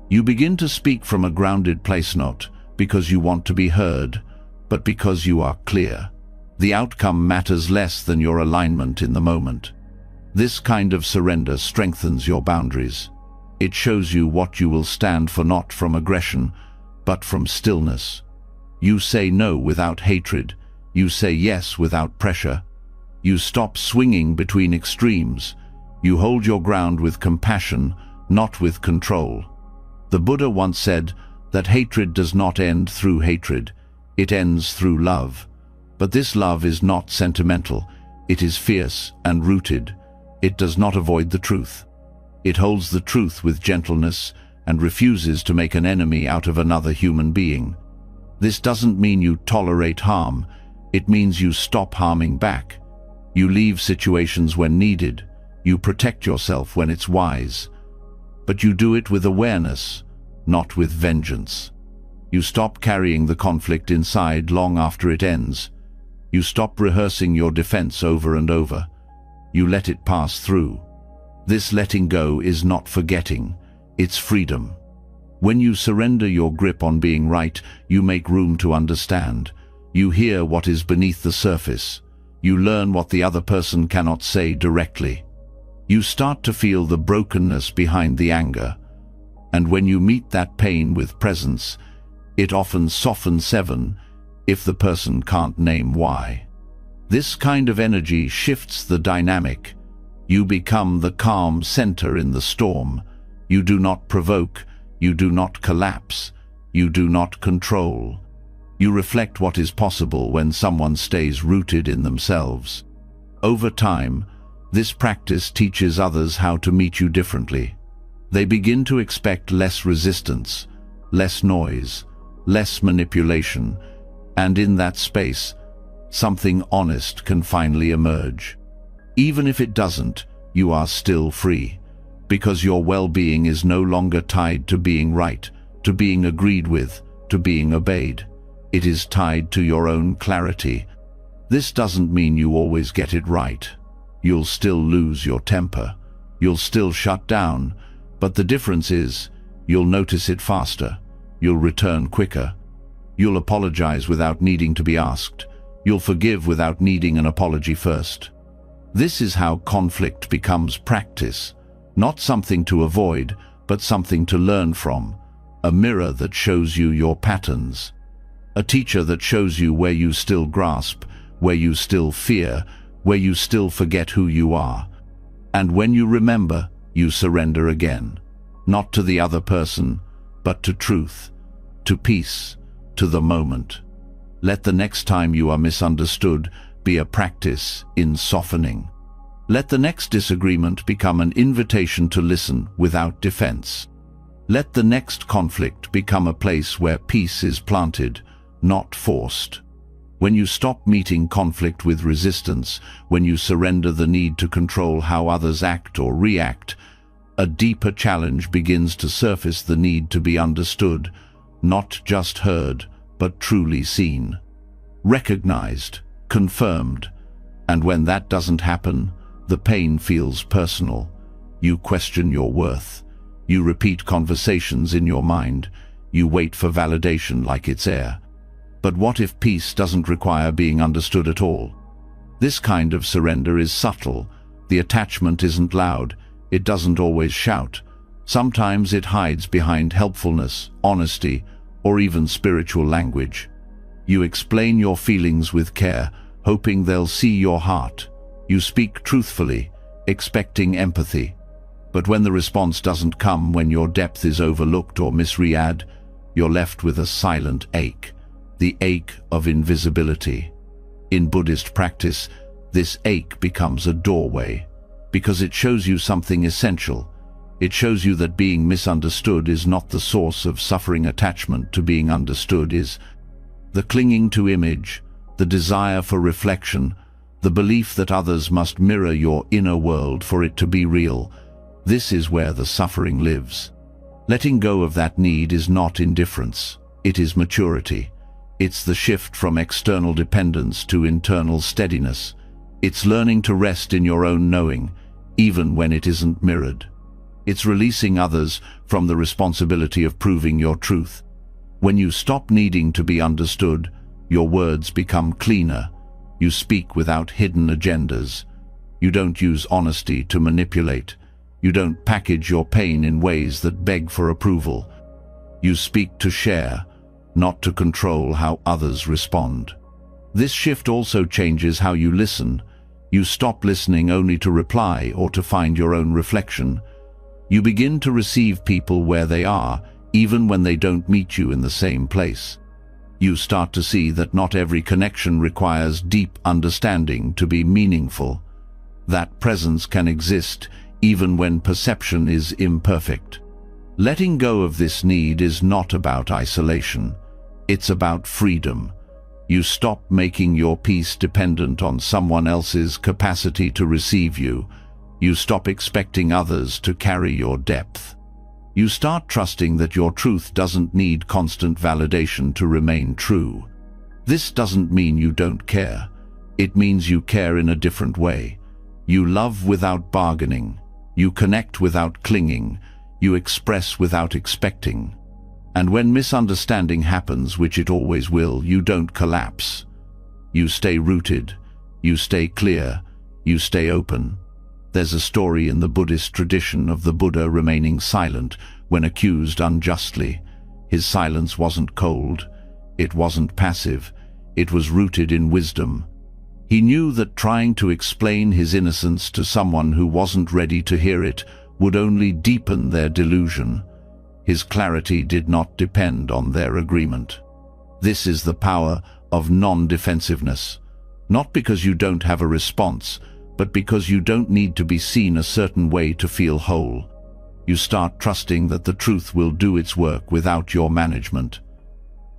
You begin to speak from a grounded place, not because you want to be heard, but because you are clear. The outcome matters less than your alignment in the moment. This kind of surrender strengthens your boundaries. It shows you what you will stand for, not from aggression, but from stillness. You say no without hatred. You say yes without pressure. You stop swinging between extremes. You hold your ground with compassion, not with control. The Buddha once said that hatred does not end through hatred. It ends through love. But this love is not sentimental. It is fierce and rooted. It does not avoid the truth. It holds the truth with gentleness and refuses to make an enemy out of another human being. This doesn't mean you tolerate harm. It means you stop harming back. You leave situations when needed. You protect yourself when it's wise. But you do it with awareness, not with vengeance. You stop carrying the conflict inside long after it ends. You stop rehearsing your defense over and over. You let it pass through. This letting go is not forgetting, it's freedom. When you surrender your grip on being right, you make room to understand. You hear what is beneath the surface. You learn what the other person cannot say directly. You start to feel the brokenness behind the anger. And when you meet that pain with presence, it often softens if the person can't name why. This kind of energy shifts the dynamic. You become the calm center in the storm. You do not provoke. You do not collapse. You do not control. You reflect what is possible when someone stays rooted in themselves. Over time, this practice teaches others how to meet you differently. They begin to expect less resistance, less noise, less manipulation, and in that space, something honest can finally emerge. Even if it doesn't, you are still free, because your well-being is no longer tied to being right, to being agreed with, to being obeyed. It is tied to your own clarity. This doesn't mean you always get it right. You'll still lose your temper. You'll still shut down, but the difference is, you'll notice it faster. You'll return quicker. You'll apologize without needing to be asked. You'll forgive without needing an apology first. This is how conflict becomes practice, not something to avoid, but something to learn from, a mirror that shows you your patterns, a teacher that shows you where you still grasp, where you still fear, where you still forget who you are. And when you remember, you surrender again, not to the other person, but to truth, to peace, to the moment. Let the next time you are misunderstood be a practice in softening. Let the next disagreement become an invitation to listen without defense. Let the next conflict become a place where peace is planted, not forced. When you stop meeting conflict with resistance, when you surrender the need to control how others act or react, a deeper challenge begins to surface: the need to be understood, not just heard, but truly seen, recognized, confirmed. And when that doesn't happen, the pain feels personal. You question your worth. You repeat conversations in your mind. You wait for validation like it's air. But what if peace doesn't require being understood at all? This kind of surrender is subtle. The attachment isn't loud. It doesn't always shout. Sometimes it hides behind helpfulness, honesty, or even spiritual language. You explain your feelings with care, hoping they'll see your heart. You speak truthfully, expecting empathy. But when the response doesn't come, when your depth is overlooked or misread, you're left with a silent ache, the ache of invisibility. In Buddhist practice, this ache becomes a doorway, because it shows you something essential. It shows you that being misunderstood is not the source of suffering. Attachment to being understood is the clinging to image, the desire for reflection, the belief that others must mirror your inner world for it to be real. This is where the suffering lives. Letting go of that need is not indifference, it is maturity. It's the shift from external dependence to internal steadiness. It's learning to rest in your own knowing, even when it isn't mirrored. It's releasing others from the responsibility of proving your truth. When you stop needing to be understood, your words become cleaner. You speak without hidden agendas. You don't use honesty to manipulate. You don't package your pain in ways that beg for approval. You speak to share, not to control how others respond. This shift also changes how you listen. You stop listening only to reply or to find your own reflection. You begin to receive people where they are, even when they don't meet you in the same place. You start to see that not every connection requires deep understanding to be meaningful. That presence can exist even when perception is imperfect. Letting go of this need is not about isolation. It's about freedom. You stop making your peace dependent on someone else's capacity to receive you. You stop expecting others to carry your depth. You start trusting that your truth doesn't need constant validation to remain true. This doesn't mean you don't care. It means you care in a different way. You love without bargaining. You connect without clinging. You express without expecting. And when misunderstanding happens, which it always will, you don't collapse. You stay rooted. You stay clear. You stay open. There's a story in the Buddhist tradition of the Buddha remaining silent when accused unjustly. His silence wasn't cold. It wasn't passive. It was rooted in wisdom. He knew that trying to explain his innocence to someone who wasn't ready to hear it would only deepen their delusion. His clarity did not depend on their agreement. This is the power of non-defensiveness. Not because you don't have a response, but because you don't need to be seen a certain way to feel whole. You start trusting that the truth will do its work without your management.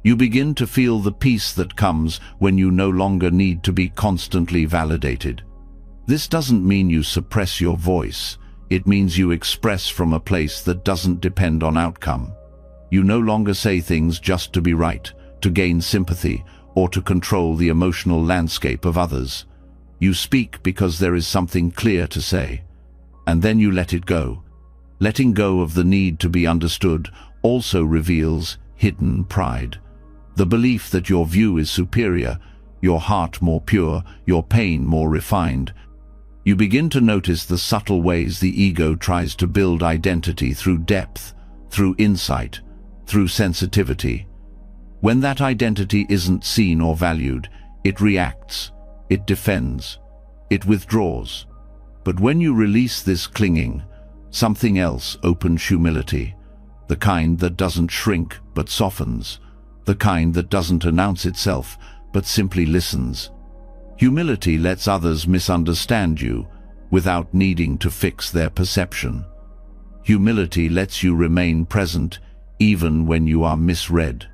You begin to feel the peace that comes when you no longer need to be constantly validated. This doesn't mean you suppress your voice. It means you express from a place that doesn't depend on outcome. You no longer say things just to be right, to gain sympathy, or to control the emotional landscape of others. You speak because there is something clear to say. And then you let it go. Letting go of the need to be understood also reveals hidden pride. The belief that your view is superior, your heart more pure, your pain more refined. You begin to notice the subtle ways the ego tries to build identity through depth, through insight, through sensitivity. When that identity isn't seen or valued, it reacts, it defends, it withdraws. But when you release this clinging, something else opens: humility, the kind that doesn't shrink but softens, the kind that doesn't announce itself but simply listens. Humility lets others misunderstand you without needing to fix their perception. Humility lets you remain present even when you are misread.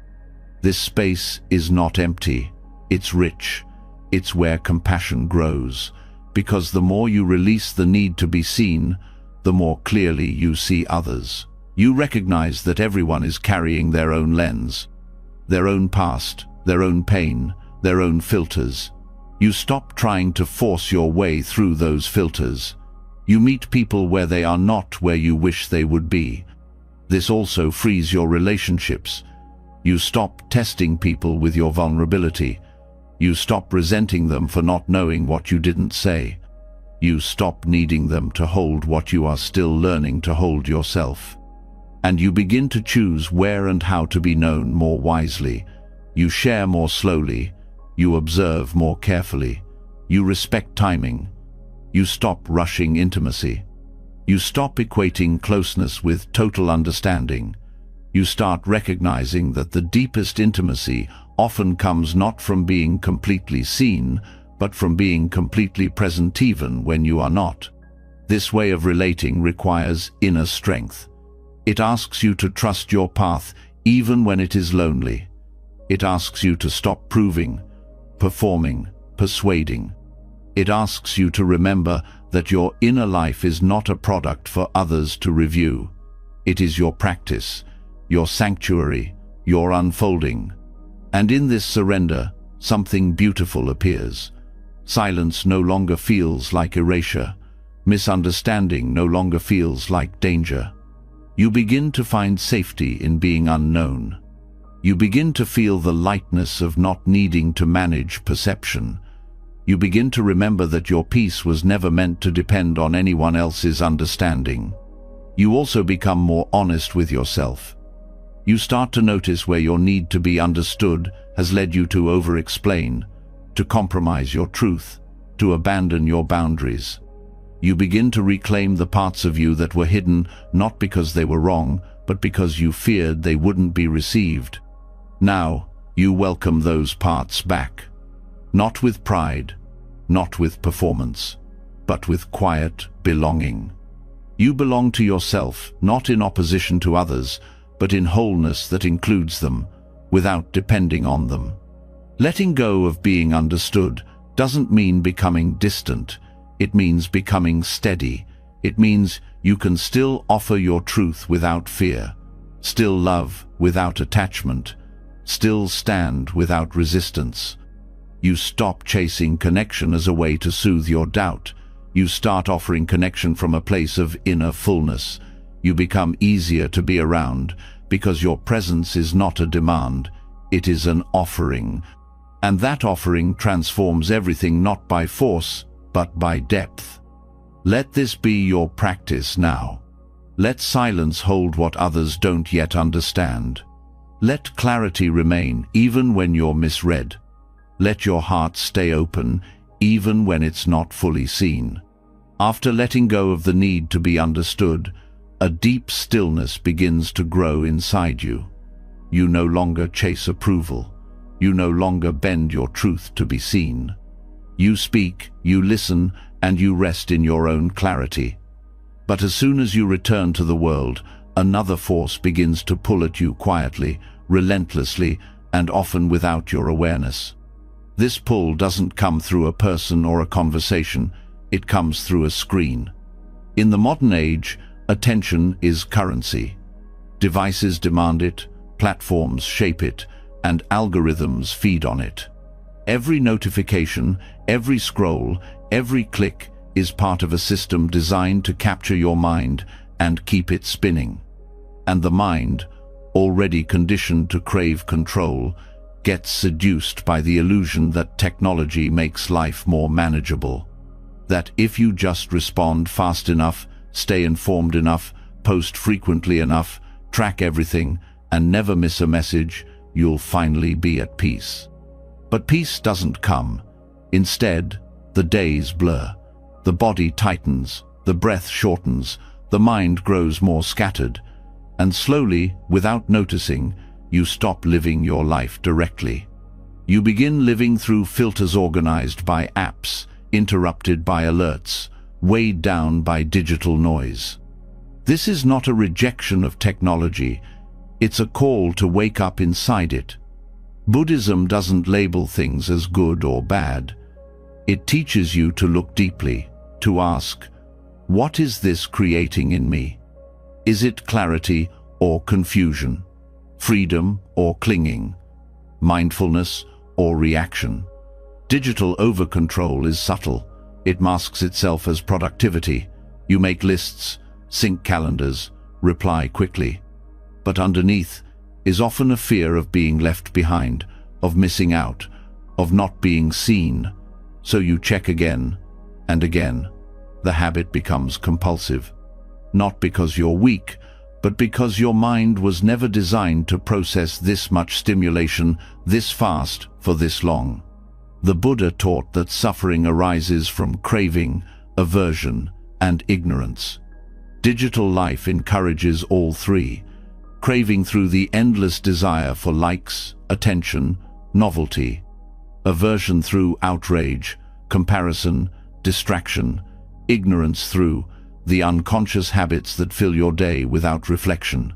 This space is not empty, it's rich. It's where compassion grows, because the more you release the need to be seen, the more clearly you see others. You recognize that everyone is carrying their own lens, their own past, their own pain, their own filters. You stop trying to force your way through those filters. You meet people where they are, not where you wish they would be. This also frees your relationships. You stop testing people with your vulnerability. You stop resenting them for not knowing what you didn't say. You stop needing them to hold what you are still learning to hold yourself. And you begin to choose where and how to be known more wisely. You share more slowly. You observe more carefully. You respect timing. You stop rushing intimacy. You stop equating closeness with total understanding. You start recognizing that the deepest intimacy often comes not from being completely seen, but from being completely present even when you are not. This way of relating requires inner strength. It asks you to trust your path even when it is lonely. It asks you to stop proving, performing, persuading. It asks you to remember that your inner life is not a product for others to review. It is your practice, your sanctuary, your unfolding. And in this surrender, something beautiful appears. Silence no longer feels like erasure. Misunderstanding no longer feels like danger. You begin to find safety in being unknown. You begin to feel the lightness of not needing to manage perception. You begin to remember that your peace was never meant to depend on anyone else's understanding. You also become more honest with yourself. You start to notice where your need to be understood has led you to over-explain, to compromise your truth, to abandon your boundaries. You begin to reclaim the parts of you that were hidden, not because they were wrong, but because you feared they wouldn't be received. Now, you welcome those parts back. Not with pride, not with performance, but with quiet belonging. You belong to yourself, not in opposition to others, but in wholeness that includes them, without depending on them. Letting go of being understood doesn't mean becoming distant. It means becoming steady. It means you can still offer your truth without fear, still love without attachment, still stand without resistance. You stop chasing connection as a way to soothe your doubt. You start offering connection from a place of inner fullness. You become easier to be around because your presence is not a demand, it is an offering. And that offering transforms everything not by force, but by depth. Let this be your practice now. Let silence hold what others don't yet understand. Let clarity remain even when you're misread. Let your heart stay open even when it's not fully seen. After letting go of the need to be understood, a deep stillness begins to grow inside you. You no longer chase approval. You no longer bend your truth to be seen. You speak, you listen, and you rest in your own clarity. But as soon as you return to the world, another force begins to pull at you quietly, relentlessly, and often without your awareness. This pull doesn't come through a person or a conversation, it comes through a screen. In the modern age, attention is currency. Devices demand it, platforms shape it, and algorithms feed on it. Every notification, every scroll, every click is part of a system designed to capture your mind and keep it spinning. And the mind, already conditioned to crave control, gets seduced by the illusion that technology makes life more manageable. That if you just respond fast enough, stay informed enough, post frequently enough, track everything, and never miss a message, you'll finally be at peace. But peace doesn't come. Instead, the days blur. The body tightens, the breath shortens, the mind grows more scattered, and slowly, without noticing, you stop living your life directly. You begin living through filters organized by apps, interrupted by alerts, weighed down by digital noise. This is not a rejection of technology, it's a call to wake up inside it. Buddhism doesn't label things as good or bad. It teaches you to look deeply, to ask, what is this creating in me? Is it clarity or confusion? Freedom or clinging? Mindfulness or reaction? Digital over-control is subtle. It masks itself as productivity. You make lists, sync calendars, reply quickly. But underneath is often a fear of being left behind, of missing out, of not being seen. So you check again and again. The habit becomes compulsive. Not because you're weak, but because your mind was never designed to process this much stimulation this fast for this long. The Buddha taught that suffering arises from craving, aversion, and ignorance. Digital life encourages all three, craving through the endless desire for likes, attention, novelty, aversion through outrage, comparison, distraction, ignorance through the unconscious habits that fill your day without reflection.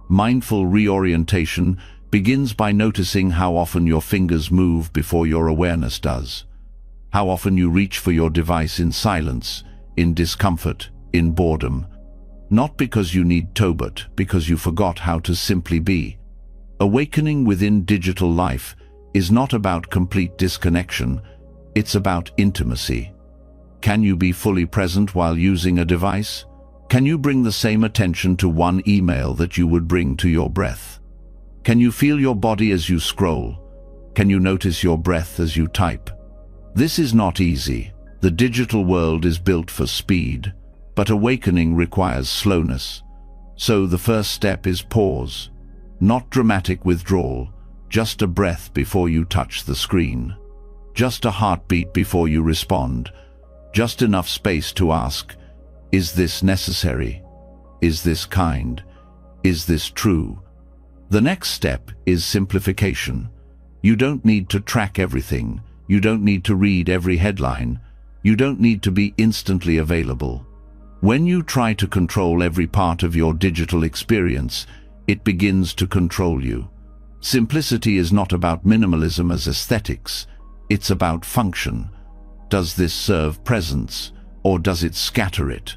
Mindful reorientation begins by noticing how often your fingers move before your awareness does. How often you reach for your device in silence, in discomfort, in boredom. Not because you need to, but because you forgot how to simply be. Awakening within digital life is not about complete disconnection, it's about intimacy. Can you be fully present while using a device? Can you bring the same attention to one email that you would bring to your breath? Can you feel your body as you scroll? Can you notice your breath as you type? This is not easy. The digital world is built for speed, but awakening requires slowness. So the first step is pause. Not dramatic withdrawal, just a breath before you touch the screen. Just a heartbeat before you respond. Just enough space to ask, is this necessary? Is this kind? Is this true? The next step is simplification. You don't need to track everything. You don't need to read every headline. You don't need to be instantly available. When you try to control every part of your digital experience, it begins to control you. Simplicity is not about minimalism as aesthetics. It's about function. Does this serve presence, or does it scatter it?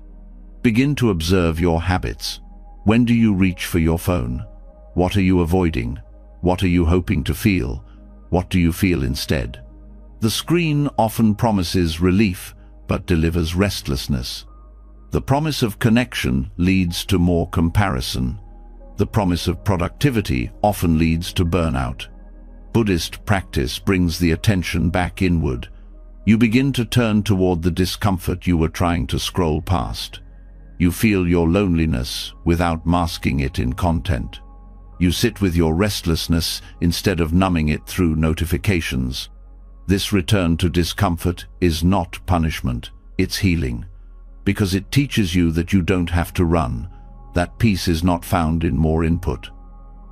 Begin to observe your habits. When do you reach for your phone? What are you avoiding? What are you hoping to feel? What do you feel instead? The screen often promises relief, but delivers restlessness. The promise of connection leads to more comparison. The promise of productivity often leads to burnout. Buddhist practice brings the attention back inward. You begin to turn toward the discomfort you were trying to scroll past. You feel your loneliness without masking it in content. You sit with your restlessness instead of numbing it through notifications. This return to discomfort is not punishment, it's healing. Because it teaches you that you don't have to run. That peace is not found in more input.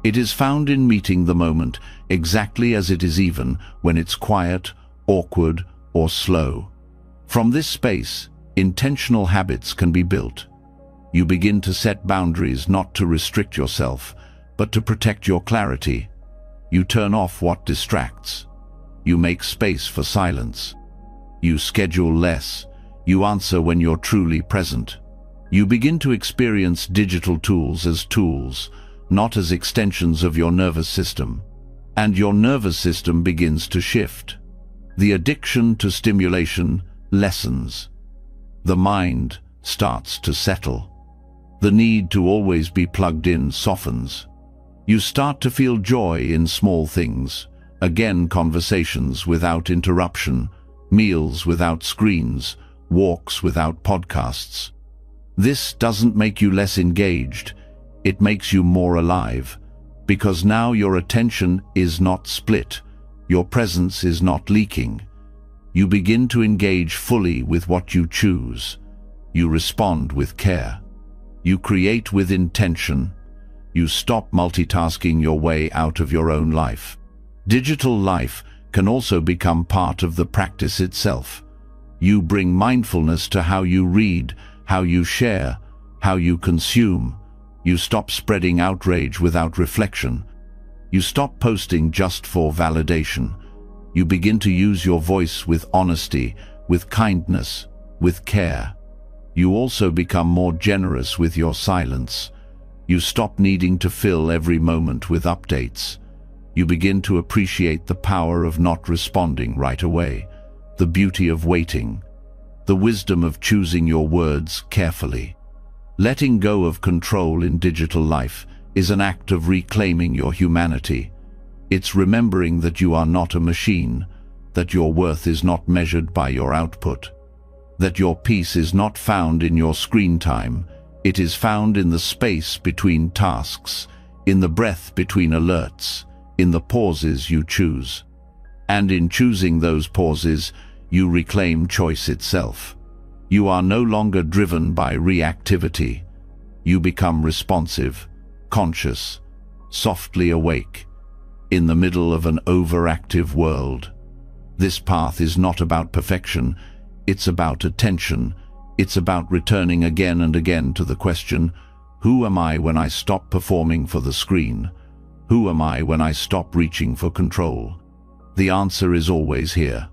It is found in meeting the moment exactly as it is, even when it's quiet, awkward, or slow. From this space, intentional habits can be built. You begin to set boundaries not to restrict yourself, but to protect your clarity. You turn off what distracts. You make space for silence. You schedule less. You answer when you're truly present. You begin to experience digital tools as tools, not as extensions of your nervous system. And your nervous system begins to shift. The addiction to stimulation lessens. The mind starts to settle. The need to always be plugged in softens. You start to feel joy in small things. Again, conversations without interruption, meals without screens, walks without podcasts. This doesn't make you less engaged. It makes you more alive. Because now your attention is not split. Your presence is not leaking. You begin to engage fully with what you choose. You respond with care. You create with intention. You stop multitasking your way out of your own life. Digital life can also become part of the practice itself. You bring mindfulness to how you read, how you share, how you consume. You stop spreading outrage without reflection. You stop posting just for validation. You begin to use your voice with honesty, with kindness, with care. You also become more generous with your silence. You stop needing to fill every moment with updates. You begin to appreciate the power of not responding right away, the beauty of waiting, the wisdom of choosing your words carefully. Letting go of control in digital life is an act of reclaiming your humanity. It's remembering that you are not a machine, that your worth is not measured by your output, that your peace is not found in your screen time. It is found in the space between tasks, in the breath between alerts, in the pauses you choose. And in choosing those pauses, you reclaim choice itself. You are no longer driven by reactivity. You become responsive, conscious, softly awake, in the middle of an overactive world. This path is not about perfection, it's about attention. It's about returning again and again to the question, who am I when I stop performing for the screen? Who am I when I stop reaching for control? The answer is always here.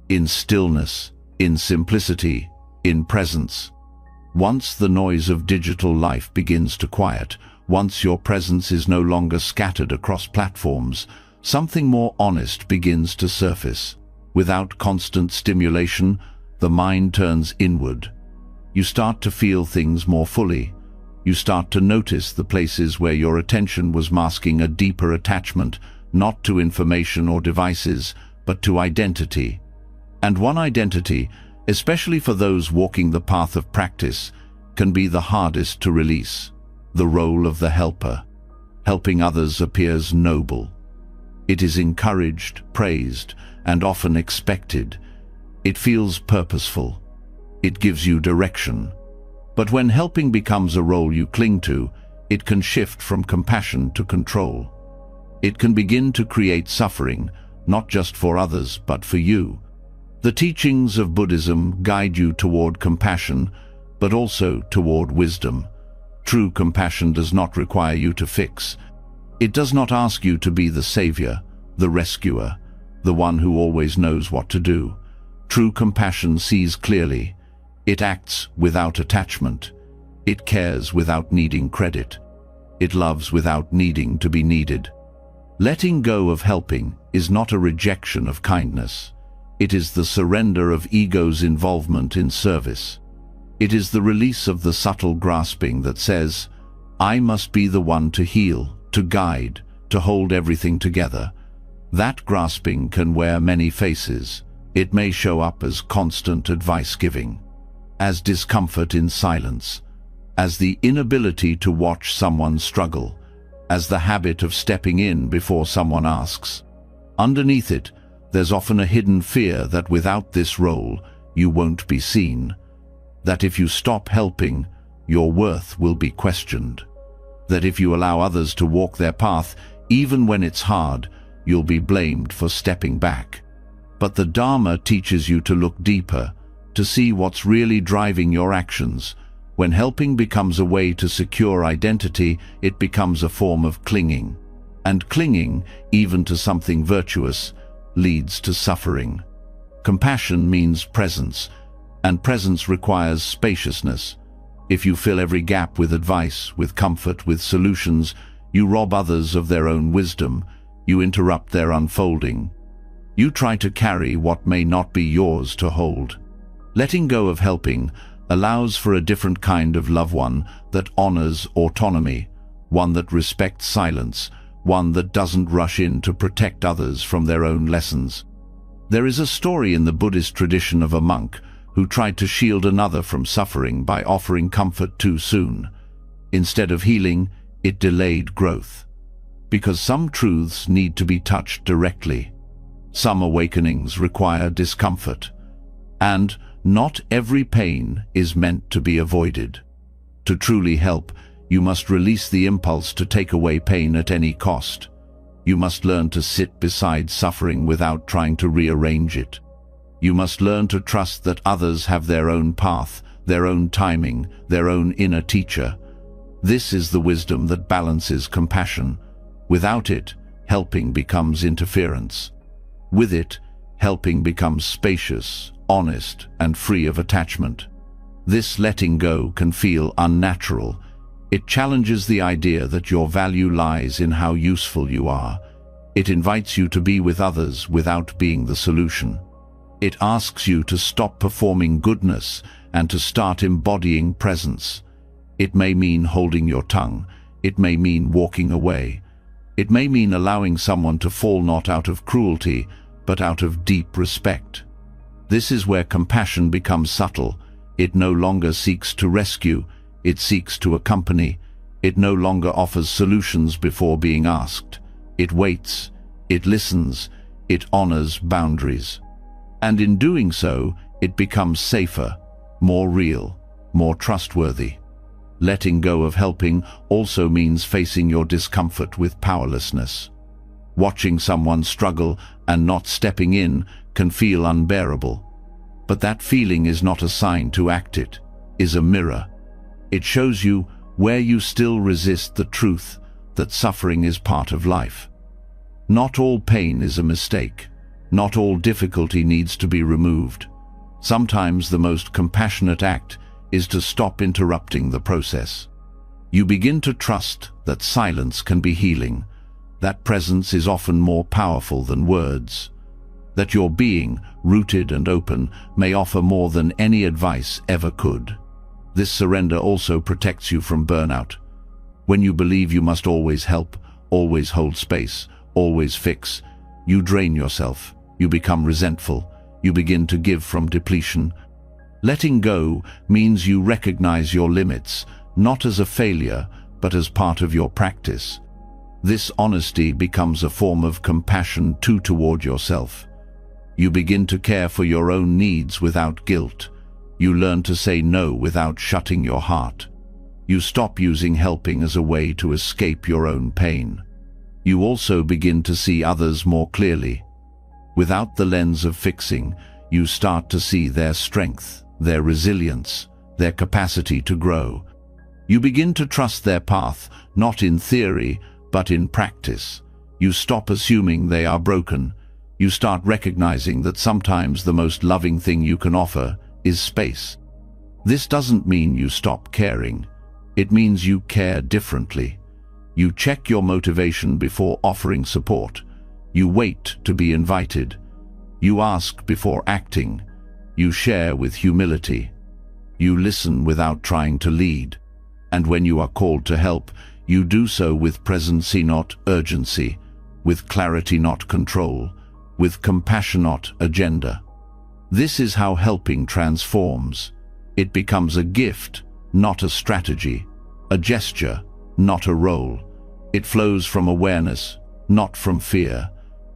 In stillness, in simplicity, in presence. Once the noise of digital life begins to quiet, once your presence is no longer scattered across platforms, something more honest begins to surface. Without constant stimulation, the mind turns inward. You start to feel things more fully. You start to notice the places where your attention was masking a deeper attachment, not to information or devices, but to identity. And one identity, especially for those walking the path of practice, can be the hardest to release: the role of the helper. Helping others appears noble. It is encouraged, praised, and often expected. It feels purposeful. It gives you direction. But when helping becomes a role you cling to, it can shift from compassion to control. It can begin to create suffering, not just for others, but for you. The teachings of Buddhism guide you toward compassion, but also toward wisdom. True compassion does not require you to fix. It does not ask you to be the savior, the rescuer, the one who always knows what to do. True compassion sees clearly. It acts without attachment. It cares without needing credit. It loves without needing to be needed. Letting go of helping is not a rejection of kindness. It is the surrender of ego's involvement in service. It is the release of the subtle grasping that says, "I must be the one to heal, to guide, to hold everything together." That grasping can wear many faces. It may show up as constant advice-giving, as discomfort in silence, as the inability to watch someone struggle, as the habit of stepping in before someone asks. Underneath it, there's often a hidden fear that without this role, you won't be seen. That if you stop helping, your worth will be questioned. That if you allow others to walk their path, even when it's hard, you'll be blamed for stepping back. But the Dharma teaches you to look deeper, to see what's really driving your actions. When helping becomes a way to secure identity, it becomes a form of clinging. And clinging, even to something virtuous, leads to suffering. Compassion means presence, and presence requires spaciousness. If you fill every gap with advice, with comfort, with solutions, you rob others of their own wisdom. You interrupt their unfolding. You try to carry what may not be yours to hold. Letting go of helping allows for a different kind of love, one that honors autonomy, one that respects silence, one that doesn't rush in to protect others from their own lessons. There is a story in the Buddhist tradition of a monk who tried to shield another from suffering by offering comfort too soon. Instead of healing, it delayed growth. Because some truths need to be touched directly. Some awakenings require discomfort. And not every pain is meant to be avoided. To truly help, you must release the impulse to take away pain at any cost. You must learn to sit beside suffering without trying to rearrange it. You must learn to trust that others have their own path, their own timing, their own inner teacher. This is the wisdom that balances compassion. Without it, helping becomes interference. With it, helping becomes spacious, honest, and free of attachment. This letting go can feel unnatural. It challenges the idea that your value lies in how useful you are. It invites you to be with others without being the solution. It asks you to stop performing goodness and to start embodying presence. It may mean holding your tongue. It may mean walking away. It may mean allowing someone to fall not out of cruelty, but out of deep respect. This is where compassion becomes subtle. It no longer seeks to rescue, it seeks to accompany. It no longer offers solutions before being asked. It waits, it listens, it honors boundaries. And in doing so, it becomes safer, more real, more trustworthy. Letting go of helping also means facing your discomfort with powerlessness. Watching someone struggle and not stepping in can feel unbearable. But that feeling is not a sign to act, it is a mirror. It shows you where you still resist the truth that suffering is part of life. Not all pain is a mistake. Not all difficulty needs to be removed. Sometimes the most compassionate act is to stop interrupting the process. You begin to trust that silence can be healing, that presence is often more powerful than words, that your being, rooted and open, may offer more than any advice ever could. This surrender also protects you from burnout. When you believe you must always help, always hold space, always fix, you drain yourself, you become resentful, you begin to give from depletion. Letting go means you recognize your limits, not as a failure, but as part of your practice. This honesty becomes a form of compassion toward yourself. You begin to care for your own needs without guilt. You learn to say no without shutting your heart. You stop using helping as a way to escape your own pain. You also begin to see others more clearly. Without the lens of fixing, you start to see their strength, their resilience, their capacity to grow. You begin to trust their path, not in theory, but in practice. You stop assuming they are broken. You start recognizing that sometimes the most loving thing you can offer is space. This doesn't mean you stop caring. It means you care differently. You check your motivation before offering support. You wait to be invited. You ask before acting. You share with humility. You listen without trying to lead. And when you are called to help, you do so with presence, not urgency, with clarity, not control, with compassion, not agenda. This is how helping transforms. It becomes a gift, not a strategy, a gesture, not a role. It flows from awareness, not from fear,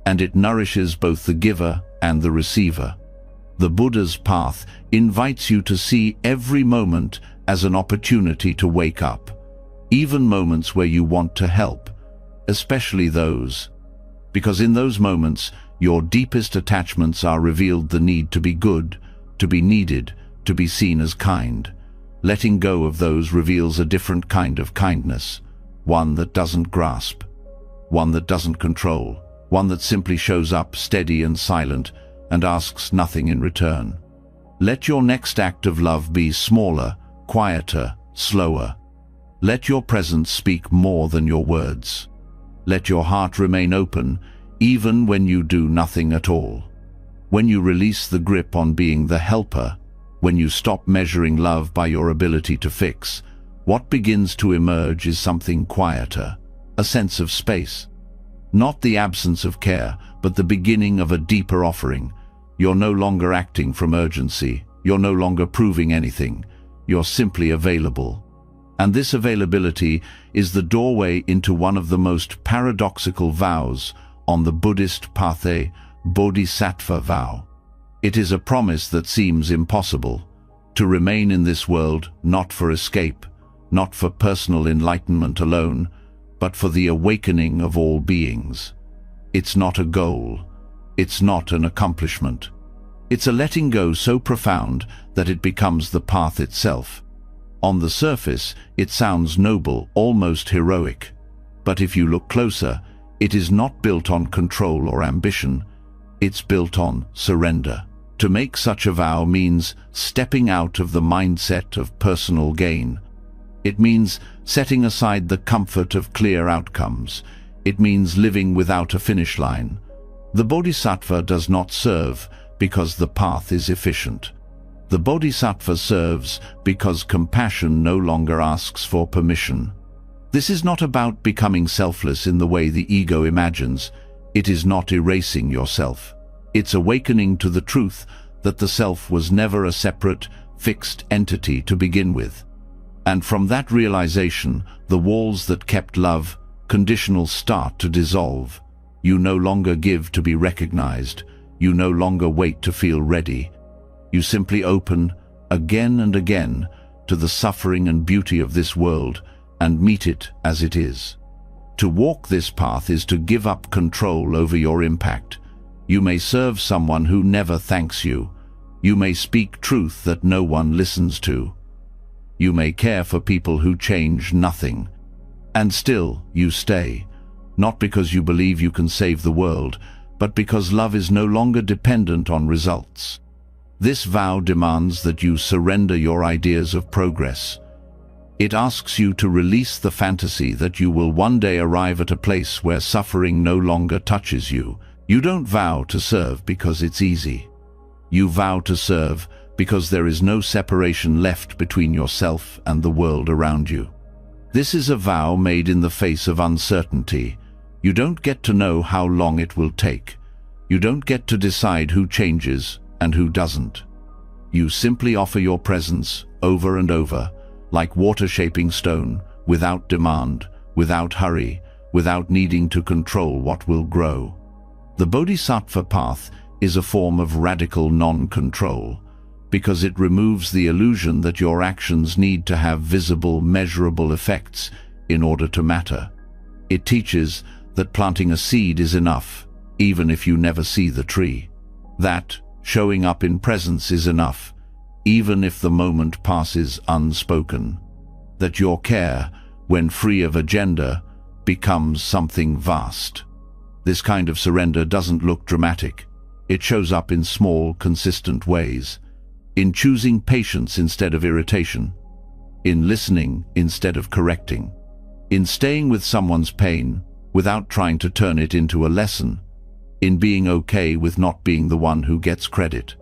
and it nourishes both the giver and the receiver. The Buddha's path invites you to see every moment as an opportunity to wake up, even moments where you want to help, especially those, because in those moments, your deepest attachments are revealed: the need to be good, to be needed, to be seen as kind. Letting go of those reveals a different kind of kindness, one that doesn't grasp, one that doesn't control, one that simply shows up steady and silent and asks nothing in return. Let your next act of love be smaller, quieter, slower. Let your presence speak more than your words. Let your heart remain open, even when you do nothing at all. When you release the grip on being the helper, when you stop measuring love by your ability to fix, what begins to emerge is something quieter, a sense of space. Not the absence of care, but the beginning of a deeper offering. You're no longer acting from urgency. You're no longer proving anything. You're simply available. And this availability is the doorway into one of the most paradoxical vows on the Buddhist path, a Bodhisattva vow. It is a promise that seems impossible: to remain in this world not for escape, not for personal enlightenment alone, but for the awakening of all beings. It's not a goal. It's not an accomplishment. It's a letting go so profound that it becomes the path itself. On the surface, it sounds noble, almost heroic. But if you look closer, it is not built on control or ambition. It's built on surrender. To make such a vow means stepping out of the mindset of personal gain. It means setting aside the comfort of clear outcomes. It means living without a finish line. The Bodhisattva does not serve because the path is efficient. The Bodhisattva serves because compassion no longer asks for permission. This is not about becoming selfless in the way the ego imagines. It is not erasing yourself. It's awakening to the truth that the self was never a separate, fixed entity to begin with. And from that realization, the walls that kept love conditional start to dissolve. You no longer give to be recognized. You no longer wait to feel ready. You simply open, again and again, to the suffering and beauty of this world and meet it as it is. To walk this path is to give up control over your impact. You may serve someone who never thanks you. You may speak truth that no one listens to. You may care for people who change nothing. And still you stay, not because you believe you can save the world, but because love is no longer dependent on results. This vow demands that you surrender your ideas of progress. It asks you to release the fantasy that you will one day arrive at a place where suffering no longer touches you. You don't vow to serve because it's easy. You vow to serve because there is no separation left between yourself and the world around you. This is a vow made in the face of uncertainty. You don't get to know how long it will take. You don't get to decide who changes and who doesn't. You simply offer your presence over and over, like water shaping stone, without demand, without hurry, without needing to control what will grow. The Bodhisattva path is a form of radical non-control, because it removes the illusion that your actions need to have visible, measurable effects in order to matter. It teaches that planting a seed is enough, even if you never see the tree. That showing up in presence is enough, even if the moment passes unspoken. That your care, when free of agenda, becomes something vast. This kind of surrender doesn't look dramatic. It shows up in small, consistent ways. In choosing patience instead of irritation. In listening instead of correcting. In staying with someone's pain without trying to turn it into a lesson. In being okay with not being the one who gets credit.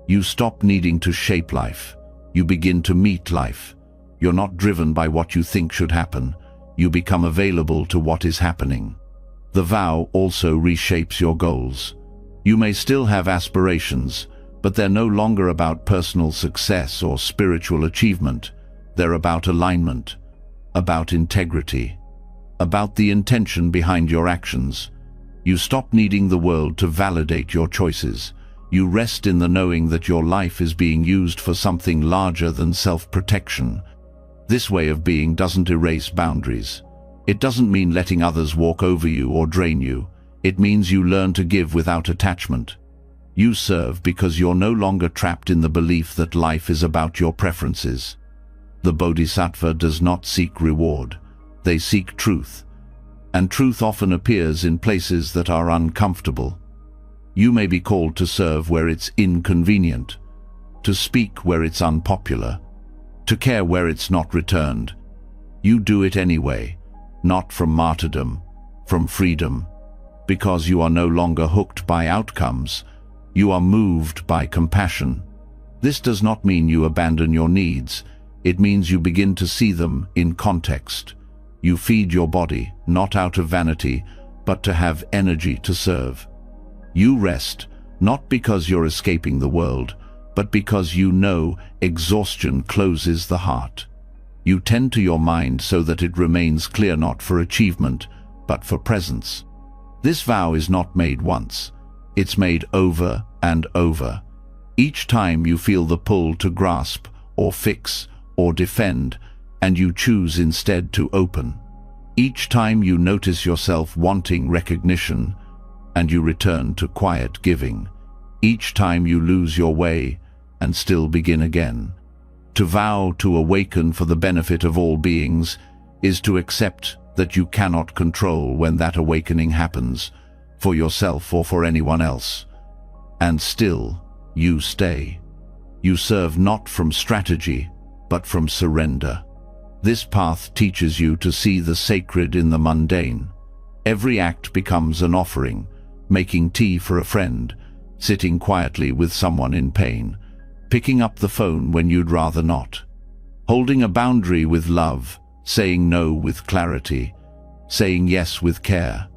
You stop needing to shape life. You begin to meet life. You're not driven by what you think should happen. You become available to what is happening. The vow also reshapes your goals. You may still have aspirations, but they're no longer about personal success or spiritual achievement. They're about alignment, about integrity, about the intention behind your actions. You stop needing the world to validate your choices. You rest in the knowing that your life is being used for something larger than self-protection. This way of being doesn't erase boundaries. It doesn't mean letting others walk over you or drain you. It means you learn to give without attachment. You serve because you're no longer trapped in the belief that life is about your preferences. The Bodhisattva does not seek reward. They seek truth. And truth often appears in places that are uncomfortable. You may be called to serve where it's inconvenient, to speak where it's unpopular, to care where it's not returned. You do it anyway, not from martyrdom, from freedom, because you are no longer hooked by outcomes. You are moved by compassion. This does not mean you abandon your needs. It means you begin to see them in context. You feed your body, not out of vanity, but to have energy to serve. You rest, not because you're escaping the world, but because you know exhaustion closes the heart. You tend to your mind so that it remains clear not for achievement, but for presence. This vow is not made once. It's made over and over. Each time you feel the pull to grasp, or fix, or defend, and you choose instead to open. Each time you notice yourself wanting recognition, and you return to quiet giving. Each time you lose your way, and still begin again. To vow to awaken for the benefit of all beings is to accept that you cannot control when that awakening happens, for yourself or for anyone else. And still, you stay. You serve not from strategy, but from surrender. This path teaches you to see the sacred in the mundane. Every act becomes an offering, making tea for a friend, sitting quietly with someone in pain, picking up the phone when you'd rather not, holding a boundary with love, saying no with clarity, saying yes with care.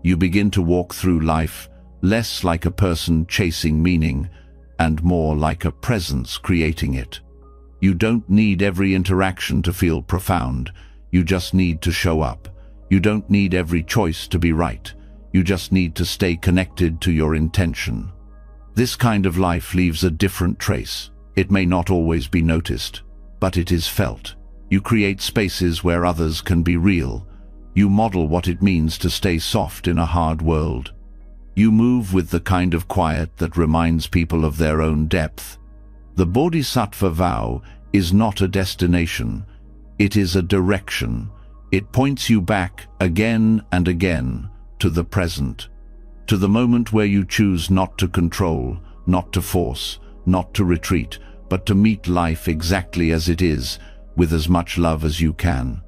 You begin to walk through life less like a person chasing meaning and more like a presence creating it. You don't need every interaction to feel profound. You just need to show up. You don't need every choice to be right. You just need to stay connected to your intention. This kind of life leaves a different trace. It may not always be noticed, but it is felt. You create spaces where others can be real. You model what it means to stay soft in a hard world. You move with the kind of quiet that reminds people of their own depth. The Bodhisattva vow is not a destination. It is a direction. It points you back again and again to the present, to the moment where you choose not to control, not to force, not to retreat, but to meet life exactly as it is, with as much love as you can.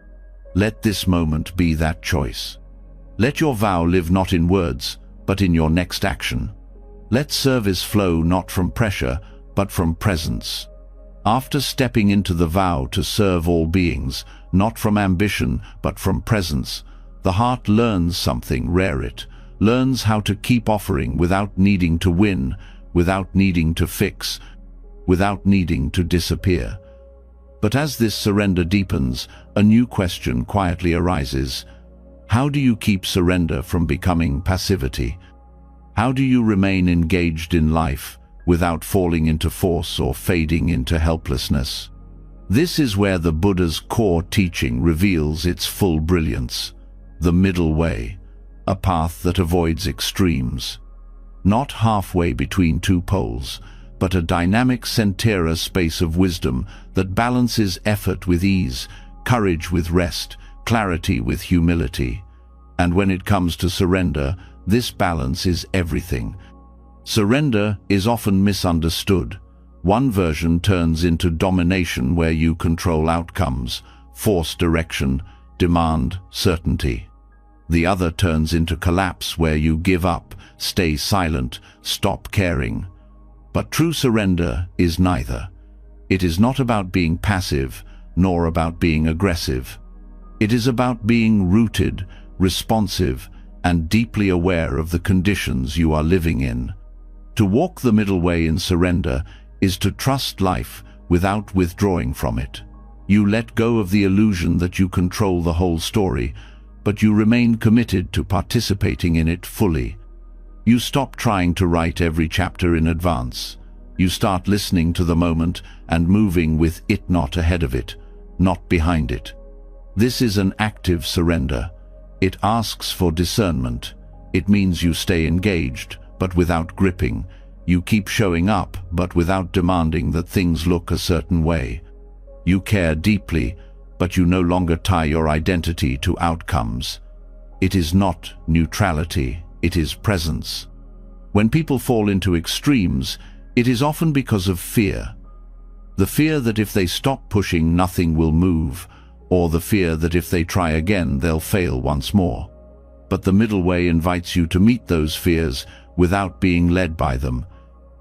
Let this moment be that choice. Let your vow live not in words, but in your next action. Let service flow not from pressure, but from presence. After stepping into the vow to serve all beings, not from ambition, but from presence, the heart learns something rare. It learns how to keep offering without needing to win, without needing to fix, without needing to disappear. But as this surrender deepens, a new question quietly arises. How do you keep surrender from becoming passivity? How do you remain engaged in life without falling into force or fading into helplessness? This is where the Buddha's core teaching reveals its full brilliance. The middle way, a path that avoids extremes. Not halfway between two poles, but a dynamic center space of wisdom that balances effort with ease, courage with rest, clarity with humility. And when it comes to surrender, this balance is everything. Surrender is often misunderstood. One version turns into domination where you control outcomes, force direction, demand certainty. The other turns into collapse where you give up, stay silent, stop caring. But true surrender is neither. It is not about being passive, nor about being aggressive. It is about being rooted, responsive, and deeply aware of the conditions you are living in. To walk the middle way in surrender is to trust life without withdrawing from it. You let go of the illusion that you control the whole story, but you remain committed to participating in it fully. You stop trying to write every chapter in advance. You start listening to the moment and moving with it, not ahead of it, not behind it. This is an active surrender. It asks for discernment. It means you stay engaged, but without gripping. You keep showing up, but without demanding that things look a certain way. You care deeply, but you no longer tie your identity to outcomes. It is not neutrality, it is presence. When people fall into extremes, it is often because of fear. The fear that if they stop pushing, nothing will move, or the fear that if they try again, they'll fail once more. But the middle way invites you to meet those fears without being led by them.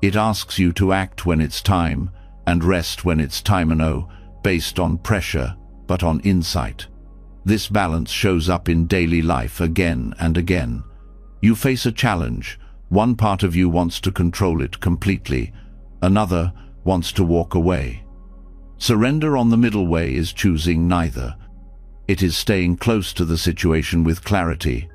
It asks you to act when it's time, and rest when it's time, based on pressure, but on insight. This balance shows up in daily life again and again. You face a challenge. One part of you wants to control it completely. Another wants to walk away. Surrender on the middle way is choosing neither. It is staying close to the situation with clarity.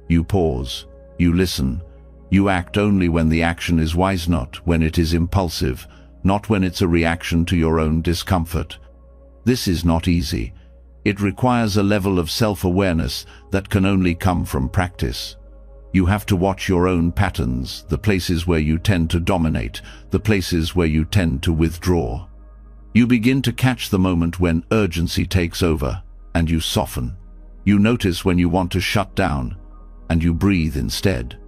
You pause. You listen. You act only when the action is wise, not when it is impulsive, not when it's a reaction to your own discomfort. This is not easy. It requires a level of self-awareness that can only come from practice. You have to watch your own patterns, the places where you tend to dominate, the places where you tend to withdraw. You begin to catch the moment when urgency takes over, and you soften. You notice when you want to shut down, and you breathe instead.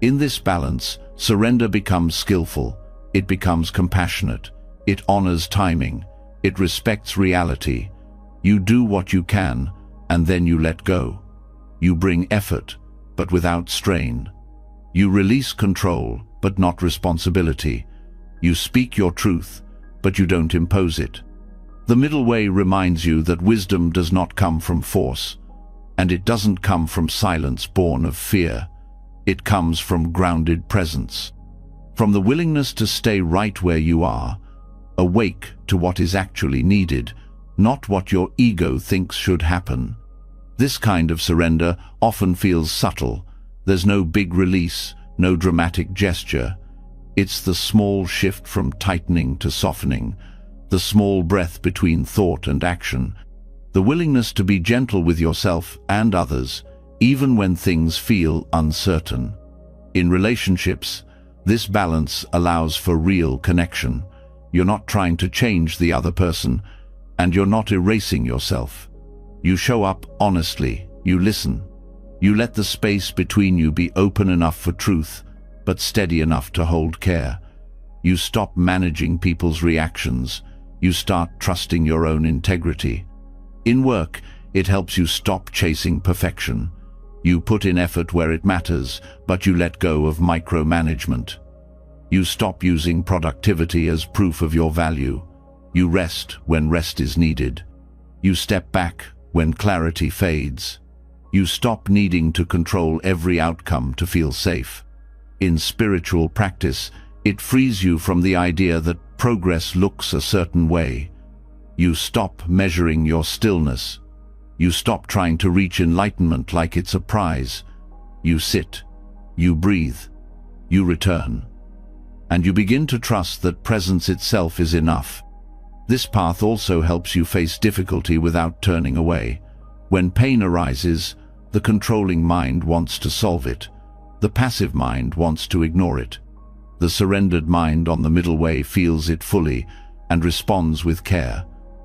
In this balance, surrender becomes skillful. It becomes compassionate. It honors timing. It respects reality. You do what you can, and then you let go. You bring effort, but without strain. You release control, but not responsibility. You speak your truth, but you don't impose it. The middle way reminds you that wisdom does not come from force, and it doesn't come from silence born of fear. It comes from grounded presence, from the willingness to stay right where you are, awake to what is actually needed, not what your ego thinks should happen. This kind of surrender often feels subtle. There's no big release, no dramatic gesture. It's the small shift from tightening to softening, the small breath between thought and action, the willingness to be gentle with yourself and others, even when things feel uncertain. In relationships, this balance allows for real connection. You're not trying to change the other person, and you're not erasing yourself. You show up honestly, you listen. You let the space between you be open enough for truth, but steady enough to hold care. You stop managing people's reactions. You start trusting your own integrity. In work, it helps you stop chasing perfection. You put in effort where it matters, but you let go of micromanagement. You stop using productivity as proof of your value. You rest when rest is needed. You step back when clarity fades. You stop needing to control every outcome to feel safe. In spiritual practice, it frees you from the idea that progress looks a certain way. You stop measuring your stillness. You stop trying to reach enlightenment like it's a prize. You sit, you breathe, you return. And you begin to trust that presence itself is enough. This path also helps you face difficulty without turning away. When pain arises, the controlling mind wants to solve it. The passive mind wants to ignore it. The surrendered mind on the middle way feels it fully and responds with care,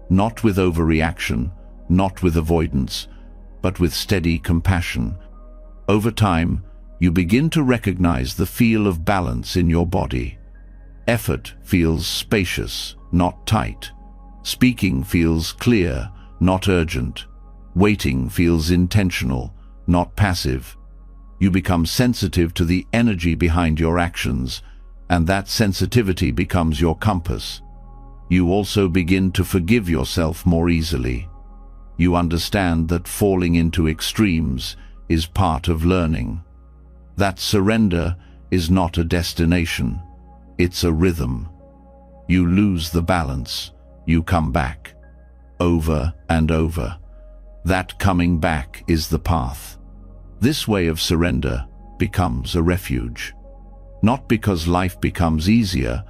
not with overreaction, not with avoidance, but with steady compassion. Over time, you begin to recognize the feel of balance in your body. Effort feels spacious, not tight. Speaking feels clear, not urgent. Waiting feels intentional, not passive. You become sensitive to the energy behind your actions, and that sensitivity becomes your compass. You also begin to forgive yourself more easily. You understand that falling into extremes is part of learning. That surrender is not a destination, it's a rhythm. You lose the balance, you come back, over and over. That coming back is the path. This way of surrender becomes a refuge. Not because life becomes easier,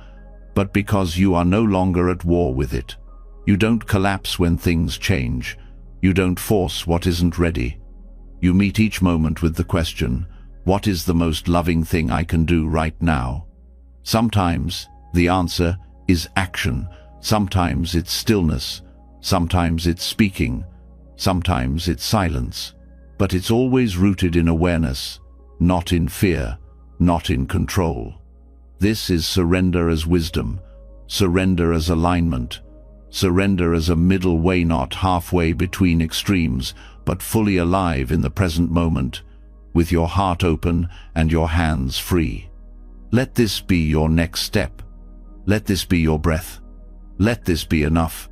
but because you are no longer at war with it. You don't collapse when things change. You don't force what isn't ready. You meet each moment with the question, what is the most loving thing I can do right now? Sometimes the answer is action. Sometimes it's stillness. Sometimes it's speaking. Sometimes it's silence. But it's always rooted in awareness, not in fear, not in control. This is surrender as wisdom, surrender as alignment, surrender as a middle way, not halfway between extremes, but fully alive in the present moment, with your heart open and your hands free. Let this be your next step. Let this be your breath. Let this be enough.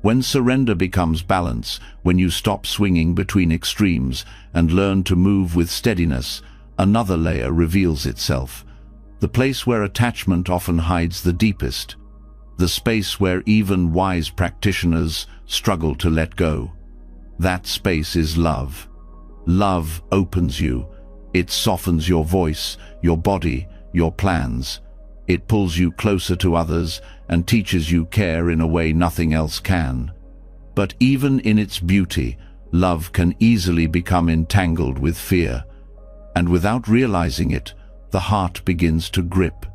When surrender becomes balance, when you stop swinging between extremes and learn to move with steadiness, another layer reveals itself. The place where attachment often hides the deepest. The space where even wise practitioners struggle to let go. That space is love. Love opens you. It softens your voice, your body, your plans. It pulls you closer to others and teaches you care in a way nothing else can. But even in its beauty, love can easily become entangled with fear. And without realizing it, the heart begins to grip.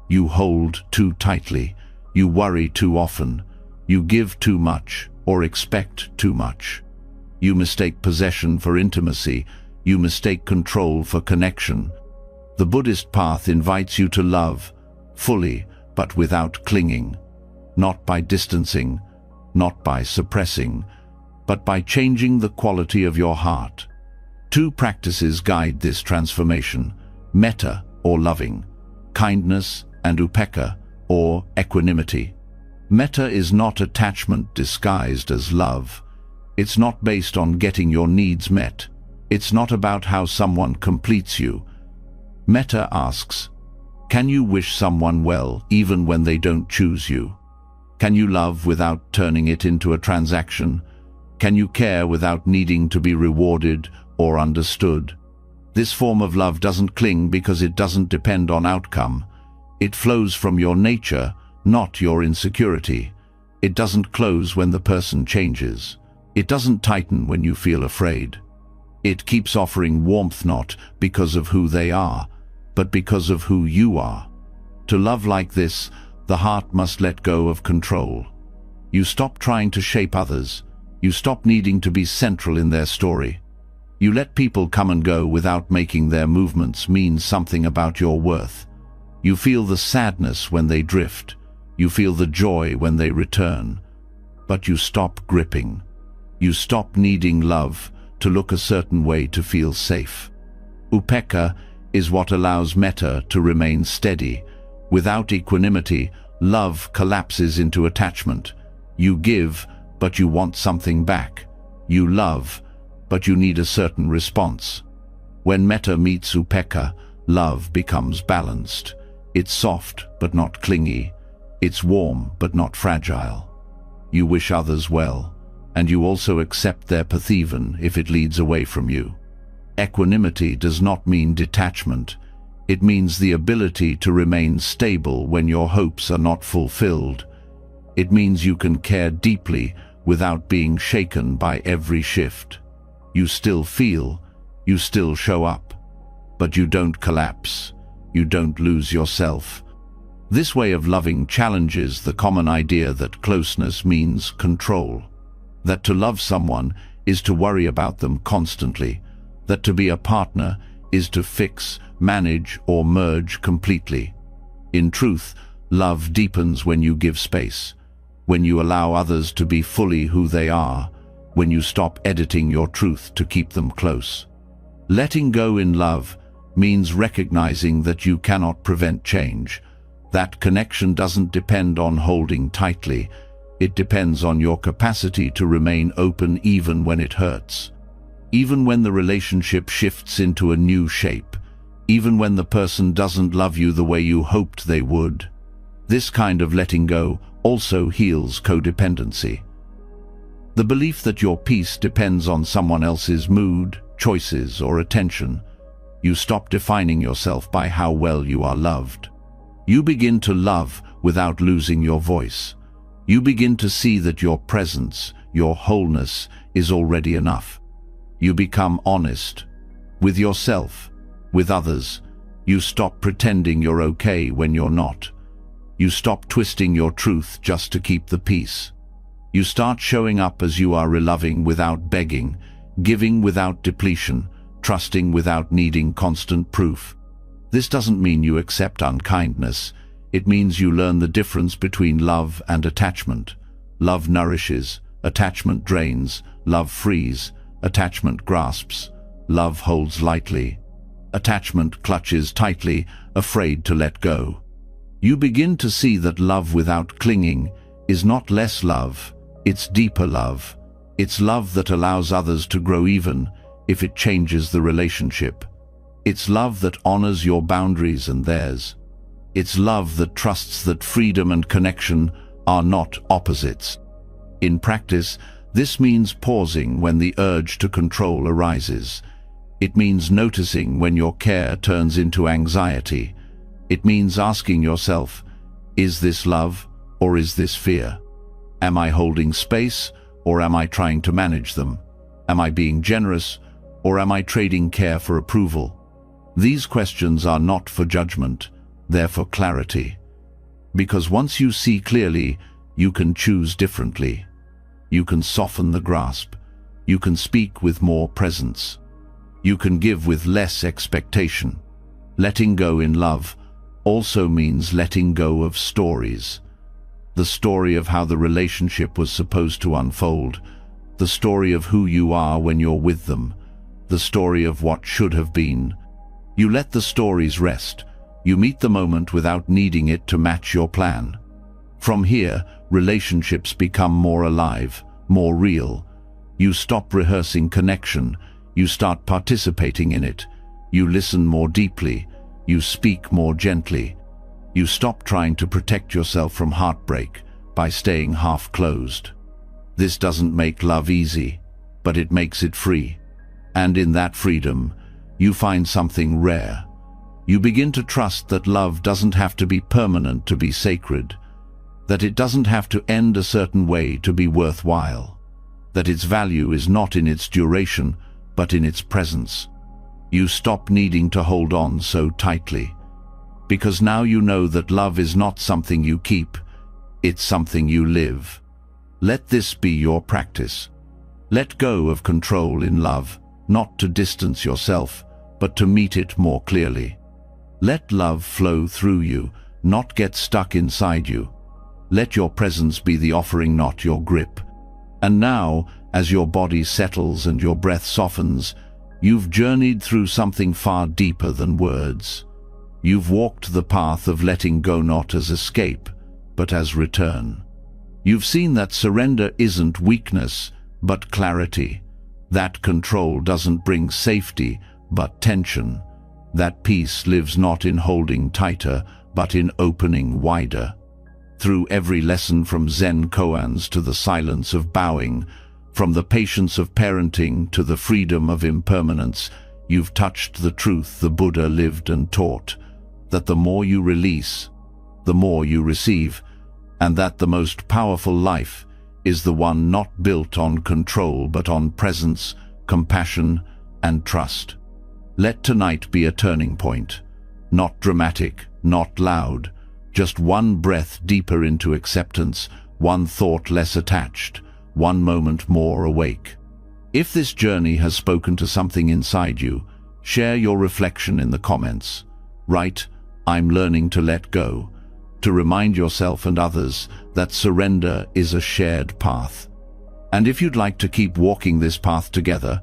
You hold too tightly. You worry too often. You give too much or expect too much. You mistake possession for intimacy. You mistake control for connection. The Buddhist path invites you to love, fully, but without clinging. Not by distancing, not by suppressing, but by changing the quality of your heart. Two practices guide this transformation: metta, or loving, kindness, and upekkha, or equanimity. Metta is not attachment disguised as love. It's not based on getting your needs met. It's not about how someone completes you. Metta asks, can you wish someone well even when they don't choose you? Can you love without turning it into a transaction? Can you care without needing to be rewarded or understood? This form of love doesn't cling because it doesn't depend on outcome. It flows from your nature, not your insecurity. It doesn't close when the person changes. It doesn't tighten when you feel afraid. It keeps offering warmth not because of who they are, but because of who you are. To love like this, the heart must let go of control. You stop trying to shape others. You stop needing to be central in their story. You let people come and go without making their movements mean something about your worth. You feel the sadness when they drift. You feel the joy when they return. But you stop gripping. You stop needing love to look a certain way to feel safe. Upekkha is what allows metta to remain steady. Without equanimity, love collapses into attachment. You give, but you want something back. You love, but you need a certain response. When metta meets upekkha, love becomes balanced. It's soft, but not clingy. It's warm, but not fragile. You wish others well, and you also accept their path even if it leads away from you. Equanimity does not mean detachment. It means the ability to remain stable when your hopes are not fulfilled. It means you can care deeply without being shaken by every shift. You still feel, you still show up, but you don't collapse. You don't lose yourself. This way of loving challenges the common idea that closeness means control. That to love someone is to worry about them constantly. That to be a partner is to fix, manage, or merge completely. In truth, love deepens when you give space, when you allow others to be fully who they are, when you stop editing your truth to keep them close. Letting go in love means recognizing that you cannot prevent change. That connection doesn't depend on holding tightly. It depends on your capacity to remain open even when it hurts. Even when the relationship shifts into a new shape. Even when the person doesn't love you the way you hoped they would. This kind of letting go also heals codependency. The belief that your peace depends on someone else's mood, choices, or attention. You stop defining yourself by how well you are loved. You begin to love without losing your voice. You begin to see that your presence, your wholeness, is already enough. You become honest with yourself, with others. You stop pretending you're okay when you're not. You stop twisting your truth just to keep the peace. You start showing up as you are, loving without begging, giving without depletion, trusting without needing constant proof. This doesn't mean you accept unkindness. It means you learn the difference between love and attachment. Love nourishes, attachment drains. Love frees, attachment grasps. Love holds lightly. Attachment clutches tightly, afraid to let go. You begin to see that love without clinging is not less love, it's deeper love. It's love that allows others to grow even if it changes the relationship. It's love that honors your boundaries and theirs. It's love that trusts that freedom and connection are not opposites. In practice, this means pausing when the urge to control arises. It means noticing when your care turns into anxiety. It means asking yourself, is this love or is this fear? Am I holding space or am I trying to manage them? Am I being generous or am I trading care for approval? These questions are not for judgment, they're for clarity. Because once you see clearly, you can choose differently. You can soften the grasp. You can speak with more presence. You can give with less expectation. Letting go in love also means letting go of stories. The story of how the relationship was supposed to unfold. The story of who you are when you're with them. The story of what should have been. You let the stories rest. You meet the moment without needing it to match your plan. From here, relationships become more alive, more real. You stop rehearsing connection. You start participating in it. You listen more deeply. You speak more gently. You stop trying to protect yourself from heartbreak by staying half-closed. This doesn't make love easy, but it makes it free. And in that freedom, you find something rare. You begin to trust that love doesn't have to be permanent to be sacred, that it doesn't have to end a certain way to be worthwhile, that its value is not in its duration, but in its presence. You stop needing to hold on so tightly, because now you know that love is not something you keep, it's something you live. Let this be your practice. Let go of control in love, not to distance yourself, but to meet it more clearly. Let love flow through you, not get stuck inside you. Let your presence be the offering, not your grip. And now, as your body settles and your breath softens, you've journeyed through something far deeper than words. You've walked the path of letting go, not as escape, but as return. You've seen that surrender isn't weakness, but clarity. That control doesn't bring safety, but tension. That peace lives not in holding tighter, but in opening wider. Through every lesson from Zen koans to the silence of bowing, from the patience of parenting to the freedom of impermanence, you've touched the truth the Buddha lived and taught, that the more you release, the more you receive, and that the most powerful life is the one not built on control but on presence, compassion, and trust. Let tonight be a turning point, not dramatic, not loud, just one breath deeper into acceptance, one thought less attached, one moment more awake. If this journey has spoken to something inside you, share your reflection in the comments. Write, "I'm learning to let go," to remind yourself and others that surrender is a shared path. And if you'd like to keep walking this path together,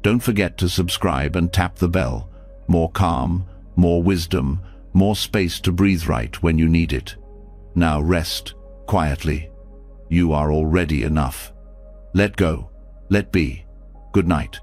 don't forget to subscribe and tap the bell. More calm, more wisdom, more space to breathe right when you need it. Now rest quietly. You are already enough. Let go. Let be. Good night.